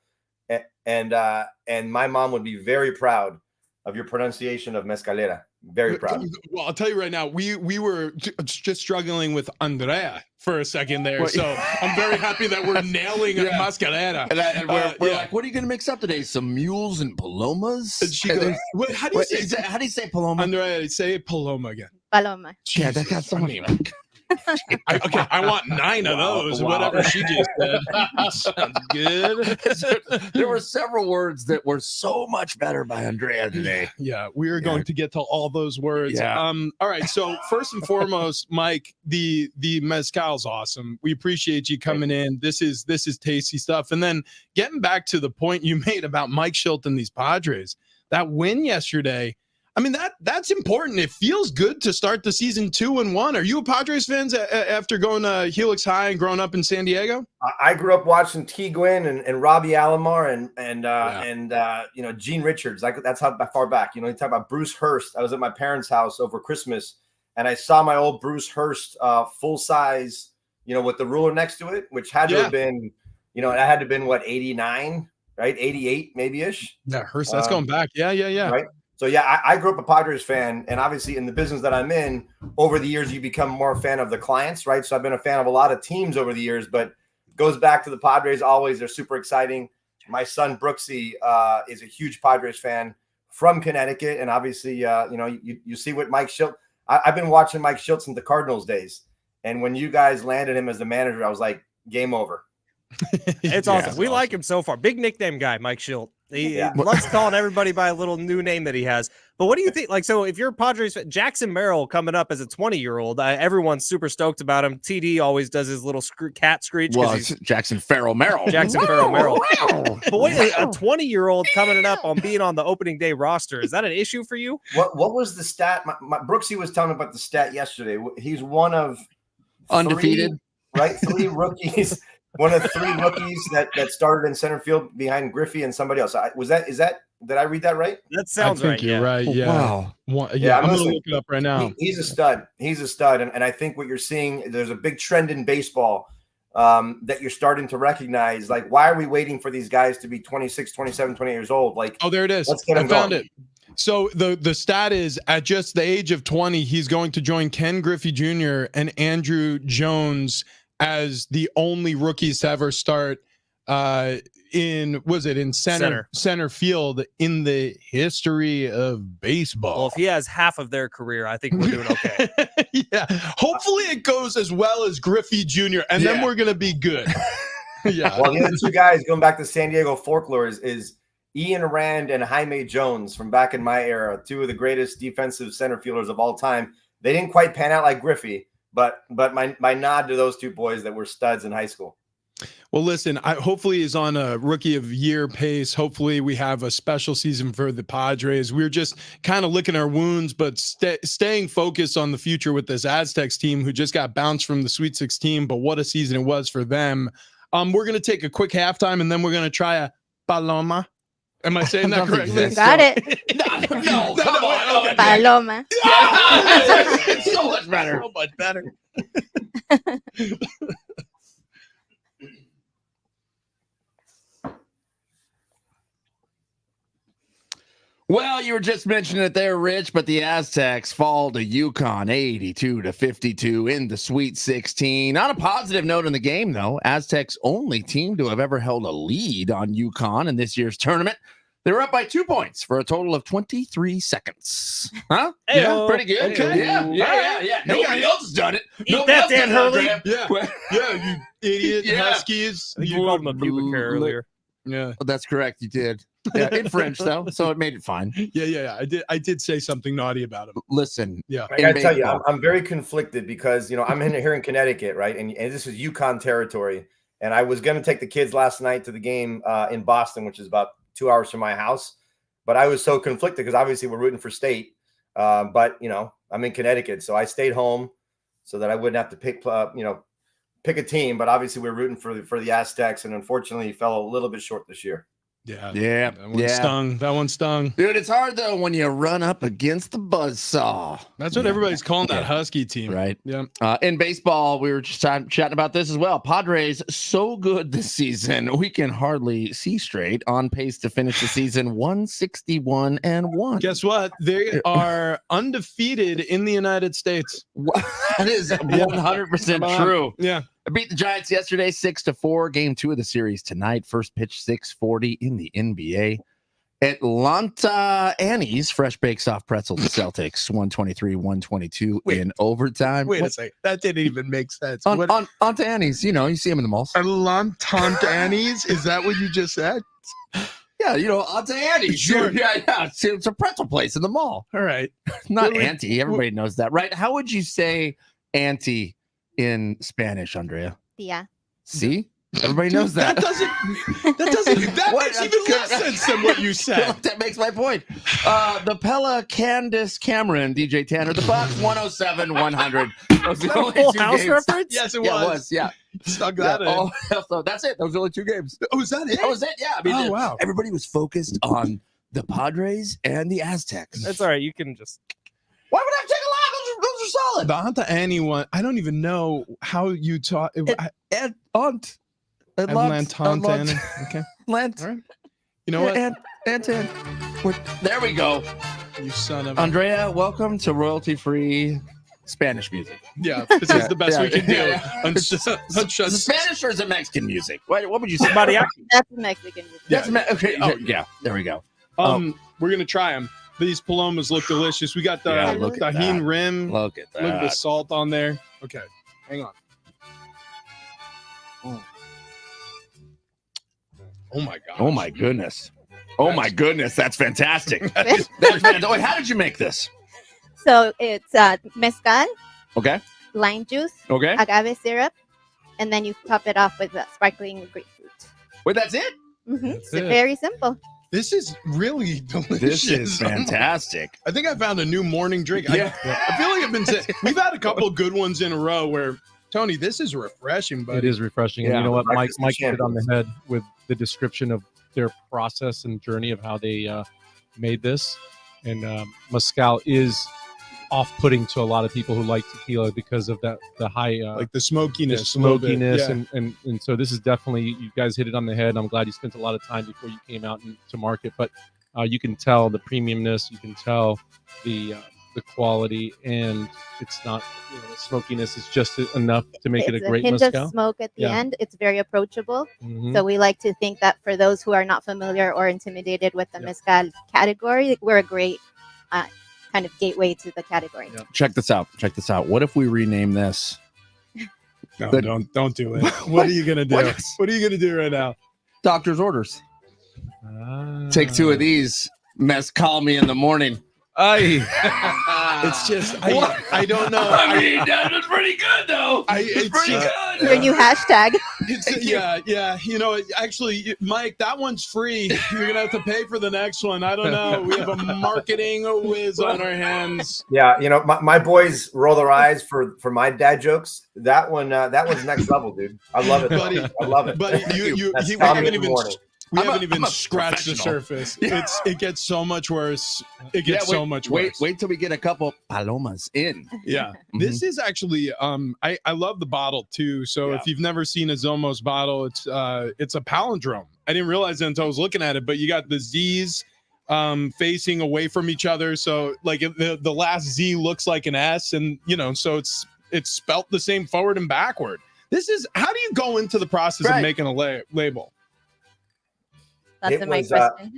and my mom would be very proud of your pronunciation of mezcalera. Very proud. Well, I'll tell you right now, we were just struggling with Andrea for a second there. So I'm very happy that we're nailing mezcalera. And we're like, what are you going to mix up today? Some mules and palomas? And she goes, how do you say paloma? Andrea, say paloma again. Paloma. Yeah, that got so many. I want 9 of those. Wow. Whatever she just said. Sounds good. There were several words that were so much better by Andrea today. Yeah, we are going to get to all those words. Yeah. All right. So first and foremost, Mike, the mezcal's awesome. We appreciate you coming in. This is tasty stuff. And then getting back to the point you made about Mike Schilt and these Padres, that win yesterday. I mean, that's important. It feels good to start the season 2-1. Are you a Padres fan after going to Helix High and growing up in San Diego? I grew up watching T. Gwynn and Robbie Alomar and Gene Richards. Like, that's how far back. You talk about Bruce Hurst. I was at my parents' house over Christmas, and I saw my old Bruce Hurst full size, with the ruler next to it, which had to have been, it had to have been what, 89, right? 88 maybe ish. Yeah, Hurst. That's going back. Yeah. Right. So yeah, I grew up a Padres fan, and obviously in the business that I'm in, over the years you become more a fan of the clients, right? So I've been a fan of a lot of teams over the years, but it goes back to the Padres always. They're super exciting. My son Brooksy is a huge Padres fan from Connecticut, and obviously, you see what Mike Shildt. I've been watching Mike Shildt since the Cardinals days, and when you guys landed him as the manager, I was like, game over. It's awesome. We like him so far. Big nickname guy, Mike Shildt. He loves calling everybody by a little new name that he has. But what do you think? Like, so if you're a Padres fan, Jackson Merrill coming up as a 20-year-old, everyone's super stoked about him. TD always does his little cat screech. Well, it's Jackson Farrell Merrill. Jackson Farrell Merrill. But what, a 20-year-old coming up on being on the opening day roster, is that an issue for you? What was the stat? Brooksy was telling me about the stat yesterday. He's one of undefeated, right? 3 rookies. One of 3 rookies that started in center field behind Griffey and somebody else. Did I read that right? That sounds right. I think you're right. Yeah. Wow. I'm going to look it up right now. He's a stud. He's a stud. And I think what you're seeing, there's a big trend in baseball that you're starting to recognize. Like, why are we waiting for these guys to be 26, 27, 28 years old? Like, oh, there it is. Let's get them found going. it. So the stat is at just the age of 20, he's going to join Ken Griffey Jr. and Andrew Jones as the only rookies to ever start in center field in the history of baseball. Well, if he has half of their career, I think we're doing okay. Yeah. Hopefully it goes as well as Griffey Jr. and then we're going to be good. Yeah. Well, the other 2 guys going back to San Diego folklore is Ian Rand and Jaime Jones from back in my era, 2 of the greatest defensive center fielders of all time. They didn't quite pan out like Griffey. But my nod to those 2 boys that were studs in high school. Well, listen, hopefully he's on a rookie of year pace. Hopefully we have a special season for the Padres. We're just kind of licking our wounds, but staying focused on the future with this Aztecs team who just got bounced from the Sweet 16. But what a season it was for them. We're going to take a quick halftime, and then we're going to try a paloma. Am I saying that correctly? Got it. No, come on. Okay. Paloma. It's so much better. So much better. Well, you were just mentioning it there, Rich, but the Aztecs fall to UConn 82-52 in the Sweet 16. On a positive note in the game, though, Aztecs only team to have ever held a lead on UConn in this year's tournament. They were up by 2 points for a total of 23 seconds. Huh? Hey-o. Yeah, pretty good. Okay. Yeah. Nobody else has done it. Eat that, Dan Hurley. Yeah, you idiot Huskies. You called him a pubic hair earlier. Yeah, Oh, that's correct. You did. Yeah, in French, though, so it made it fine. Yeah. I did say something naughty about him. Listen. Yeah. I gotta tell you, I'm very conflicted because, I'm here in Connecticut, right? And this is UConn territory. And I was going to take the kids last night to the game in Boston, which is about 2 hours from my house. But I was so conflicted because obviously we're rooting for State. But, I'm in Connecticut. So I stayed home so that I wouldn't have to pick a team. But obviously we're rooting for the Aztecs. And unfortunately, he fell a little bit short this year. Yeah. That one stung. Dude, it's hard, though, when you run up against the buzzsaw. That's what everybody's calling that Husky team. Right. Yeah. In baseball, we were just chatting about this as well. Padres, so good this season, we can hardly see straight, on pace to finish the season 161-1. Guess what? They are undefeated in the United States. That is 100% true. Yeah. I beat the Giants yesterday 6-4. Game 2 of the series tonight. First pitch 6:40 in the NBA. Atlanta Annie's fresh baked soft pretzel to Celtics 123-122 in overtime. Wait a second. That didn't even make sense. On Annie's, you see them in the malls. Atlanta Annie's? Is that what you just said? Yeah, Auntie Annie's. Sure. Yeah. It's a pretzel place in the mall. All right. Not auntie. Everybody knows that, right? How would you say auntie in Spanish, Andrea? Tia. See? Everybody knows that. That makes even less sense than what you said. That makes my point. The Pella Candace Cameron, DJ Tanner, the Bucks 107-100. Those are the only Full two House games. reference? Yes, it Yeah, was. it was. Yeah. Stuck that in. So that's it. Those are the only 2 games. Oh, is that it? That was it. Yeah. I mean, wow. Everybody was focused on the Padres and the Aztecs. That's all right. You can just. Why would I take a lot? Those are solid. The Aunt Annie one, I don't even know how you taught. Aunt. Atlanta. Okay. Lent. All right. You know what? There we go. You son of Andrea, welcome to royalty-free Spanish music. Yeah, this is the best we can do. Is it Spanish or is it Mexican music? What would you say? Mariachi. That's Mexican music. Okay. Yeah, there we go. We're gonna try them. These palomas look delicious. We got the look at tahini that. rim. Look at that. Look at the salt on there. Okay, hang on. Oh my god. Oh my goodness. Oh my goodness. That's fantastic. That's fantastic. Wait, how did you make this? So it's mezcal, Okay. lime juice, Okay. agave syrup, and then you top it off with sparkling grapefruit. Wait, that's it? It's it. very simple. This is really delicious. This is fantastic. I think I found a new morning drink. Yeah. I feel like I've been saying we've had a couple good ones in a row where Tony, this is refreshing, buddy. It is refreshing. And Yeah. you know what? Mike Breakfast hit it on the champions. head with the description of their process and journey of how they made this. And mezcal is off-putting to a lot of people who like tequila because of the high Like the smokiness, the smokiness, a little bit. and so this is definitely, you guys hit it on the head. I'm glad you spent a lot of time before you came out to market, but you can tell the premiumness, you can tell the quality, and it's not, the smokiness is just enough to make it a great hint mezcal. of smoke at the Yeah. end. It's very approachable. Mhm. So we like to think that for those who are not familiar or intimidated with the Yeah. mezcal category, we're a great kind of gateway to the category. Yeah. Check this out. What if we rename this? No, But- don't do it. What are you gonna do? What? What are you gonna do right now? Doctor's orders. Ah. Take 2 of these. Call me in the morning. It's just I don't know. I mean, that was pretty good though. It's pretty just- good. Your new hashtag. Yeah. You know, actually, Mike, that one's free. You're gonna have to pay for the next one. I don't know. We have a marketing whiz on our hands. Yeah, my boys roll their eyes for my dad jokes. That one's next level, dude. I love it, Buddy. I love it. But That's we Tommy haven't in the even morning. I'm a scratched the professional. surface. It gets so much worse. It gets so much worse. Wait till we get a couple palomas in. Yeah. This is actually I love the bottle too. So if you've never seen a Zomos bottle, it's a palindrome. I didn't realize it until I was looking at it, but you got the Z's facing away from each other. So like the last Z looks like an S, and so it's spelt the same forward and backward. This is how do you go into the process of making a label? That's It in my was, question.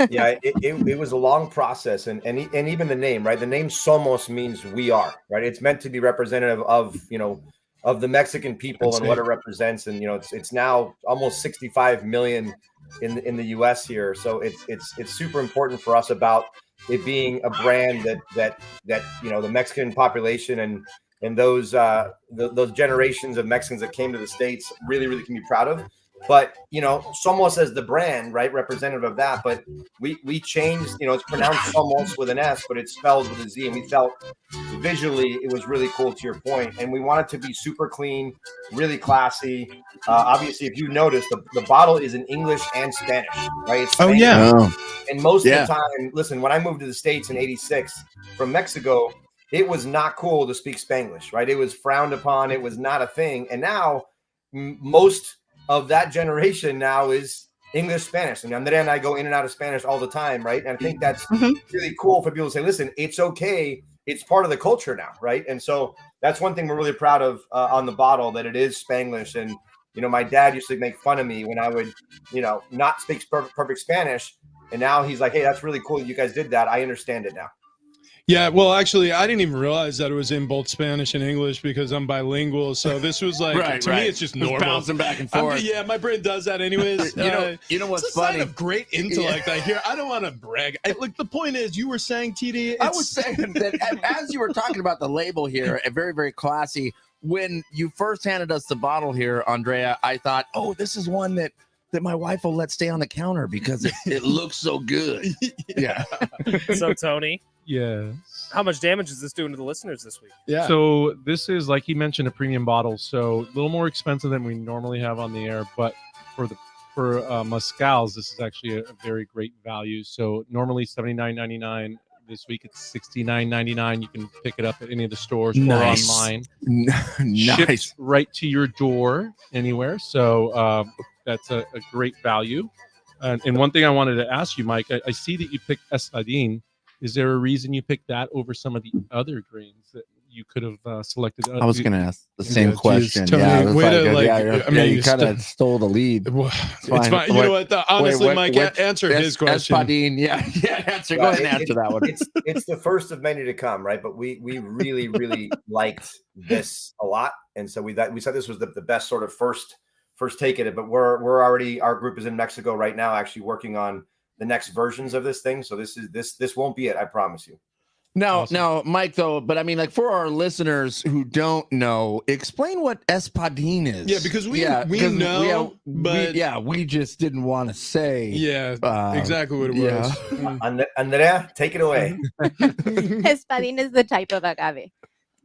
Yeah, it was a long process, and even the name, right? The name Somos means we are, right? It's meant to be representative of of the Mexican people and what it represents, and it's now almost 65 million in the U.S. here, so it's super important for us about it being a brand that the Mexican population and those generations of Mexicans that came to the States really can be proud of. But Somos as the brand, right, representative of that. But we changed, it's pronounced Somos with an S, but it's spelled with a Z, and we felt visually it was really cool, to your point. And we wanted to be super clean, really classy. Obviously, if you notice, the bottle is in English and Spanish, right? It's Spanish. And most of the time, listen, when I moved to the States in '86 from Mexico, it was not cool to speak Spanglish, right? It was frowned upon. It was not a thing. And now most of that generation now is English, Spanish. And Andrea and I go in and out of Spanish all the time, right? And I think that's really cool for people to say, listen, it's okay. It's part of the culture now, right? And so that's one thing we're really proud of on the bottle, that it is Spanglish. And, my dad used to make fun of me when I would, not speak perfect Spanish. And now he's like, hey, that's really cool that you guys did that. I understand it now. Yeah, well, actually, I didn't even realize that it was in both Spanish and English because I'm bilingual. So this was like, to me, it's just normal. Bouncing back and forth. My brain does that anyways. You know what's it's a funny? sign of great intellect. I hear. I don't want to brag. The point is, you were saying, TD. I was saying that as you were talking about the label here, very, very classy. When you first handed us the bottle here, Andrea, I thought, oh, this is one that my wife will let stay on the counter because it looks so good. Yeah. So, Tony, Yes. how much damage is this doing to the listeners this week? Yeah. So this is, like he mentioned, a premium bottle, so a little more expensive than we normally have on the air. But for mezcals, this is actually a very great value. So normally $79.99. this week. It's $69.99. You can pick it up at any of the stores Nice. or online. Nice. Shipped right to your door anywhere. So that's a great value. And one thing I wanted to ask you, Mike, I see that you picked Espadin. Is there a reason you picked that over some of the other grains that you could have selected? I was going to ask the same geez, question. Tony, I was way like, to, like, yeah, I mean, you kind of stole the lead. It's fine. You know what? Honestly, Mike, answer his question. Espadin, answer. Go ahead and answer that one. It's the first of many to come, right? But we really, really liked this a lot. And so we said this was the best sort of first take at it. But we're already, our group is in Mexico right now, actually working on the next versions of this thing. So this won't be it, I promise you. Now, Mike, though, but I mean, like, for our listeners who don't know, explain what Espadin is. Yeah, because we know, but we just didn't want to say. Yeah, exactly what it was. Andrea, take it away. Espadin is the type of agave,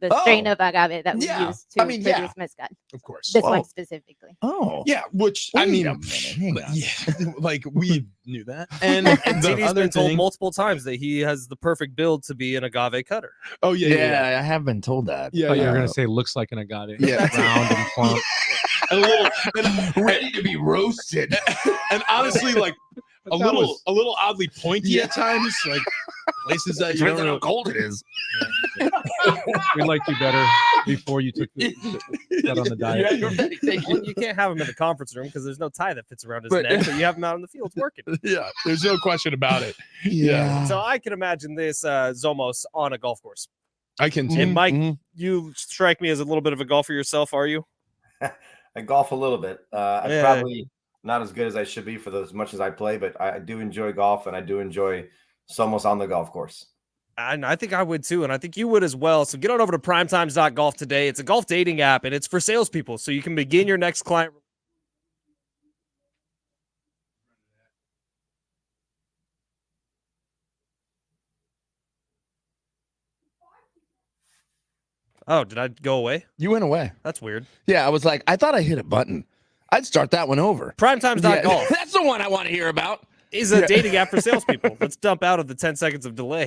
the strain of agave that we use to produce mezcal. Of course. This one specifically. Oh. Yeah, which, Wait I mean, a minute, yeah, like we knew that. And TD's been told multiple times that he has the perfect build to be an agave cutter. Oh, yeah. I have been told that. Yeah, you're going to say looks like an agave. Yeah. Round and plump. A little ready to be roasted. And honestly, like a little oddly pointy at times, like places that you don't know how cold it is. We liked you better before you took that on the diet. Well, you can't have him in the conference room because there's no tie that fits around his neck, but you have him out in the fields working. Yeah, there's no question about it. So I can imagine this Zomos on a golf course. I can. And Mike, you strike me as a little bit of a golfer yourself, are you? I golf a little bit. I'm probably not as good as I should be for as much as I play, but I do enjoy golf, and I do enjoy Somos on the golf course. And I think I would too, and I think you would as well. So get on over to primetimes.golf today. It's a golf dating app, and it's for salespeople, so you can begin your next client. Oh, did I go away? You went away. That's weird. Yeah, I was like, I thought I hit a button. I'd start that one over. Primetimes.golf. That's the one I want to hear about. Is a dating app for salespeople. Let's dump out of the 10 seconds of delay.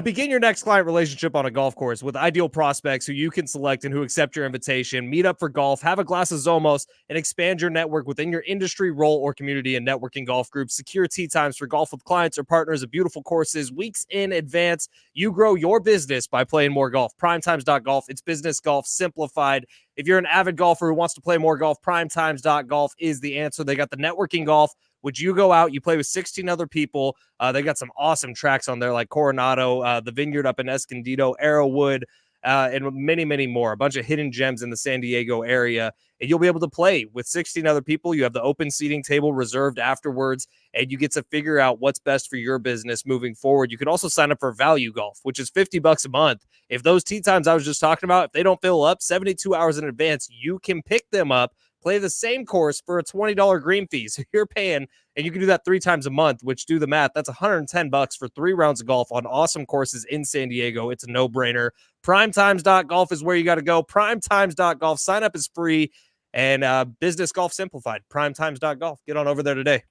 Begin your next client relationship on a golf course with ideal prospects who you can select and who accept your invitation. Meet up for golf, have a glass of Zomos, and expand your network within your industry, role, or community and networking golf groups. Secure tee times for golf with clients or partners at beautiful courses weeks in advance. You grow your business by playing more golf. Primetimes.golf. It's business golf simplified. If you're an avid golfer who wants to play more golf, primetimes.golf is the answer. They got the networking golf, which you go out, you play with 16 other people. They got some awesome tracks on there like Coronado, the Vineyard up in Escondido, Arrowwood, and many, many more. A bunch of hidden gems in the San Diego area. And you'll be able to play with 16 other people. You have the open seating table reserved afterwards, and you get to figure out what's best for your business moving forward. You can also sign up for Value Golf, which is $50 a month. If those tee times I was just talking about, if they don't fill up 72 hours in advance, you can pick them up, play the same course for a $20 green fee. So you're paying, and you can do that 3 times a month, which, do the math, that's $110 for 3 rounds of golf on awesome courses in San Diego. It's a no-brainer. Primetimes.golf is where you got to go. Primetimes.golf. Sign up is free, and business golf simplified. Primetimes.golf. Get on over there today.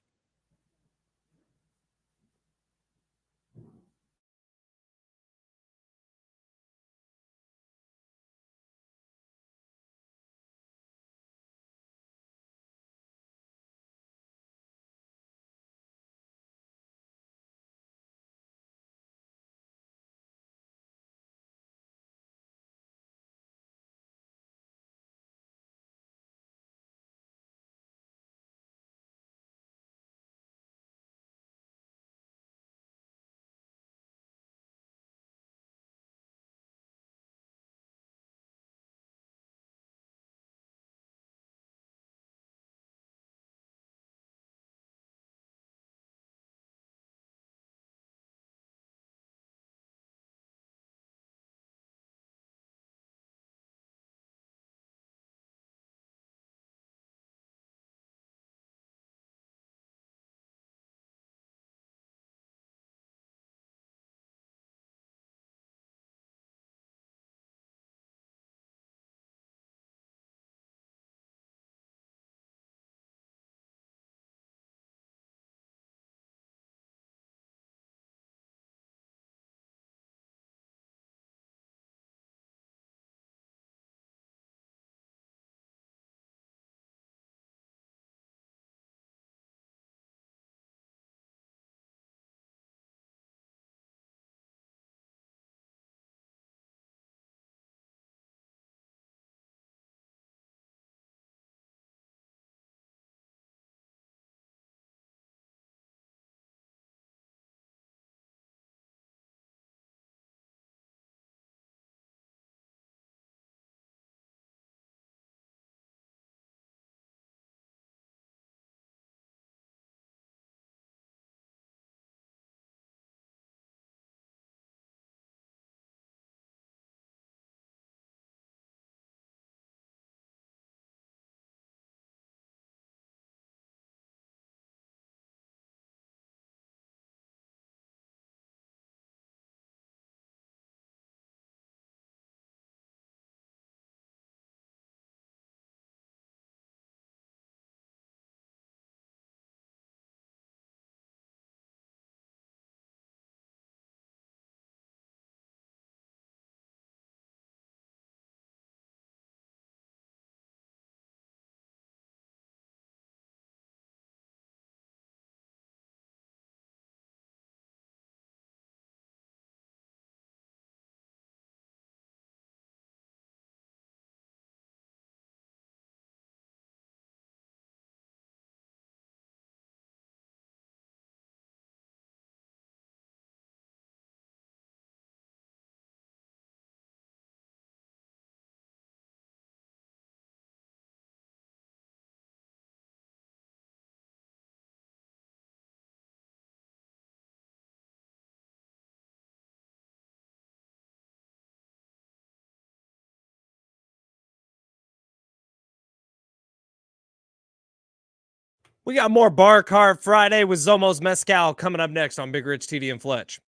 We got more Bar Cart Friday with Zomos Mezcal coming up next on Big Rich, TD, and Fletch.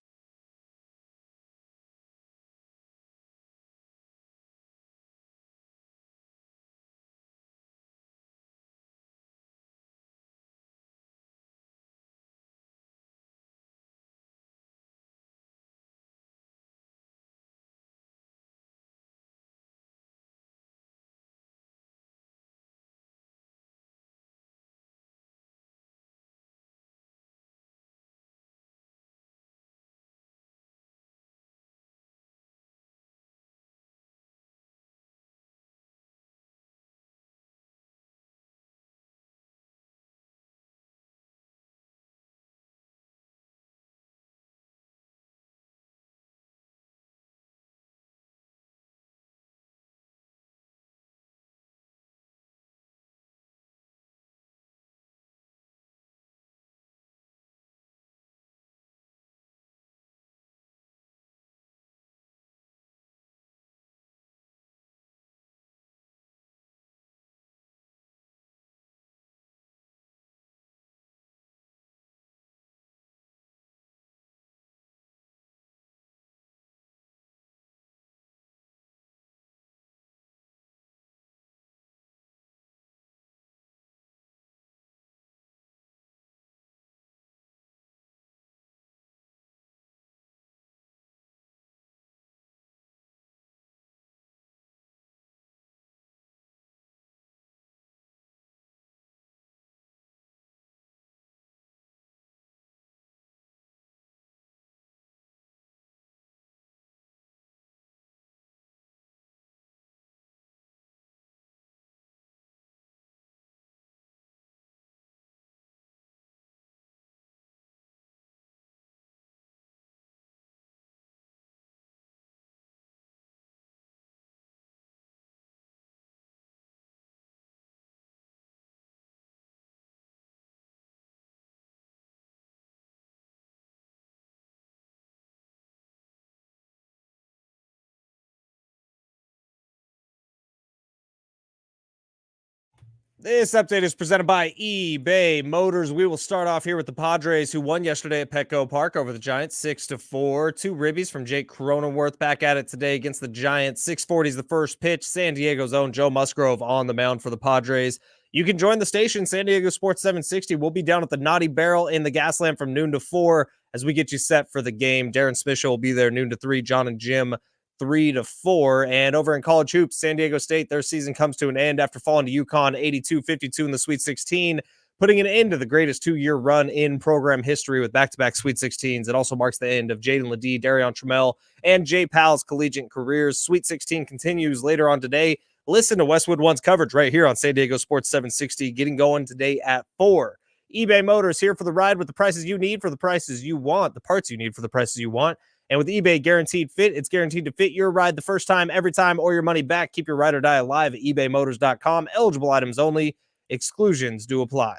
This update is presented by eBay Motors. We will start off here with the Padres, who won yesterday at Petco Park over the Giants 6-4. 2 ribbies from Jake Cronenworth back at it today against the Giants. 6:40 is the first pitch. San Diego's own Joe Musgrove on the mound for the Padres. You can join the station, San Diego Sports 760. We'll be down at the Naughty Barrel in the Gaslamp from noon to 4 as we get you set for the game. Darren Smith will be there noon to 3. John and Jim 3-4. And over in college hoops, San Diego State, their season comes to an end after falling to UConn 82-52 in the Sweet 16, putting an end to the greatest 2-year run in program history with back-to-back Sweet 16s. It also marks the end of Jaden Ledee, Darion Trammell, and Jay Powell's collegiate careers. Sweet 16 continues later on today. Listen to Westwood One's coverage right here on San Diego Sports 760, getting going today at 4. eBay Motors here for the ride with the prices you need for the prices you want, the parts you need for the prices you want. And with eBay Guaranteed Fit, it's guaranteed to fit your ride the first time, every time, or your money back. Keep your ride or die alive at ebaymotors.com. Eligible items only. Exclusions do apply.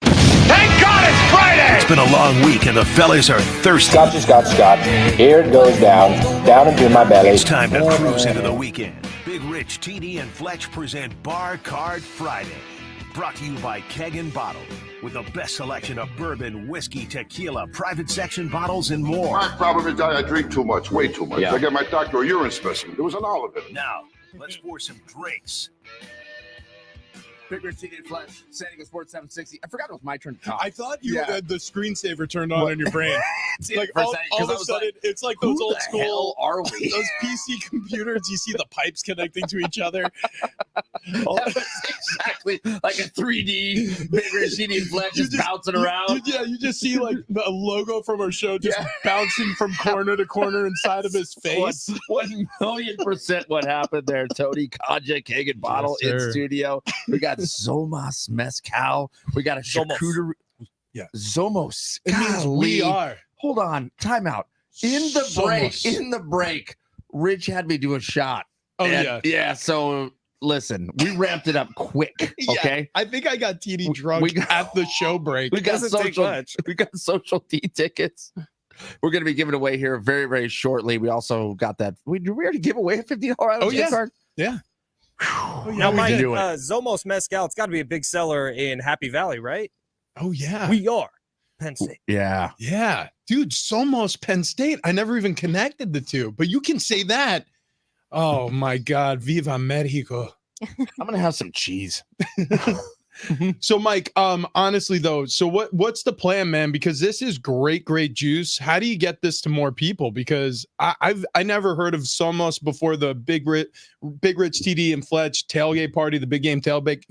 Thank God it's Friday! It's been a long week and the fellas are thirsty. Scotch. Here it goes down into my belly. It's time to cruise into the weekend. Big Rich, TD, and Fletch present Bar Card Friday. Brought to you by Keg N Bottle, with the best selection of bourbon, whiskey, tequila, private section bottles, and more. My problem is I drink too much, way too much. Yeah. I get my doctor a urine specimen. There was an olive in it. Now, let's pour some drinks. Big Rich, TD, and Fletch, San Diego Sports 760. I forgot it was my turn to talk. I thought you had the screensaver turned on in your brain. Like all of a sudden, it's like those old school are we? Those PC computers. You see the pipes connecting to each other. That was exactly like a 3D Big Rich, TD, and Fletch just bouncing around. You just see like the logo from our show just bouncing from corner to corner inside of his face. 1,000,000% what happened there. Tony Kaja, Keg N Bottle in studio. We got Zomos Mezcal. We got a charcuterie. Yeah. Zomos. It means we are. Hold on. Time out. In the break, Rich had me do a shot. Oh, and, yeah. So listen, we ramped it up quick. Okay. I think I got TD drunk at the show break. We got social D tickets. we're going to be giving away here very, very shortly. We also got that. We already give away a $50 Island gift card. Yeah. Now, Mike, Zomos Mezcal, it's got to be a big seller in Happy Valley, right? Oh, yeah. We are Penn State. Yeah. Yeah. Dude, Somos Penn State. I never even connected the two, but you can say that. Oh, my God. Viva Mexico. I'm going to have some cheese. So, Mike, honestly, though, so what's the plan, man? Because this is great juice. How do you get this to more people? Because I never heard of Somos before the Big Rich TD and Fletch tailgate party, the big game tailgate.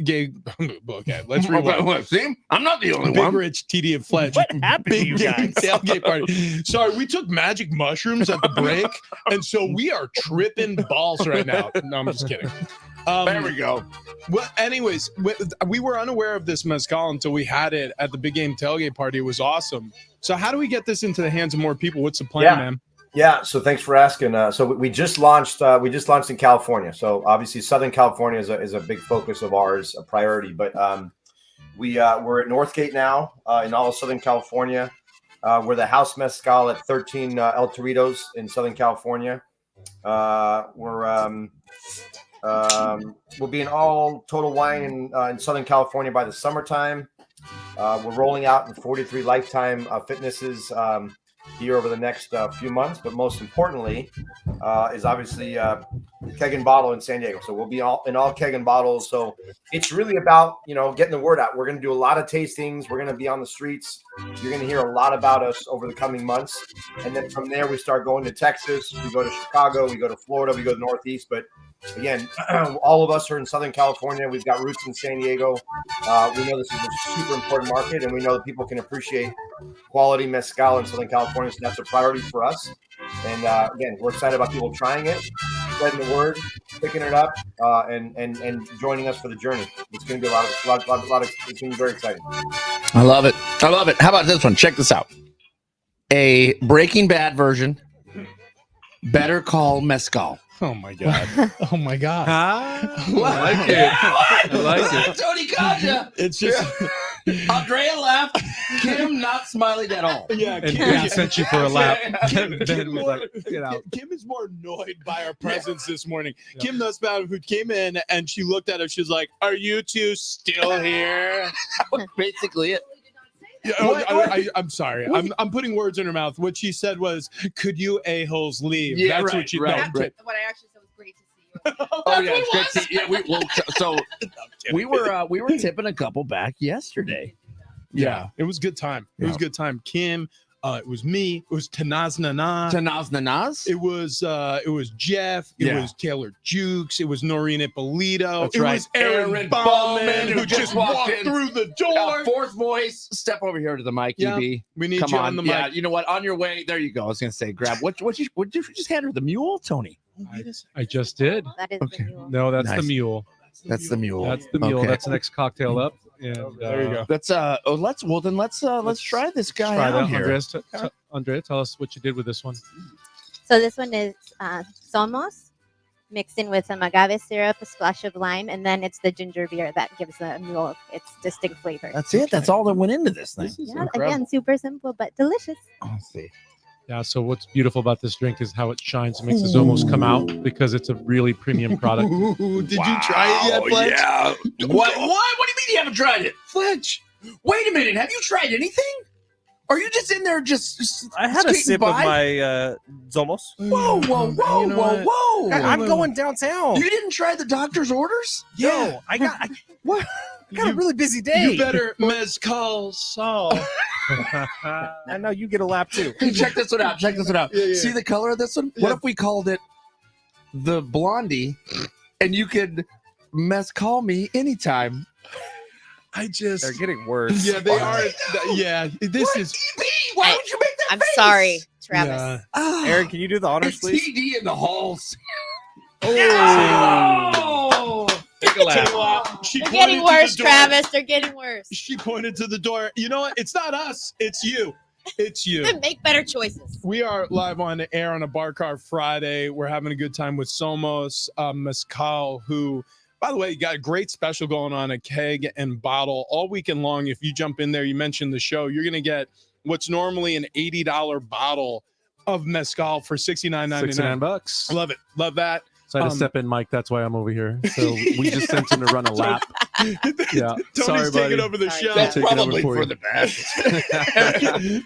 Okay, let's rewind. See, I'm not the only Big one. Rich TD and Fletch. What happened to you Big guys? game tailgate party. Sorry, we took magic mushrooms at the break, and so we are tripping balls right now. No, I'm just kidding. There we go. Well, anyways, we were unaware of this mezcal until we had it at the big game tailgate party. It was awesome. So how do we get this into the hands of more people? What's the plan, man? Yeah. So thanks for asking. So we just launched. We just launched in California. So obviously Southern California is a big focus of ours, a priority. But we're at Northgate now in all of Southern California. We're the house mezcal at 13 El Torritos in Southern California. We'll be in all Total Wine in Southern California by the summertime. We're rolling out in 43 Lifetime Fitnesses here over the next few months. But most importantly is obviously Keg N Bottle in San Diego. So we'll be in all Keg N Bottles. So it's really about, getting the word out. We're going to do a lot of tastings. We're going to be on the streets. You're going to hear a lot about us over the coming months. And then from there, we start going to Texas. We go to Chicago. We go to Florida. We go to Northeast. But again, all of us are in Southern California. We've got roots in San Diego. We know this is a super important market, and we know that people can appreciate quality mezcal in Southern California. So that's a priority for us. And again, we're excited about people trying it, spreading the word, picking it up, and joining us for the journey. It's going to be a lot of. It's going to be very exciting. I love it. I love it. How about this one? Check this out. A Breaking Bad version. Better Call Mezcal. Oh my God. Oh my God. I like it. I like it. Tony Kaja. It's just Andrea laughed. Kim not smiling at all. Yeah, And Kim sent you for a lap. Kim was like, get out. Kim is more annoyed by our presence this morning. Yeah. Kim Nussbaum, who came in and she looked at us, she's like, "Are you two still here?" Basically it. Yeah, I'm sorry. I'm putting words in her mouth. What she said was, "Could you a-holes leave?" Yeah, that's what she What I actually said was great to see you. Oh yeah, it's great to see. Yeah, we were tipping a couple back yesterday. Yeah, it was a good time. It was a good time. Kim, it was me. It was Tanaz Nana. Tanaz Nanaz. It was Jeff. It was Taylor Jukes. It was Noreen Ippolito. That's it right. was Aaron Ballman, who just walked through the door. Fourth voice. Step over here to the mic, EB. We need Come you on the mic. Yeah, you know what? On your way, there you go. I was gonna say, grab what you just hand her the mule, Tony. I just did. That is Okay. the mule. No, that's Nice. the mule. That's the mule. That's the mule. Okay. That's the next cocktail up. And There you go. Let's let's try this guy try out that. here. Andrea, tell us what you did with this one. So this one is Somos mixed in with some agave syrup, a splash of lime, and then it's the ginger beer that gives the mule its distinct flavor. That's it. That's all that went into this thing. Yeah, again, super simple but delicious. Let's see. Yeah, so what's beautiful about this drink is how it shines and makes the Zomos come out because it's a really premium product. Did you try it yet, Fletch? Yeah. What? What do you mean you haven't tried it, Fletch? Wait a minute. Have you tried anything? Are you just in there just? I had a skating sip by? of my Zomos. Whoa, whoa, whoa, You know whoa, whoa! I'm going downtown. You didn't try the doctor's orders? No, I got a really busy day. You better mezcal Saul. I know you get a lap too. Hey, check this one out. Check this one out. Yeah. See the color of this one? Yeah. What if we called it the Blondie, and you could mezcal me anytime? They're getting worse. Yeah, they are. Yeah, this is. Why would you make that I'm face? sorry, Travis. Yeah. Ah, Aaron, can you do the honors, it's please? TD in the halls. Oh! Take a lap. She They're pointed getting to worse, the door. Travis. They're getting worse. She pointed to the door. You know what? It's not us. It's you. It's you. Make better choices. We are live on the air on a Bar Car Friday. We're having a good time with Somos Mezcal, who, by the way, got a great special going on at Keg and Bottle all weekend long. If you jump in there, you mentioned the show, you're going to get what's normally an $80 bottle of mezcal for $69.99. $69. I love it. Love that. So I had to step in, Mike. That's why I'm over here. So we just sent him to run a lap. Yeah, Tony's sorry, buddy. taking over the show. That's Taking probably over for you. the best.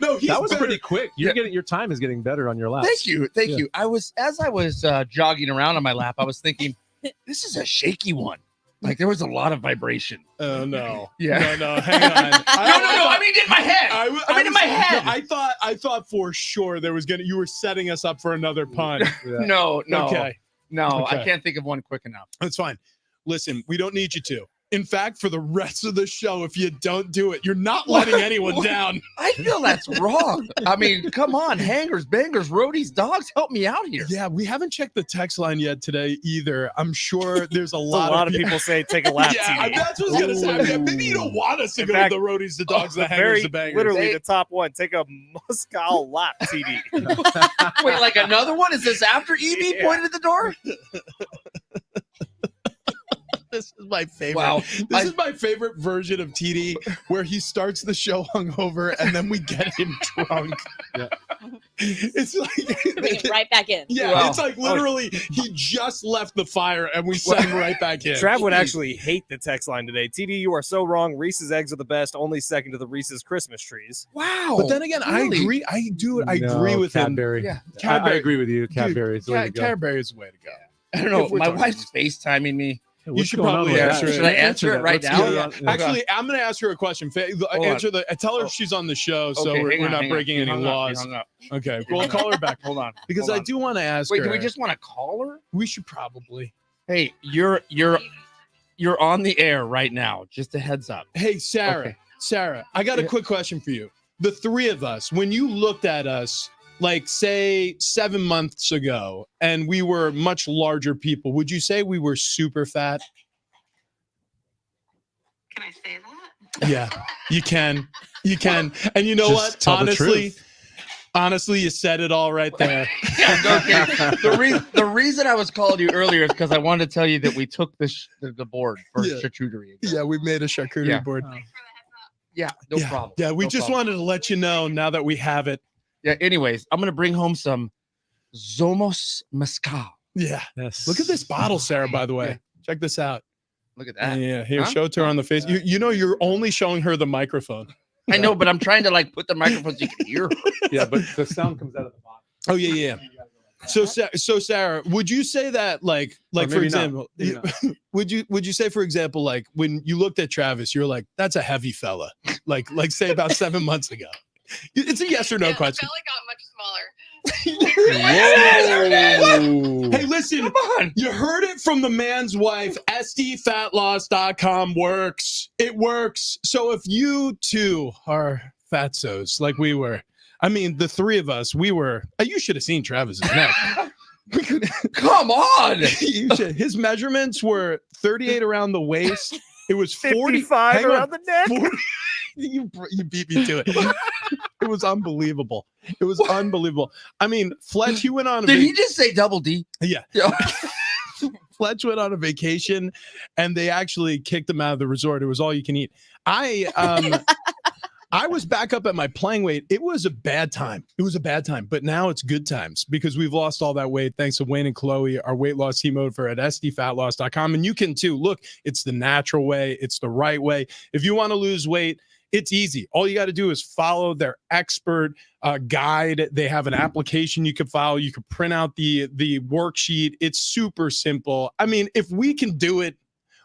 No, he's That was better. pretty quick. You're getting your time is getting better on your laps. Thank you. As I was jogging around on my lap, I was thinking, this is a shaky one. Like there was a lot of vibration. Oh no. Yeah. No, hang on. No. I mean, in my head. In my head. I thought for sure there was you were setting us up for another pun. No. Okay. No, Okay. I can't think of one quick enough. That's fine. Listen, we don't need you to. In fact, for the rest of the show, if you don't do it, you're not letting anyone down. I feel that's wrong. I mean, come on, hangers, bangers, roadies, dogs, help me out here. Yeah, we haven't checked the text line yet today either. I'm sure there's a A lot of people say take a lap. Yeah, TD. that's what I was gonna say. I mean, maybe you don't want us to go fact, to the roadies, the dogs, the hangers, very the bangers. literally the top one. Take a mezcal lap, TD. Wait, like another one? Is this after EB pointed at the door? This is my favorite. Wow. This is my favorite version of TD, where he starts the show hungover and then we get him drunk. Yeah. It's like Bring it right back in. yeah, Wow. it's like literally he just left the fire and we sent him right back in. Trav would actually hate the text line today. TD, you are so wrong. Reese's eggs are the best, only second to the Reese's Christmas trees. Wow. But then again, I Really? agree. I agree with him. Cadbury. Yeah. I agree with you. Cadbury is the way to go. Cadbury is the way to go. I don't know. If we're My talking- wife's FaceTiming me. Hey, You what's should going on probably with answer that? it. Should I answer it right Let's now? get it on- Actually, I'm going to ask her a question. Hold on. Answer tell her she's on the show, so Okay, we're hang on, not hang on. breaking You any hung up, you laws. hung up. Okay, well, call her back. Hold on. Because Hold I on. do want to ask Wait, her. do we just want to call her? We should probably. Hey, you're on the air right now. Just a heads up. Hey, Sarah. Okay. Sarah, I got a quick question for you. The three of us, when you looked at us, like say 7 months ago, and we were much larger people, would you say we were super fat? Can I say that? Yeah, you can. You can. And you know Just what? tell the truth. Honestly, you said it all right there. Okay. The reason I was calling you earlier is because I wanted to tell you that we took the board for Yeah. charcuterie. Yeah, we made a charcuterie Yeah. board. Yeah, no problem. Yeah, we No just problem. wanted to let you know now that we have it. Yeah. Anyways, I'm gonna bring home some Zomos Mezcal. Yeah. Yes. Look at this bottle, Sarah, by the way. Yeah. Check this out. Look at that. Yeah, here, Huh? show it to her on the face. You know, you're only showing her the microphone. I know, but I'm trying to like put the microphone so you can hear her. Yeah, but the sound comes out of the bottom. Oh, yeah. So Sarah, would you say that like for maybe not. example, Maybe would you say, for example, like when you looked at Travis, you're like, that's a heavy fella, like say about 7 months ago? It's a yes or no question. Belly got much smaller. Whoa. Hey, listen, Come on. you heard it from the man's wife. SDFatLoss.com works. It works. So if you too are fatsos like we were, I mean, the three of us, we were. You should have seen Travis's neck. Come on. His measurements were 38 around the waist. It was 55 hang on, around the neck. 40 you beat me to it. It was unbelievable. It was unbelievable. I mean, Fletch, he went on. Did he just say double D? Yeah. Fletch went on a vacation, and they actually kicked him out of the resort. It was all you can eat. I was back up at my playing weight. It was a bad time. But now it's good times because we've lost all that weight thanks to Wayne and Chloe, our weight loss team over at SDFatLoss.com. And you can too. Look, it's the natural way. It's the right way. If you want to lose weight, it's easy. All you got to do is follow their expert guide. They have an application you can follow. You can print out the worksheet. It's super simple. I mean, if we can do it,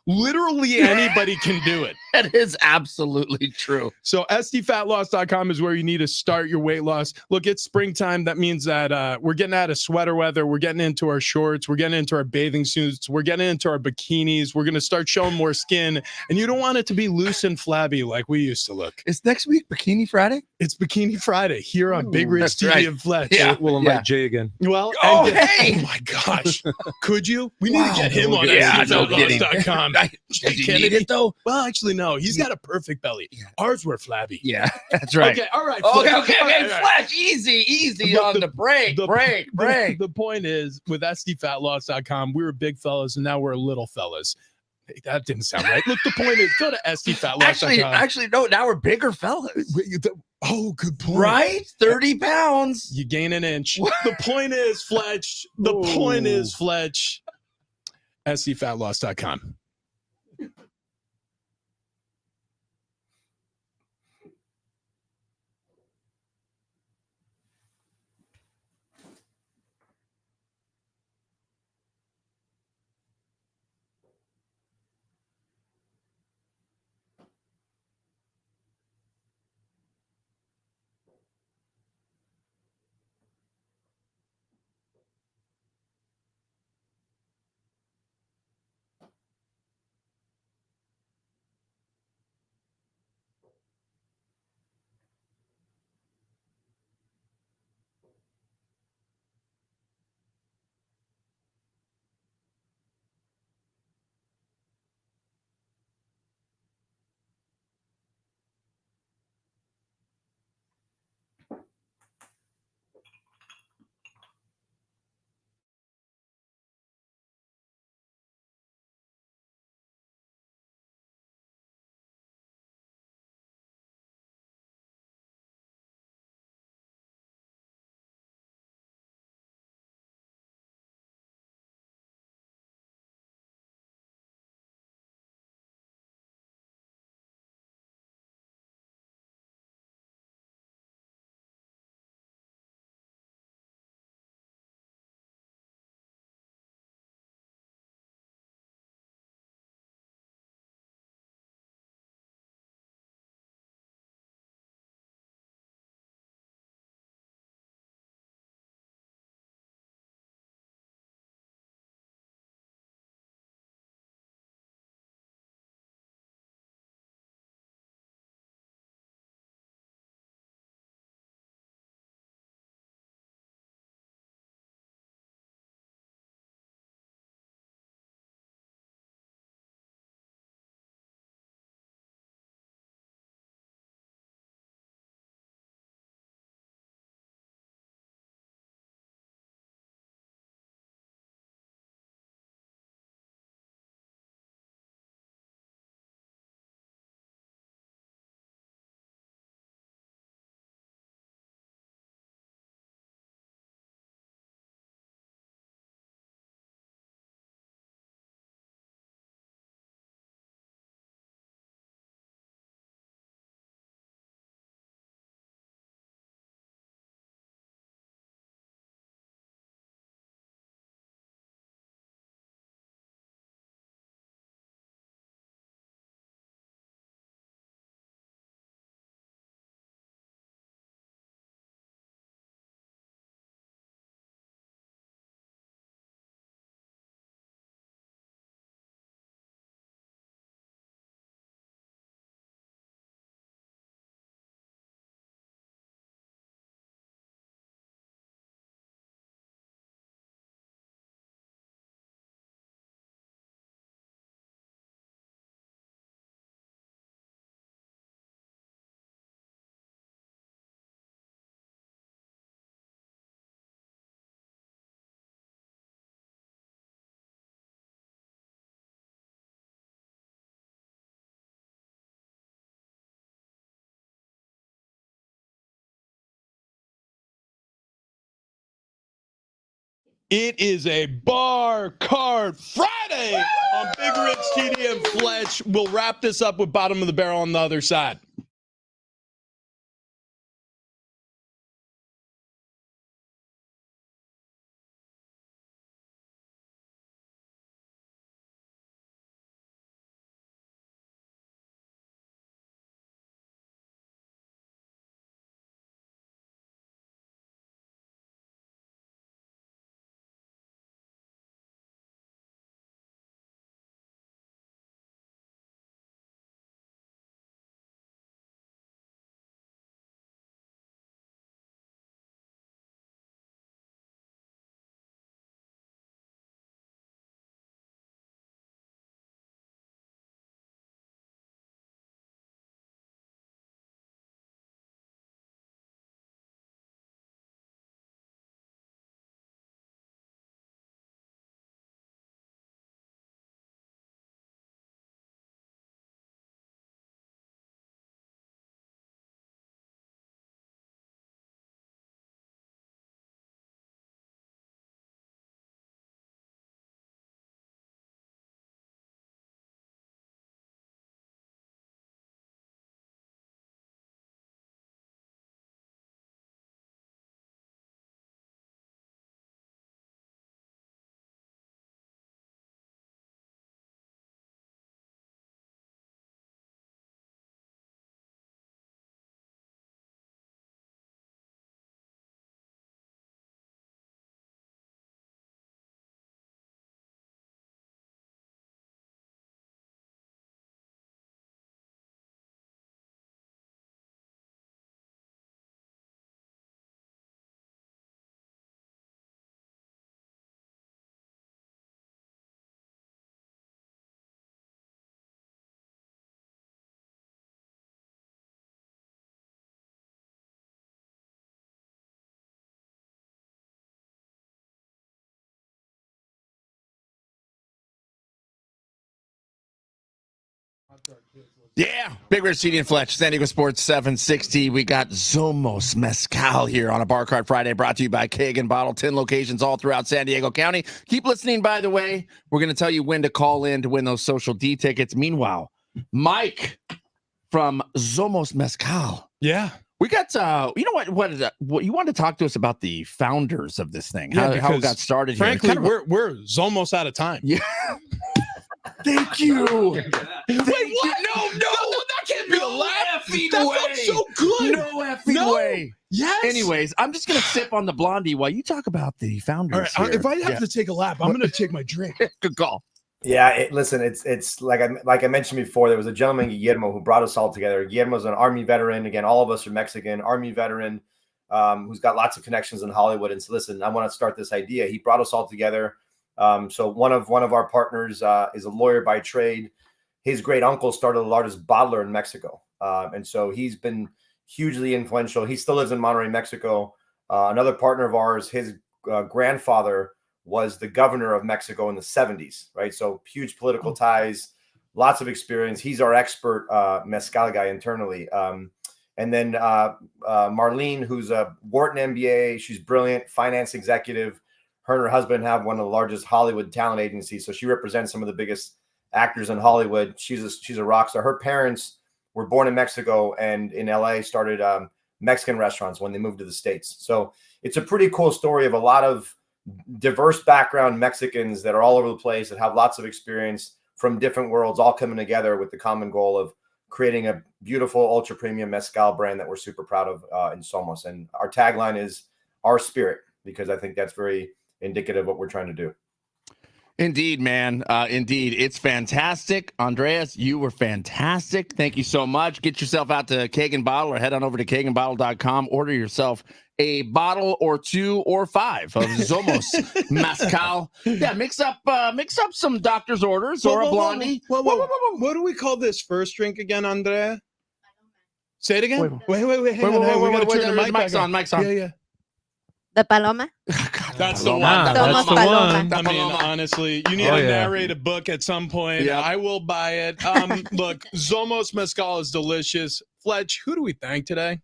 literally anybody can do it. That is absolutely true. So SDFatLoss.com is where you need to start your weight loss. Look, it's springtime. That means that we're getting out of sweater weather. We're getting into our shorts. We're getting into our bathing suits. We're getting into our bikinis. We're going to start showing more skin. And you don't want it to be loose and flabby like we used to look. Is next week Bikini Friday? It's Bikini Friday here on Big Ridge that's TV right. and Fletch. Yeah. We'll invite Jay again. Well, Oh, and hey! oh my gosh. Could you? We need Wow. to get him on Yeah, no kidding. SDFatLoss.com. Does he need it though? Well, actually, no. He's got a perfect belly. Ours were flabby. Yeah, that's right. Okay, all right. Okay, Fletch. okay, All right, okay. all right. Fletch, easy But on the break. Break. The point is, with SDFatLoss.com, we were big fellas, and now we're little fellas. Hey, that didn't sound right. Look, the point is, go to SDFatLoss.com. Actually, no. Now we're bigger fellas. Oh, good point. Right? 30 pounds. You gain an inch. The point is, Fletch. The point is, Fletch. scfatloss.com. It is a Bar Card Friday on Big Rich, TD, and Fletch. We'll wrap this up with Bottom of the Barrel on the other side. Yeah, Big Rich, TD and Fletch, San Diego Sports 760. We got Zomos Mezcal here on a Bar Card Friday, brought to you by Keg N Bottle, 10 locations all throughout San Diego County. Keep listening, by the way. We're going to tell you when to call in to win those Social D tickets. Meanwhile, Mike from Zomos Mezcal. Yeah. We got, you know what you wanted to talk to us about the founders of this thing, how it got started. Frankly, here. we're almost out of time. Yeah. Thank you. Wait, what? No, that can't be the last. That felt so good. No effing way. Yes. Anyways, I'm just gonna sip on the blondie while you talk about the founders. All right. If I have to take a lap, I'm gonna take my drink. Good call. Yeah, listen, it's like I mentioned before, there was a gentleman, Guillermo, who brought us all together. Guillermo's an Army veteran. Again, all of us are Mexican, Army veteran, who's got lots of connections in Hollywood. And so, listen, I want to start this idea. He brought us all together. So one of our partners is a lawyer by trade. His great uncle started the largest bottler in Mexico, and so he's been hugely influential. He still lives in Monterrey, Mexico. Another partner of ours, his grandfather was the governor of Mexico in the 70s, right? So huge political ties, lots of experience. He's our expert mezcal guy internally. And then Marlene, who's a Wharton MBA, she's brilliant, finance executive. Her and her husband have one of the largest Hollywood talent agencies, so she represents some of the biggest actors in Hollywood. She's a rock star. Her parents were born in Mexico and in LA started Mexican restaurants when they moved to the States. So it's a pretty cool story of a lot of diverse background Mexicans that are all over the place, that have lots of experience from different worlds, all coming together with the common goal of creating a beautiful ultra premium mezcal brand that we're super proud of in Somos. And our tagline is our spirit, because I think that's very indicative of what we're trying to do. Indeed, man. Indeed. It's fantastic. Andreas, you were fantastic. Thank you so much. Get yourself out to Keg N Bottle or head on over to kegnbottle.com. Order yourself a bottle or 2 or 5 of Zomos Mezcal. Yeah, mix up some doctor's orders or a blondie. What do we call this first drink again, Andrea? Say it again. Wait. Hang on. We got to turn the mic's on. Yeah. The Paloma. That's the one. Somos Paloma. I mean, honestly, you need to narrate a book at some point. Yeah. I will buy it. Look, Zomos Mezcal is delicious. Fletch, who do we thank today?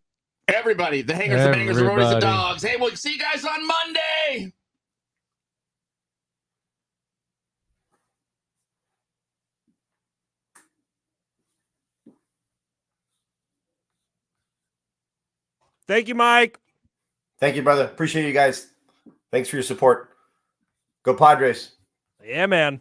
Everybody. The hangers, the bangers, the roadies, the dogs. Hey, we'll see you guys on Monday. Thank you, Mike. Thank you, brother. Appreciate you guys. Thanks for your support. Go Padres. Yeah, man.